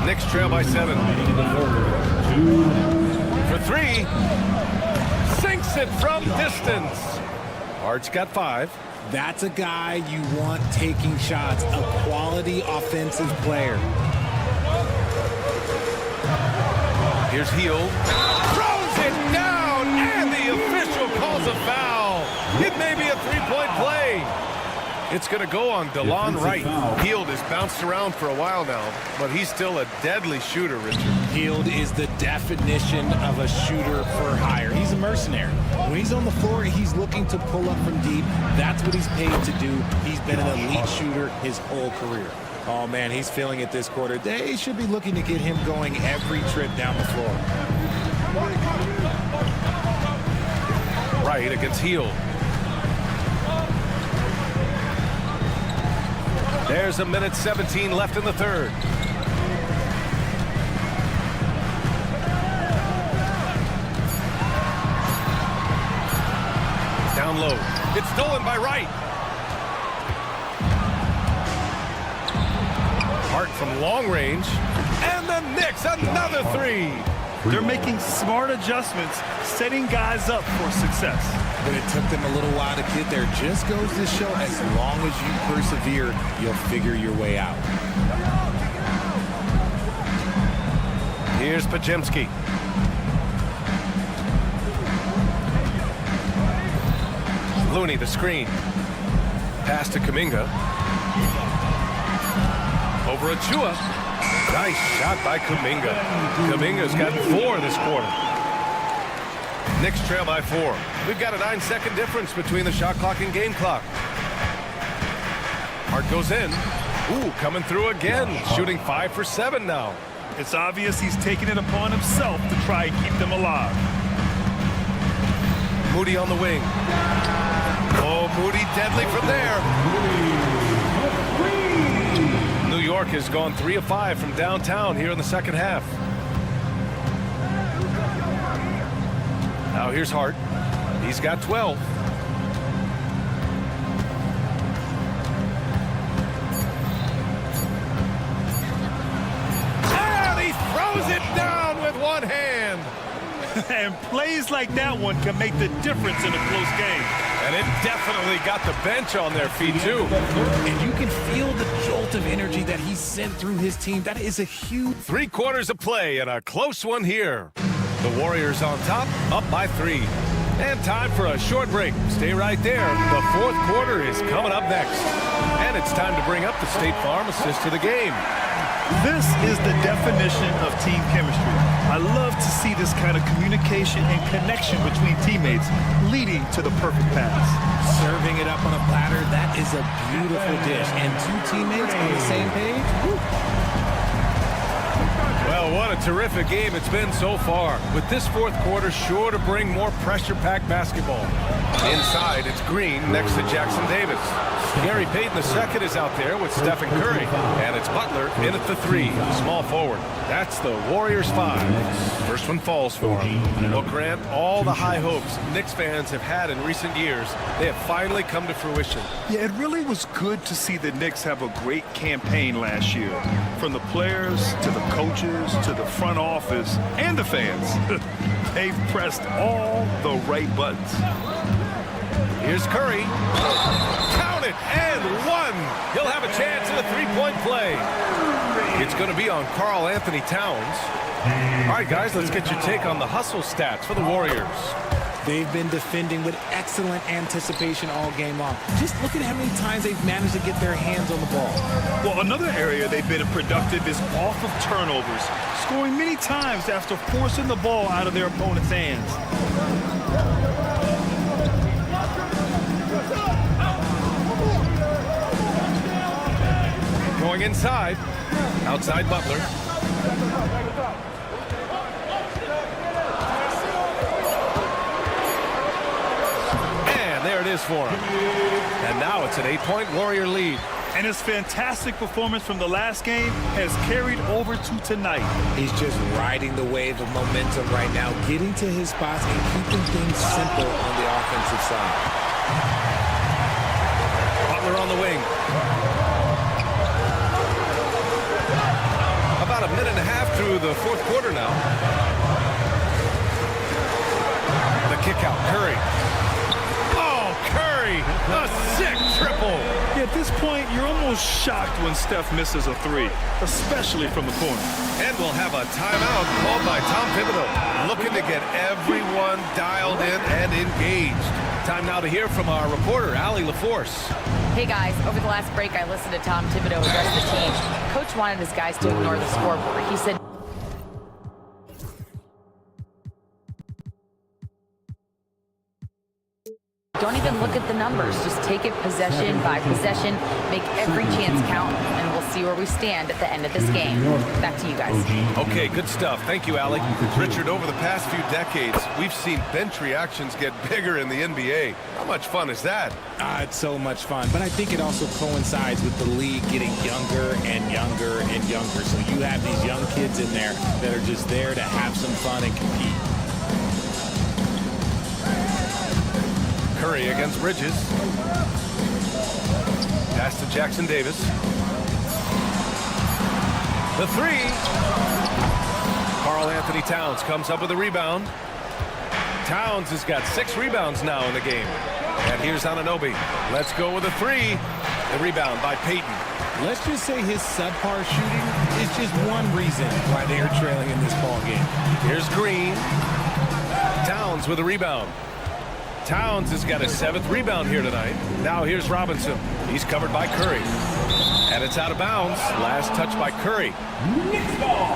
Knicks trail by 7. For 3. Sinks it from distance. Hart's got 5. That's a guy you want taking shots, a quality offensive player. Here's Heel. Throws it down, and the official calls a foul. It may be a 3-point play. It's going to go on DeLon Wright. Hield has bounced around for a while now, but he's still a deadly shooter, Richard. Hield is the definition of a shooter for hire. He's a mercenary. When he's on the floor, he's looking to pull up from deep. That's what he's paid to do. He's been an elite shooter his whole career. Oh, man, he's feeling it this quarter. They should be looking to get him going every trip down the floor. Wright against Hield. There's 1:17 left in the 3rd. Down low. It's stolen by Wright. Hart from long range. And the Knicks, another 3. They're making smart adjustments, setting guys up for success. But it took them a little while to get there. Just goes to show, as long as you persevere, you'll figure your way out. Here's Pajemski. Looney, the screen. Pass to Kuminga. Over Achua. Nice shot by Kuminga. Kuminga's gotten 4 this quarter. Knicks trail by 4. We've got a 9-second difference between the shot clock and game clock. Hart goes in. Ooh, coming through again. Shooting 5 for 7 now. It's obvious he's taking it upon himself to try and keep them alive. Moody on the wing. Oh, Moody deadly from there. New York has gone 3 of 5 from downtown here in the second half. Now here's Hart. He's got 12. And he throws it down with one hand. And plays like that one can make the difference in a close game. And it definitely got the bench on their feet, too. And you can feel the jolt of energy that he sent through his team. That is a huge... 3 quarters of play and a close one here. The Warriors on top, up by 3. And time for a short break. Stay right there. The 4th quarter is coming up next. And it's time to bring up the State Farm assist to the game. This is the definition of team chemistry. I love to see this kind of communication and connection between teammates leading to the perfect pass. Serving it up on a platter, that is a beautiful dish. And 2 teammates on the same page? Woo. Well, what a terrific game it's been so far. With this 4th quarter sure to bring more pressure-packed basketball. Inside, it's Green next to Jackson Davis. Gary Payton II is out there with Stephen Curry. And it's Butler in at the 3, small forward. That's the Warriors 5. First one falls for him. Well, Grant, all the high hopes Knicks fans have had in recent years, they have finally come to fruition. Yeah, it really was good to see the Knicks have a great campaign last year. From the players to the coaches to the front office and the fans. They've pressed all the right buttons. Here's Curry. Count it, and one. He'll have a chance at a three-point play. It's going to be on Karl Anthony Towns. All right, guys, let's get your take on the hustle stats for the Warriors. They've been defending with excellent anticipation all game long. Just look at how many times they've managed to get their hands on the ball. Well, another area they've been productive is off of turnovers, scoring many times after forcing the ball out of their opponent's hands. Going inside. Outside Butler. There it is for him. And now it's an 8-point Warrior lead. And his fantastic performance from the last game has carried over to tonight. He's just riding the wave of momentum right now, getting to his spots and keeping things simple on the offensive side. Butler on the wing. About a minute and a half through the fourth quarter now. The kick out, Curry. A sick triple. Yeah, at this point, you're almost shocked when Steph misses a 3, especially from the corner. And we'll have a timeout called by Tom Thibodeau, looking to get everyone dialed in and engaged. Time now to hear from our reporter, Allie LaForce. Hey guys, over the last break, I listened to Tom Thibodeau address the team. Coach wanted his guys to ignore the scoreboard. He said, don't even look at the numbers. Just take it possession by possession. Make every chance count, and we'll see where we stand at the end of this game. Back to you guys. Okay, good stuff. Thank you, Allie. Richard, over the past few decades, we've seen bench reactions get bigger in the NBA. How much fun is that? It's so much fun, but I think it also coincides with the league getting younger and younger and younger. So you have these young kids in there that are just there to have some fun and compete. Curry against Bridges. Pass to Jackson Davis. The 3. Karl Anthony Towns comes up with a rebound. Towns has got 6 rebounds now in the game. And here's Anunoby. Let's go with a 3. The rebound by Payton. Let's just say his subpar shooting is just one reason why they are trailing in this ball game. Here's Green. Towns with a rebound. Towns has got his 7th rebound here tonight. Now here's Robinson. He's covered by Curry. And it's out of bounds. Last touch by Curry. Knicks ball.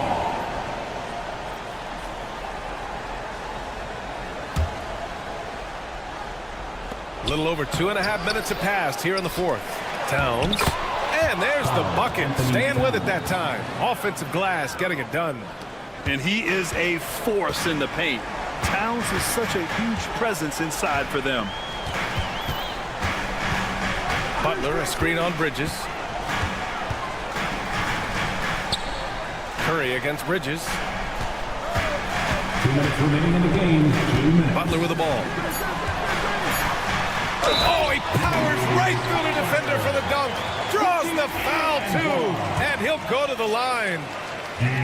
A little over 2.5 minutes have passed here in the fourth. Towns. And there's the bucket. Staying with it that time. Offensive glass getting it done. And he is a force in the paint. Towns is such a huge presence inside for them. Butler, a screen on Bridges. Curry against Bridges. 2 minutes remaining in the game. 2 minutes. Butler with the ball. Oh, he powers right through the defender for the dunk. Draws the foul, too. And he'll go to the line.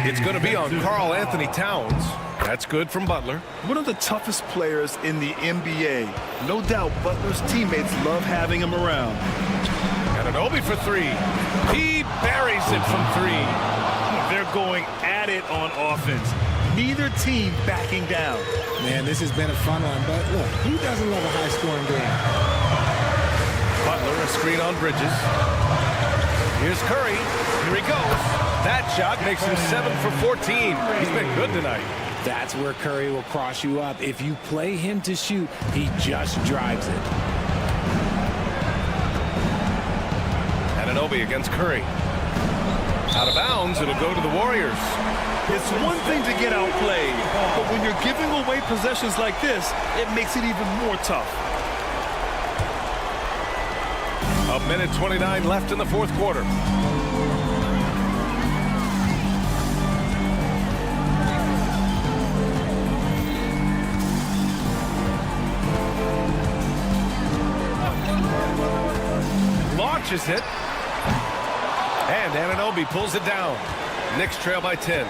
It's going to be on Karl Anthony Towns. That's good from Butler. One of the toughest players in the NBA. No doubt Butler's teammates love having him around. Anunoby for 3. He buries it from 3. They're going at it on offense. Neither team backing down. Man, this has been a fun one, but look, who doesn't love a high-scoring game? Butler, a screen on Bridges. Here's Curry. Here he goes. That shot makes him 7 for 14. He's been good tonight. That's where Curry will cross you up. If you play him to shoot, he just drives it. Anunoby against Curry. Out of bounds, it'll go to the Warriors. It's one thing to get outplayed, but when you're giving away possessions like this, it makes it even more tough. A minute 29 left in the fourth quarter. Launches it. And Anunoby pulls it down. Knicks trail by 10.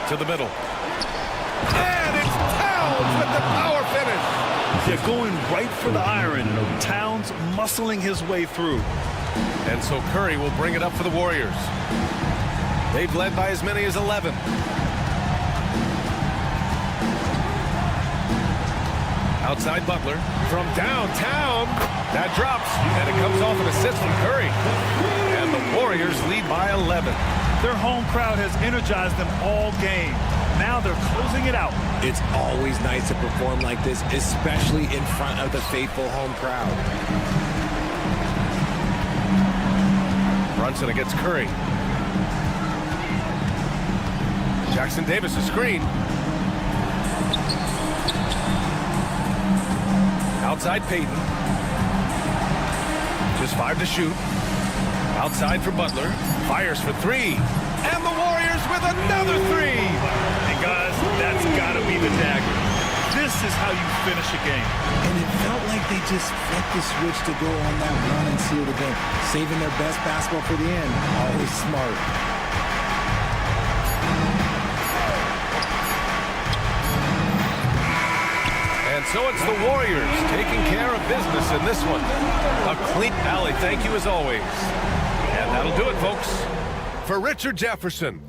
To the middle. And it's Towns with the power finish. They're going right for the iron. Towns muscling his way through. And so Curry will bring it up for the Warriors. They've led by as many as 11. Outside Butler. From downtown. That drops. And it comes off an assist from Curry. And the Warriors lead by 11. Their home crowd has energized them all game. Now they're closing it out. It's always nice to perform like this, especially in front of the faithful home crowd. Brunson against Curry. Jackson Davis, a screen. Outside Payton. Just 5 to shoot. Outside for Butler. Fires for 3. And the Warriors with another 3. And guys, that's got to be the dagger. This is how you finish a game. And it felt like they just flipped the switch to go on that run and seal the game. Saving their best basketball for the end. Always smart. And so it's the Warriors taking care of business in this one. A clean alley. Thank you as always. And that'll do it, folks. For Richard Jefferson.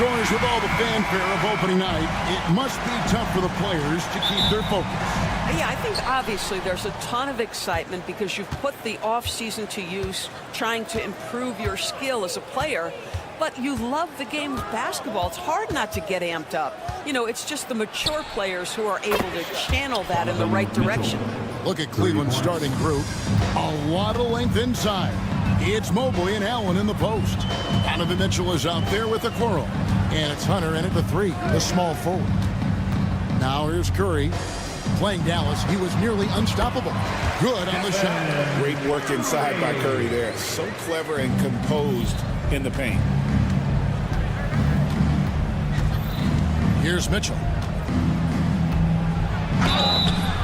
Doors, with all the fanfare of opening night, it must be tough for the players to keep their focus. Yeah, I think obviously there's a ton of excitement because you've put the offseason to use trying to improve your skill as a player. But you love the game of basketball. It's hard not to get amped up. You know, it's just the mature players who are able to channel that in the right direction. Look at Cleveland's starting group. A lot of length inside. It's Mobley and Allen in the post. Donovan Mitchell is out there with Okoro. And it's Hunter in at the 3, the small forward. Now here's Curry. Playing Dallas, he was nearly unstoppable. Good on the shot. Great work inside by Curry there. So clever and composed in the paint. Here's Mitchell.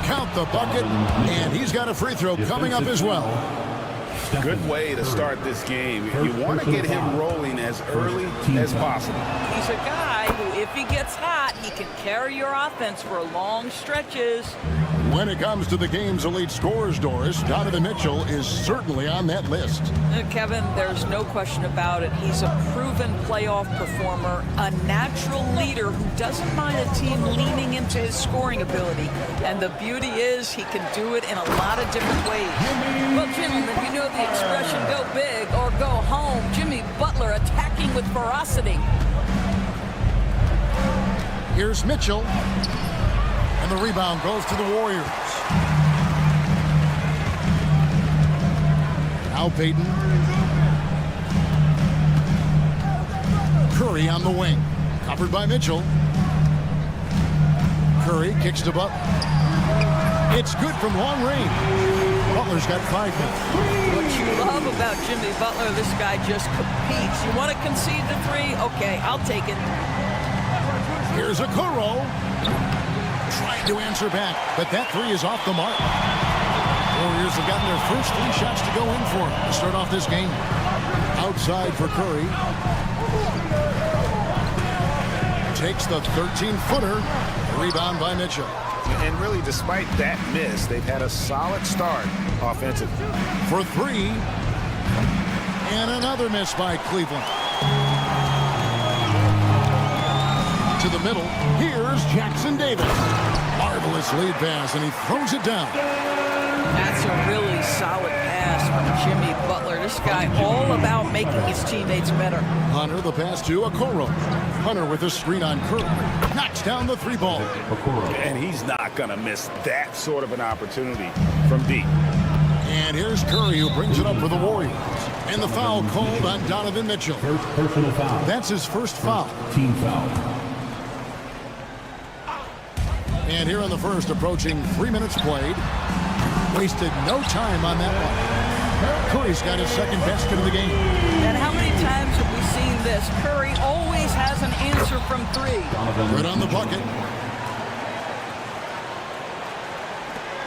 Count the bucket, and he's got a free throw coming up as well. Good way to start this game. You want to get him rolling as early as possible. He's a guy who, if he gets hot, he can carry your offense for long stretches. When it comes to the game's elite scorers, Doris, Donovan Mitchell is certainly on that list. Kevin, there's no question about it. He's a proven playoff performer, a natural leader who doesn't mind a team leaning into his scoring ability. And the beauty is he can do it in a lot of different ways. Well, gentlemen, you know the expression, go big or go home. Jimmy Butler attacking with ferocity. Here's Mitchell. And the rebound goes to the Warriors. Now Payton. Curry on the wing. Covered by Mitchell. Curry kicks to Butler. It's good from long range. Butler's got 5 minutes. What you love about Jimmy Butler, this guy just competes. You want to concede the 3? Okay, I'll take it. Here's Okoro. Trying to answer back, but that 3 is off the mark. Warriors have gotten their first 3 shots to go in for him to start off this game. Outside for Curry. Takes the 13-footer. Rebound by Mitchell. And really, despite that miss, they've had a solid start offensively. For 3. And another miss by Cleveland. To the middle, here's Jackson Davis. Marvelous lead pass, and he throws it down. That's a really solid pass from Jimmy Butler. This guy all about making his teammates better. Hunter, the pass to Okoro. Hunter with a screen on Curry. Knocks down the 3-ball. And he's not going to miss that sort of an opportunity from deep. And here's Curry, who brings it up for the Warriors. And the foul called on Donovan Mitchell. Personal foul. That's his first foul. Team foul. And here in the first, approaching 3 minutes played. Wasted no time on that one. Curry's got his second basket of the game. And how many times have we seen this? Curry always has an answer from 3. Good on the bucket.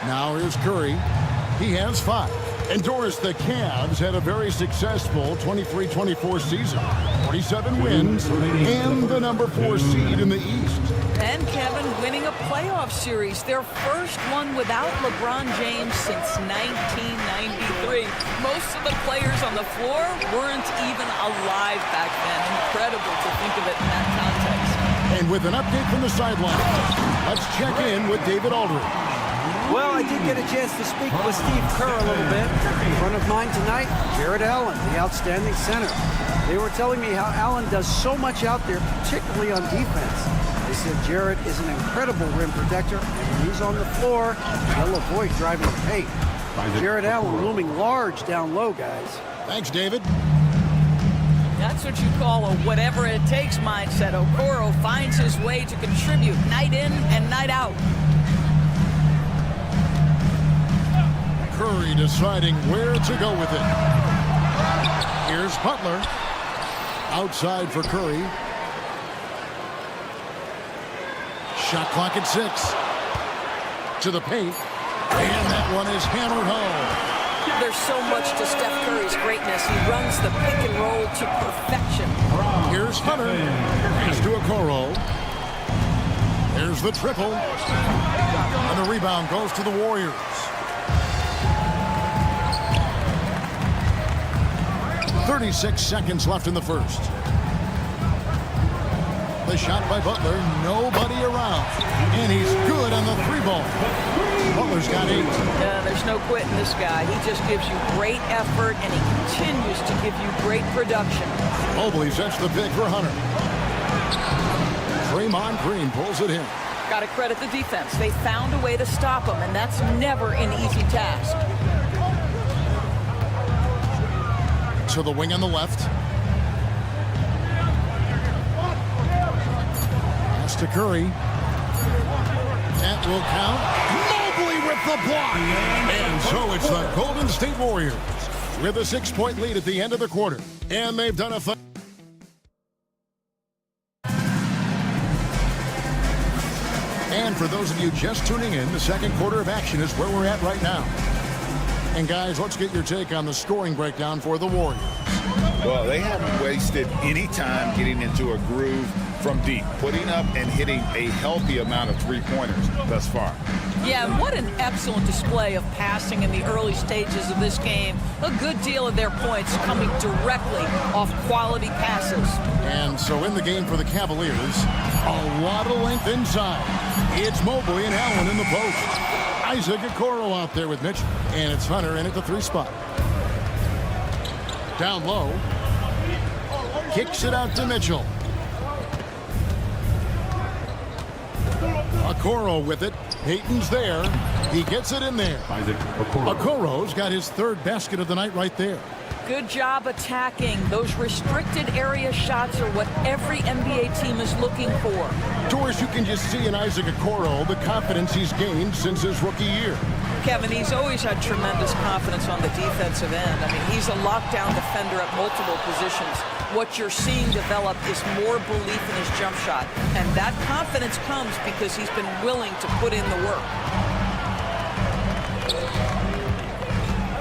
Now here's Curry. He has 5. And Doris, the Cavs had a very successful 23-24 season. 47 wins and the number 4 seed in the East. And Kevin winning a playoff series, their first one without LeBron James since 1993. Most of the players on the floor weren't even alive back then. Incredible to think of it in that context. And with an update from the sideline, let's check in with David Aldridge. Well, I did get a chance to speak with Steve Kerr a little bit. In front of mine tonight, Jared Allen, the outstanding center. They were telling me how Allen does so much out there, particularly on defense. They said Jared is an incredible rim protector, and when he's on the floor, he'll avoid driving the paint. Jared Allen looming large down low, guys. Thanks, David. That's what you call a whatever it takes mindset. Okoro finds his way to contribute night in and night out. Curry deciding where to go with it. Here's Butler. Outside for Curry. Shot clock at 6. To the paint. And that one is hammered home. There's so much to Steph Curry's greatness. He runs the pick and roll to perfection. Here's Hunter. Pass to Okoro. There's the triple. And the rebound goes to the Warriors. 36 seconds left in the first. The shot by Butler, nobody around. And he's good on the 3-ball. Butler's got 8. There's no quitting this guy. He just gives you great effort, and he continues to give you great production. Mobley sets the pick for Hunter. Draymond Green pulls it in. Got to credit the defense. They found a way to stop him, and that's never an easy task. To the wing on the left. Pass to Curry. That will count. Mobley with the block. And so it's the Golden State Warriors with a 6-point lead at the end of the quarter. And they've done a And for those of you just tuning in, the second quarter of action is where we're at right now. And guys, let's get your take on the scoring breakdown for the Warriors. Well, they haven't wasted any time getting into a groove from deep, putting up and hitting a healthy amount of three-pointers thus far. Yeah, and what an excellent display of passing in the early stages of this game. A good deal of their points coming directly off quality passes. And so in the game for the Cavaliers, a lot of length inside. It's Mobley and Allen in the post. Isaac Okoro out there with Mitchell. And it's Hunter in at the 3 spot. Down low. Kicks it out to Mitchell. Okoro with it. Payton's there. He gets it in there. Okoro's got his 3rd basket of the night right there. Good job attacking. Those restricted area shots are what every NBA team is looking for. Doris, you can just see in Isaac Okoro the confidence he's gained since his rookie year. Kevin, he's always had tremendous confidence on the defensive end. I mean, he's a lockdown defender at multiple positions. What you're seeing develop is more belief in his jump shot. And that confidence comes because he's been willing to put in the work.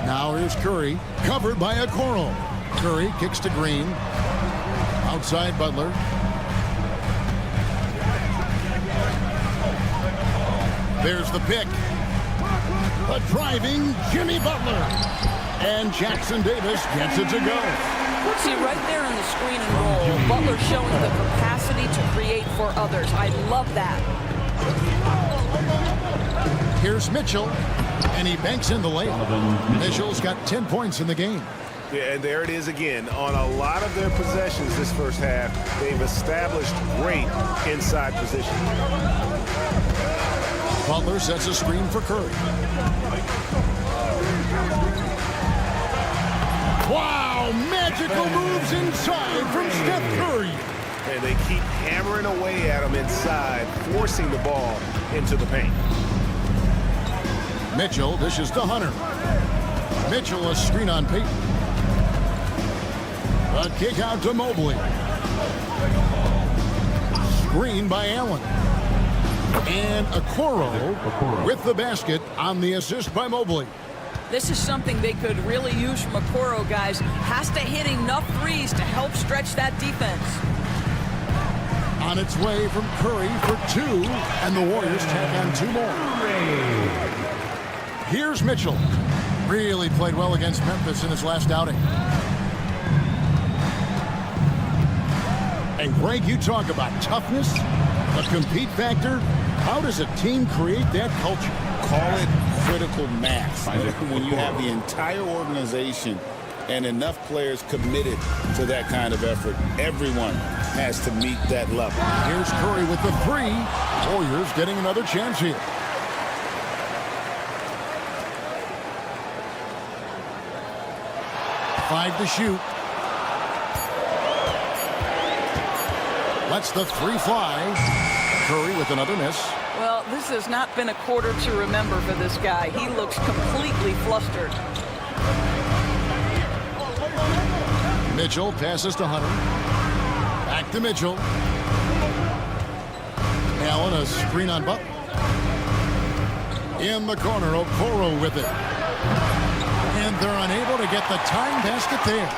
Now here's Curry, covered by Okoro. Curry kicks to Green. Outside Butler. There's the pick. A driving Jimmy Butler. And Jackson Davis gets it to go. See, right there in the screen and roll, Butler showing the capacity to create for others. I love that. Here's Mitchell, and he banks in the layup. Mitchell's got 10 points in the game. Yeah, and there it is again. On a lot of their possessions this first half, they've established great inside position. Butler sets a screen for Curry. Wow, magical moves inside from Steph Curry. And they keep hammering away at him inside, forcing the ball into the paint. Mitchell dishes to Hunter. Mitchell a screen on Payton. A kick out to Mobley. Screen by Allen. And Okoro with the basket on the assist by Mobley. This is something they could really use from Okoro, guys. Has to hit enough threes to help stretch that defense. On its way from Curry for 2, and the Warriors tack on 2 more. Here's Mitchell. Really played well against Memphis in his last outing. And Greg, you talk about toughness, a compete factor. How does a team create that culture? Call it critical mass. When you have the entire organization and enough players committed to that kind of effort, everyone has to meet that level. Here's Curry with the 3. Warriors getting another chance here. Five to shoot. Lets the 3 fly. Curry with another miss. Well, this has not been a quarter to remember for this guy. He looks completely flustered. Mitchell passes to Hunter. Back to Mitchell. Allen a screen on Butler. In the corner, Okoro with it. And they're unable to get the time basket there.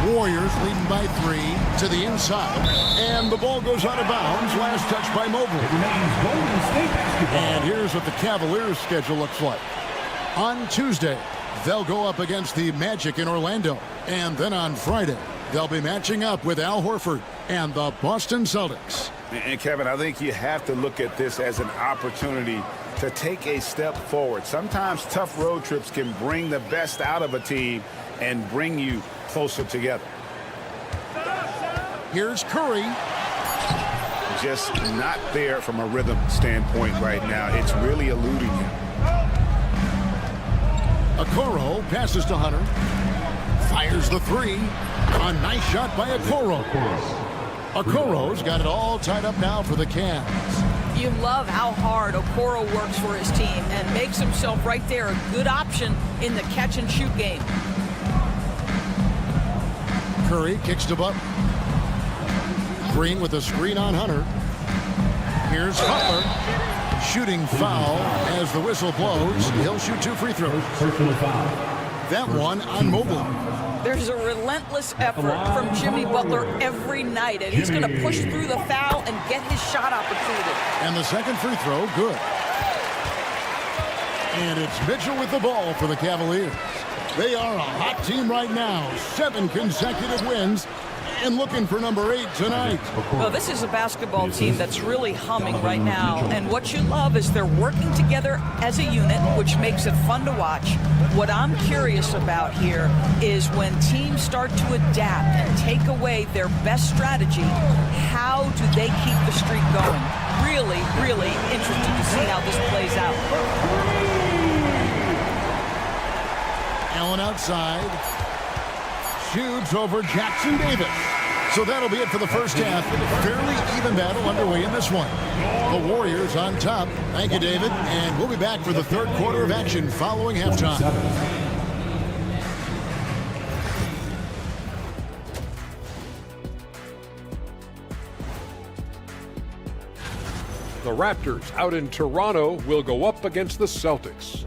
Warriors leading by 3 to the inside. And the ball goes out of bounds. Last touch by Mobley. And here's what the Cavaliers' schedule looks like. On Tuesday, they'll go up against the Magic in Orlando. And then on Friday, They'll be matching up with Al Horford and the Boston Celtics. And Kevin, I think you have to look at this as an opportunity to take a step forward. Sometimes tough road trips can bring the best out of a team and bring you closer together. Here's Curry. Just not there from a rhythm standpoint right now. It's really eluding him. Okoro passes to Hunter. Fires the three. A nice shot by Okoro. Okoro's got it all tied up now for the Cavs. You love how hard Okoro works for his team and makes himself right there a good option in the catch-and-shoot game. Curry kicks to Butler. Green with a screen on Hunter. Here's Butler. Shooting foul as the whistle blows. He'll shoot 2 free throws. That one on Mobley. There's a relentless effort from Jimmy Butler every night, and he's going to push through the foul and get his shot opportunity. And the second free throw, good. And it's Mitchell with the ball for the Cavaliers. They are a hot team right now. 7 consecutive wins. And looking for number 8 tonight. Well, this is a basketball team that's really humming right now. And what you love is they're working together as a unit, which makes it fun to watch. What I'm curious about here is when teams start to adapt and take away their best strategy, how do they keep the streak going? Really, really interested to see how this plays out. Allen outside. Shoots over Jackson Davis. So that'll be it for the first half. Fairly even battle underway in this one. The Warriors on top. Thank you, David. And we'll be back for the third quarter of action following halftime. The Raptors out in Toronto will go up against the Celtics.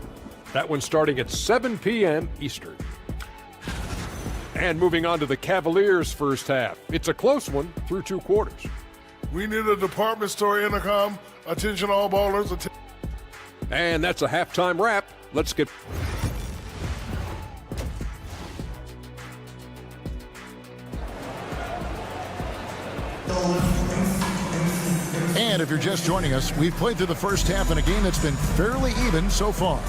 That one starting at 7 p.m. Eastern. And moving on to the Cavaliers' first half. It's a close one through 2 quarters. We need a department store intercom. Attention all ballers. And that's a halftime wrap. Let's get... And if you're just joining us, we've played through the first half in a game that's been fairly even so far.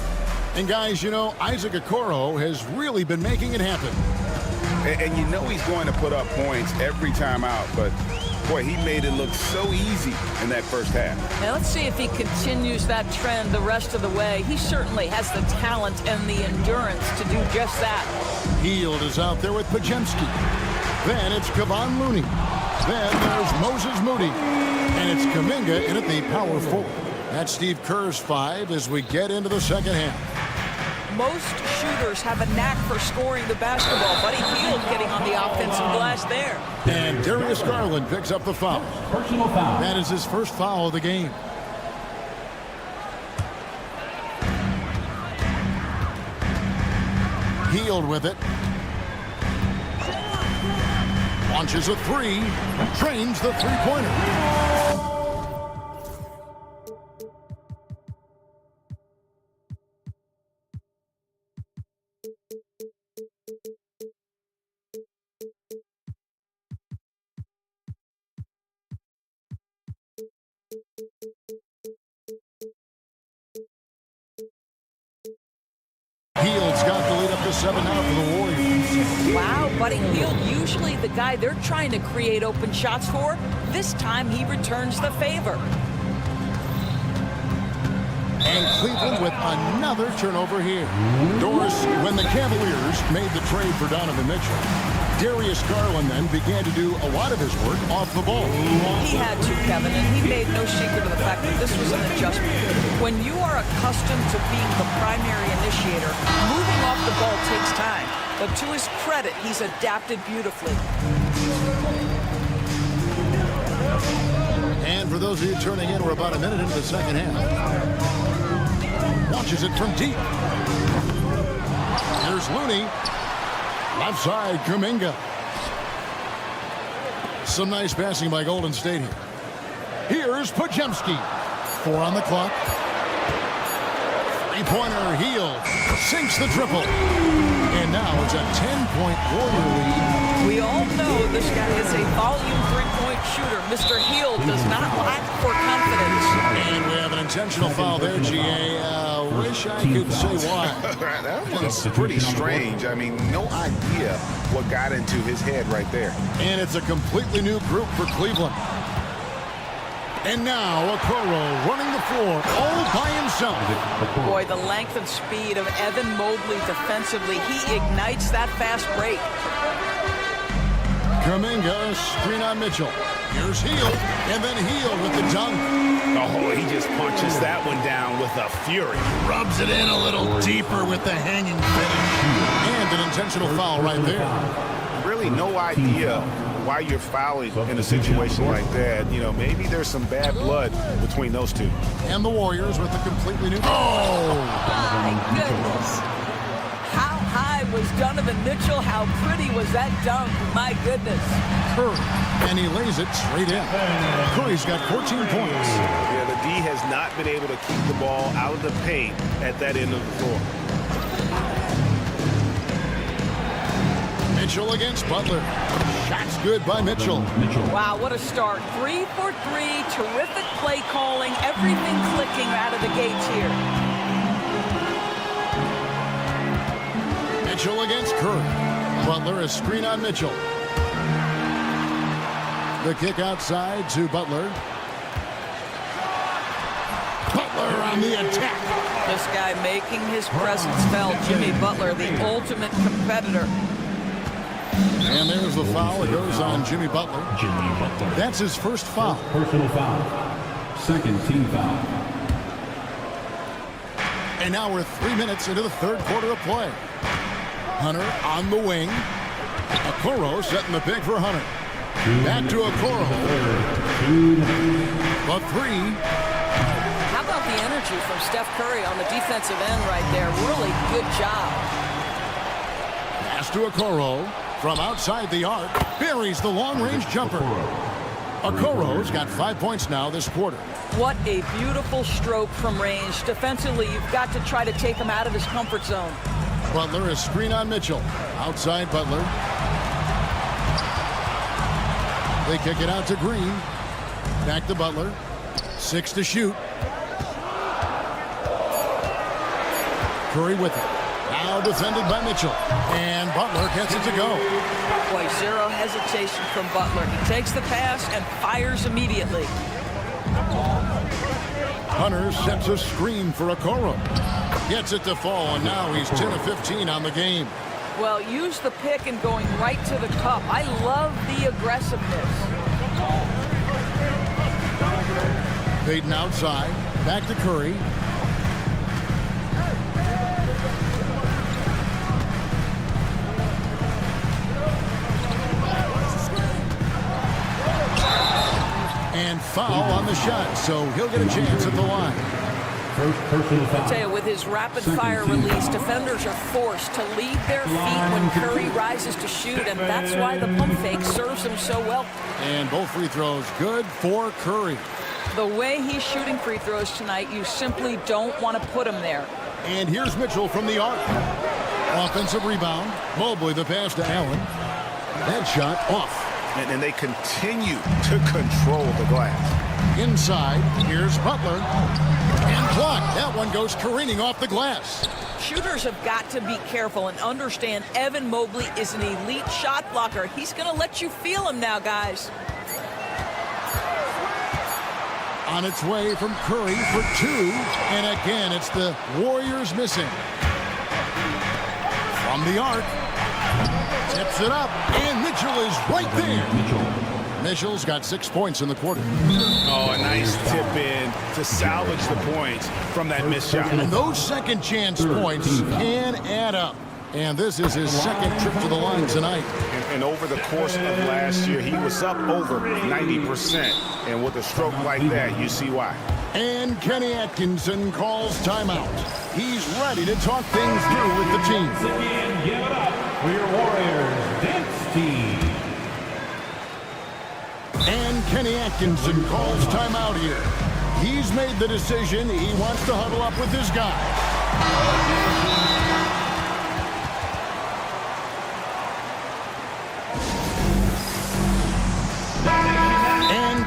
And guys, you know, Isaac Okoro has really been making it happen. And you know he's going to put up points every time out, but boy, he made it look so easy in that first half. Now let's see if he continues that trend the rest of the way. He certainly has the talent and the endurance to do just that. Hield is out there with Pajemski. Then it's Kevon Looney. Then there's Moses Moody. And it's Kuminga in at the power forward. That's Steve Kerr's 5 as we get into the second half. Most shooters have a knack for scoring the basketball. Buddy Hield getting on the offensive glass there. And Darius Garland picks up the foul. Personal foul. That is his first foul of the game. Hield with it. Launches a 3. Trains the three-pointer. Hield's got the lead up to 7 now for the Warriors. Wow, Buddy Hield, usually the guy they're trying to create open shots for. This time he returns the favor. And Cleveland with another turnover here. Doris, when the Cavaliers made the trade for Donovan Mitchell, Darius Garland then began to do a lot of his work off the ball. He had to, Kevin, and he made no secret of the fact that this was an adjustment. When you are accustomed to being the primary initiator, moving off the ball takes time. But to his credit, he's adapted beautifully. And for those of you turning in, we're about a minute into the second half. Launches it from deep. There's Looney. Left side, Kuminga. Some nice passing by Golden State here. Here's Pajemski. 4 on the clock. Three-pointer, Hield sinks the triple. And now it's a 10-point Warrior lead We all know this guy is a volume three-point shooter. Mr. Hield does not lack for confidence. And we have an intentional foul there, GA. Wish I could say why. That one's pretty strange. I mean, no idea what got into his head right there. And it's a completely new group for Cleveland. And now Okoro running the floor all by himself. Boy, the length and speed of Evan Mobley defensively. He ignites that fast break. Kuminga, screen on Mitchell. Here's Hield, and then Hield with the dunk. Oh, he just punches that one down with a fury. Rubs it in a little deeper with the hanging finish. And an intentional foul right there. Really no idea why you're fouling in a situation like that. You know, maybe there's some bad blood between those two. And the Warriors with a completely new... Oh, my goodness. How high was Donovan Mitchell? How pretty was that dunk? My goodness. Curry, and he lays it straight in. Curry's got 14 points. Yeah, the D has not been able to keep the ball out of the paint at that end of the floor. Mitchell against Butler. Shots good by Mitchell. Wow, what a start. 3 for 3. Terrific play calling. Everything clicking out of the gates here. Mitchell against Curry. Butler is screen on Mitchell. The kick outside to Butler. Butler on the attack. This guy making his presence felt. Jimmy Butler, the ultimate competitor. And there's the foul. It goes on Jimmy Butler. That's his first foul. Personal foul. Second team foul. And now we're 3 minutes into the third quarter of play. Hunter on the wing. Okoro setting the pick for Hunter. Back to Okoro. The three. How about the energy from Steph Curry on the defensive end right there? Really good job. Pass to Okoro. From outside the arc, buries the long-range jumper. Okoro's got 5 points now this quarter. What a beautiful stroke from range. Defensively, you've got to try to take him out of his comfort zone. Butler is screen on Mitchell. Outside Butler. They kick it out to Green. Back to Butler. 6 to shoot. Curry with it. Now defended by Mitchell. And Butler gets it to go. Boy, zero hesitation from Butler. He takes the pass and fires immediately. Hunter sets a screen for Okoro. Gets it to fall, and now he's 10 of 15 on the game. Well, use the pick and going right to the cup. I love the aggressiveness. Payton outside. Back to Curry. And foul on the shot, so he'll get a chance at the line. I tell you, with his rapid-fire release, defenders are forced to leave their feet when Curry rises to shoot, and that's why the pump fake serves him so well. And both free throws good for Curry. The way he's shooting free throws tonight, you simply don't want to put him there. And here's Mitchell from the arc. Offensive rebound. Mobley the pass to Allen. That shot off. And they continue to control the glass. Inside, here's Butler. And blocked. That one goes careening off the glass. Shooters have got to be careful and understand Evan Mobley is an elite shot blocker. He's going to let you feel him now, guys. On its way from Curry for 2. And again, it's the Warriors missing. From the arc. Tips it up, and Mitchell is right there. Mitchell's got 6 points in the quarter. Oh, a nice tip in to salvage the points from that missed shot. And those second chance points can add up. And this is his second trip to the line tonight. And over the course of last year, he was up over 90%. And with a stroke like that, you see why. And Kenny Atkinson calls timeout. He's ready to talk things through with the team. Give it up for your Warriors dance team. And Kenny Atkinson calls timeout here. He's made the decision. He wants to huddle up with his guys.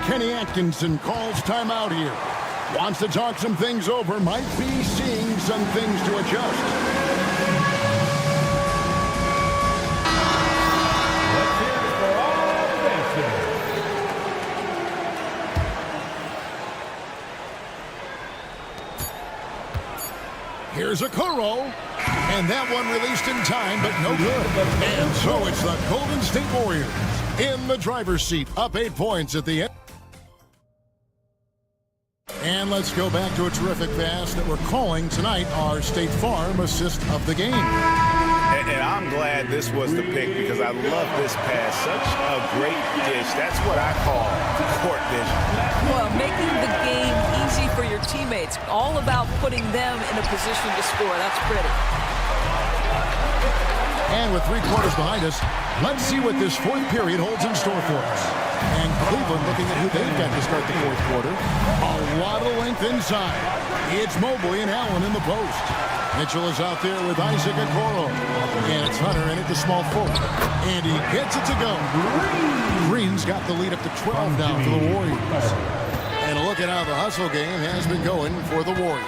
Kenny Atkinson calls timeout here. Wants to talk some things over. Might be seeing some things to adjust. Let's hear it for all the benches. Here's Okoro. And that one released in time, but no good. And so it's the Golden State Warriors in the driver's seat, up 8 points at the end. And let's go back to a terrific pass that we're calling tonight our State Farm assist of the game. And I'm glad this was the pick because I love this pass. Such a great dish. That's what I call court vision. Well, making the game easy for your teammates. All about putting them in a position to score. That's pretty. And with 3 quarters behind us, let's see what this fourth period holds in store for us. And Cleveland looking at who they've got to start the fourth quarter. A lot of length inside. It's Mobley and Allen in the post. Mitchell is out there with Isaac Okoro. And it's Hunter in at the small forward. And he gets it to go. Green's got the lead up to 12 now for the Warriors. And a look at how the hustle game has been going for the Warriors.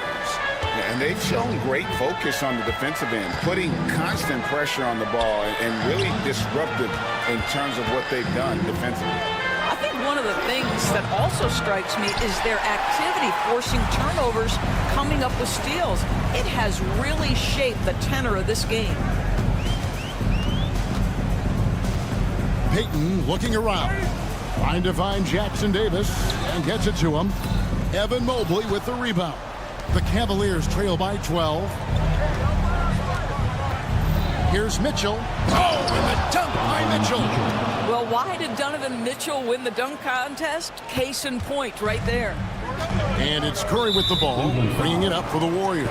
And they've shown great focus on the defensive end, putting constant pressure on the ball and really disruptive in terms of what they've done defensively. I think one of the things that also strikes me is their activity, forcing turnovers, coming up with steals. It has really shaped the tenor of this game. Payton looking around. Trying to find Jackson Davis and gets it to him. Evan Mobley with the rebound. The Cavaliers trail by 12. Here's Mitchell. Oh, and the dunk by Mitchell. Well, why did Donovan Mitchell win the dunk contest? Case in point right there. And it's Curry with the ball, bringing it up for the Warriors.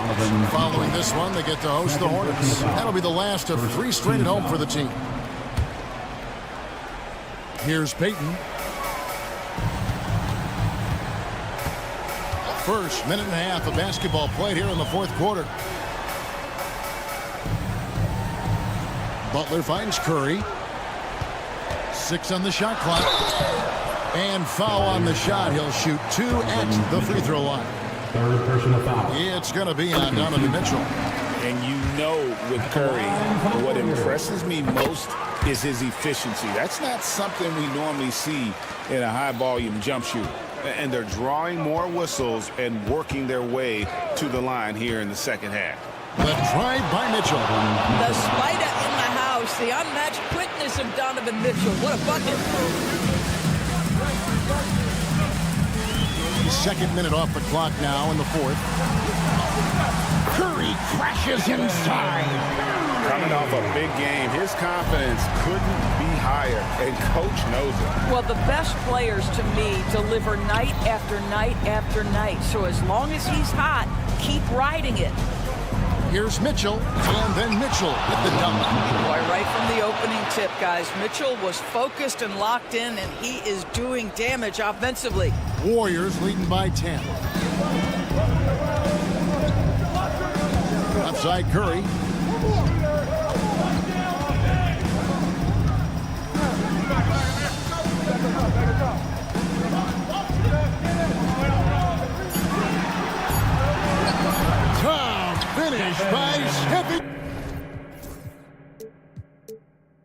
Following this one, they get to host the Hornets. That'll be the last of 3 straight at home for the team. Here's Payton. First minute and a half of basketball played here in the fourth quarter. Butler finds Curry. 6 on the shot clock. And foul on the shot. He'll shoot 2 at the free throw line. Third personal foul. It's going to be on Donovan Mitchell. And you know with Curry, what impresses me most is his efficiency. That's not something we normally see in a high-volume jump shoot. And they're drawing more whistles and working their way to the line here in the second half. The drive by Mitchell. The spider in the house, the unmatched quickness of Donovan Mitchell. What a bucket. Second minute off the clock now in the fourth. Curry crashes inside. Coming off a big game, his confidence couldn't be higher, and coach knows it. Well, the best players to me deliver night after night after night. So as long as he's hot, keep riding it. Here's Mitchell, and then Mitchell with the dunk. Boy, right from the opening tip, guys, Mitchell was focused and locked in, and he is doing damage offensively. Warriors leading by 10. Outside Curry. Finish by Stephen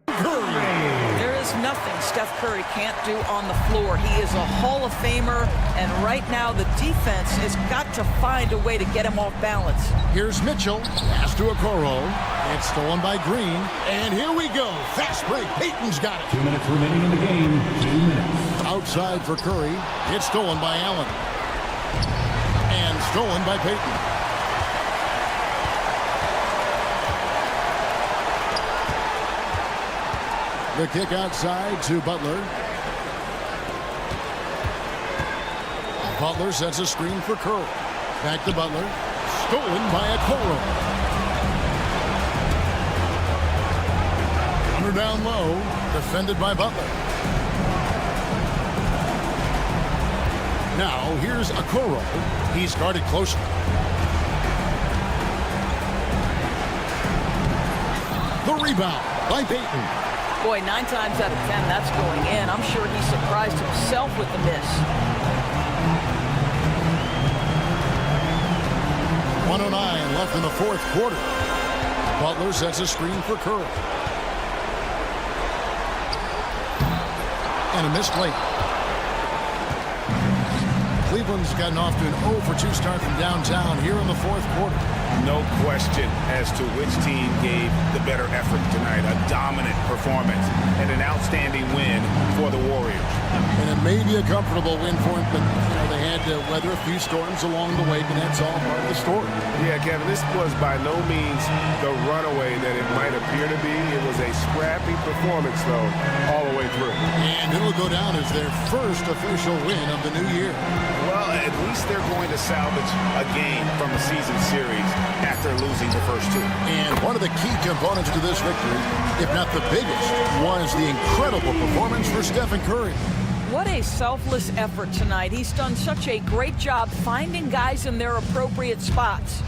Curry. There is nothing Steph Curry can't do on the floor. He is a Hall of Famer, and right now the defense has got to find a way to get him off balance. Here's Mitchell. Pass to Okoro. It's stolen by Green. And here we go. Fast break. Payton's got it. 2 minutes remaining in the game. 2 minutes. Outside for Curry. It's stolen by Allen. And stolen by Payton. The kick outside to Butler. Butler sets a screen for Curry. Back to Butler. Stolen by Okoro. Under down low. Defended by Butler. Now here's Okoro. He's guarded closely. The rebound by Payton. Boy, 9 times out of 10, that's going in. I'm sure he's surprised surprised himself with the miss. 1:09 left in the fourth quarter. Butler sets a screen for Curry. And a missed late. Cleveland's gotten off to an 0-for-2 start from downtown here in the fourth quarter. No question as to which team gave the better effort tonight. A dominant performance and an outstanding win for the Warriors. And it may be a comfortable win for them, but they had to weather a few storms along the way, but that's all part of the story. Yeah, Kevin, this was by no means the runaway that it might appear to be. It was a scrappy performance, though, all the way through. And it'll go down as their first official win of the new year. Well, at least they're going to salvage a game from a season series after losing the first two. And one of the key components to this victory, if not the biggest, was the incredible performance for Stephen Curry. What a selfless effort tonight. He's done such a great job finding guys in their appropriate spots.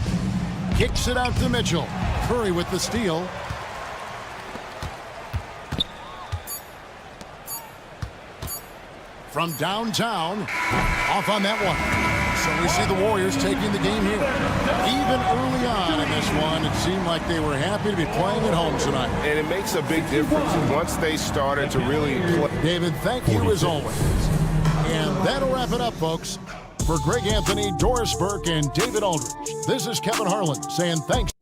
Kicks it out to Mitchell. Curry with the steal. From downtown, off on that one. So we see the Warriors taking the game here. Even early on in this one, it seemed like they were happy to be playing at home tonight. And it makes a big difference once they started to really play. David, thank you as always. And that'll wrap it up, folks. For Greg Anthony, Doris Burke, and David Aldridge, this is Kevin Harlan saying thanks.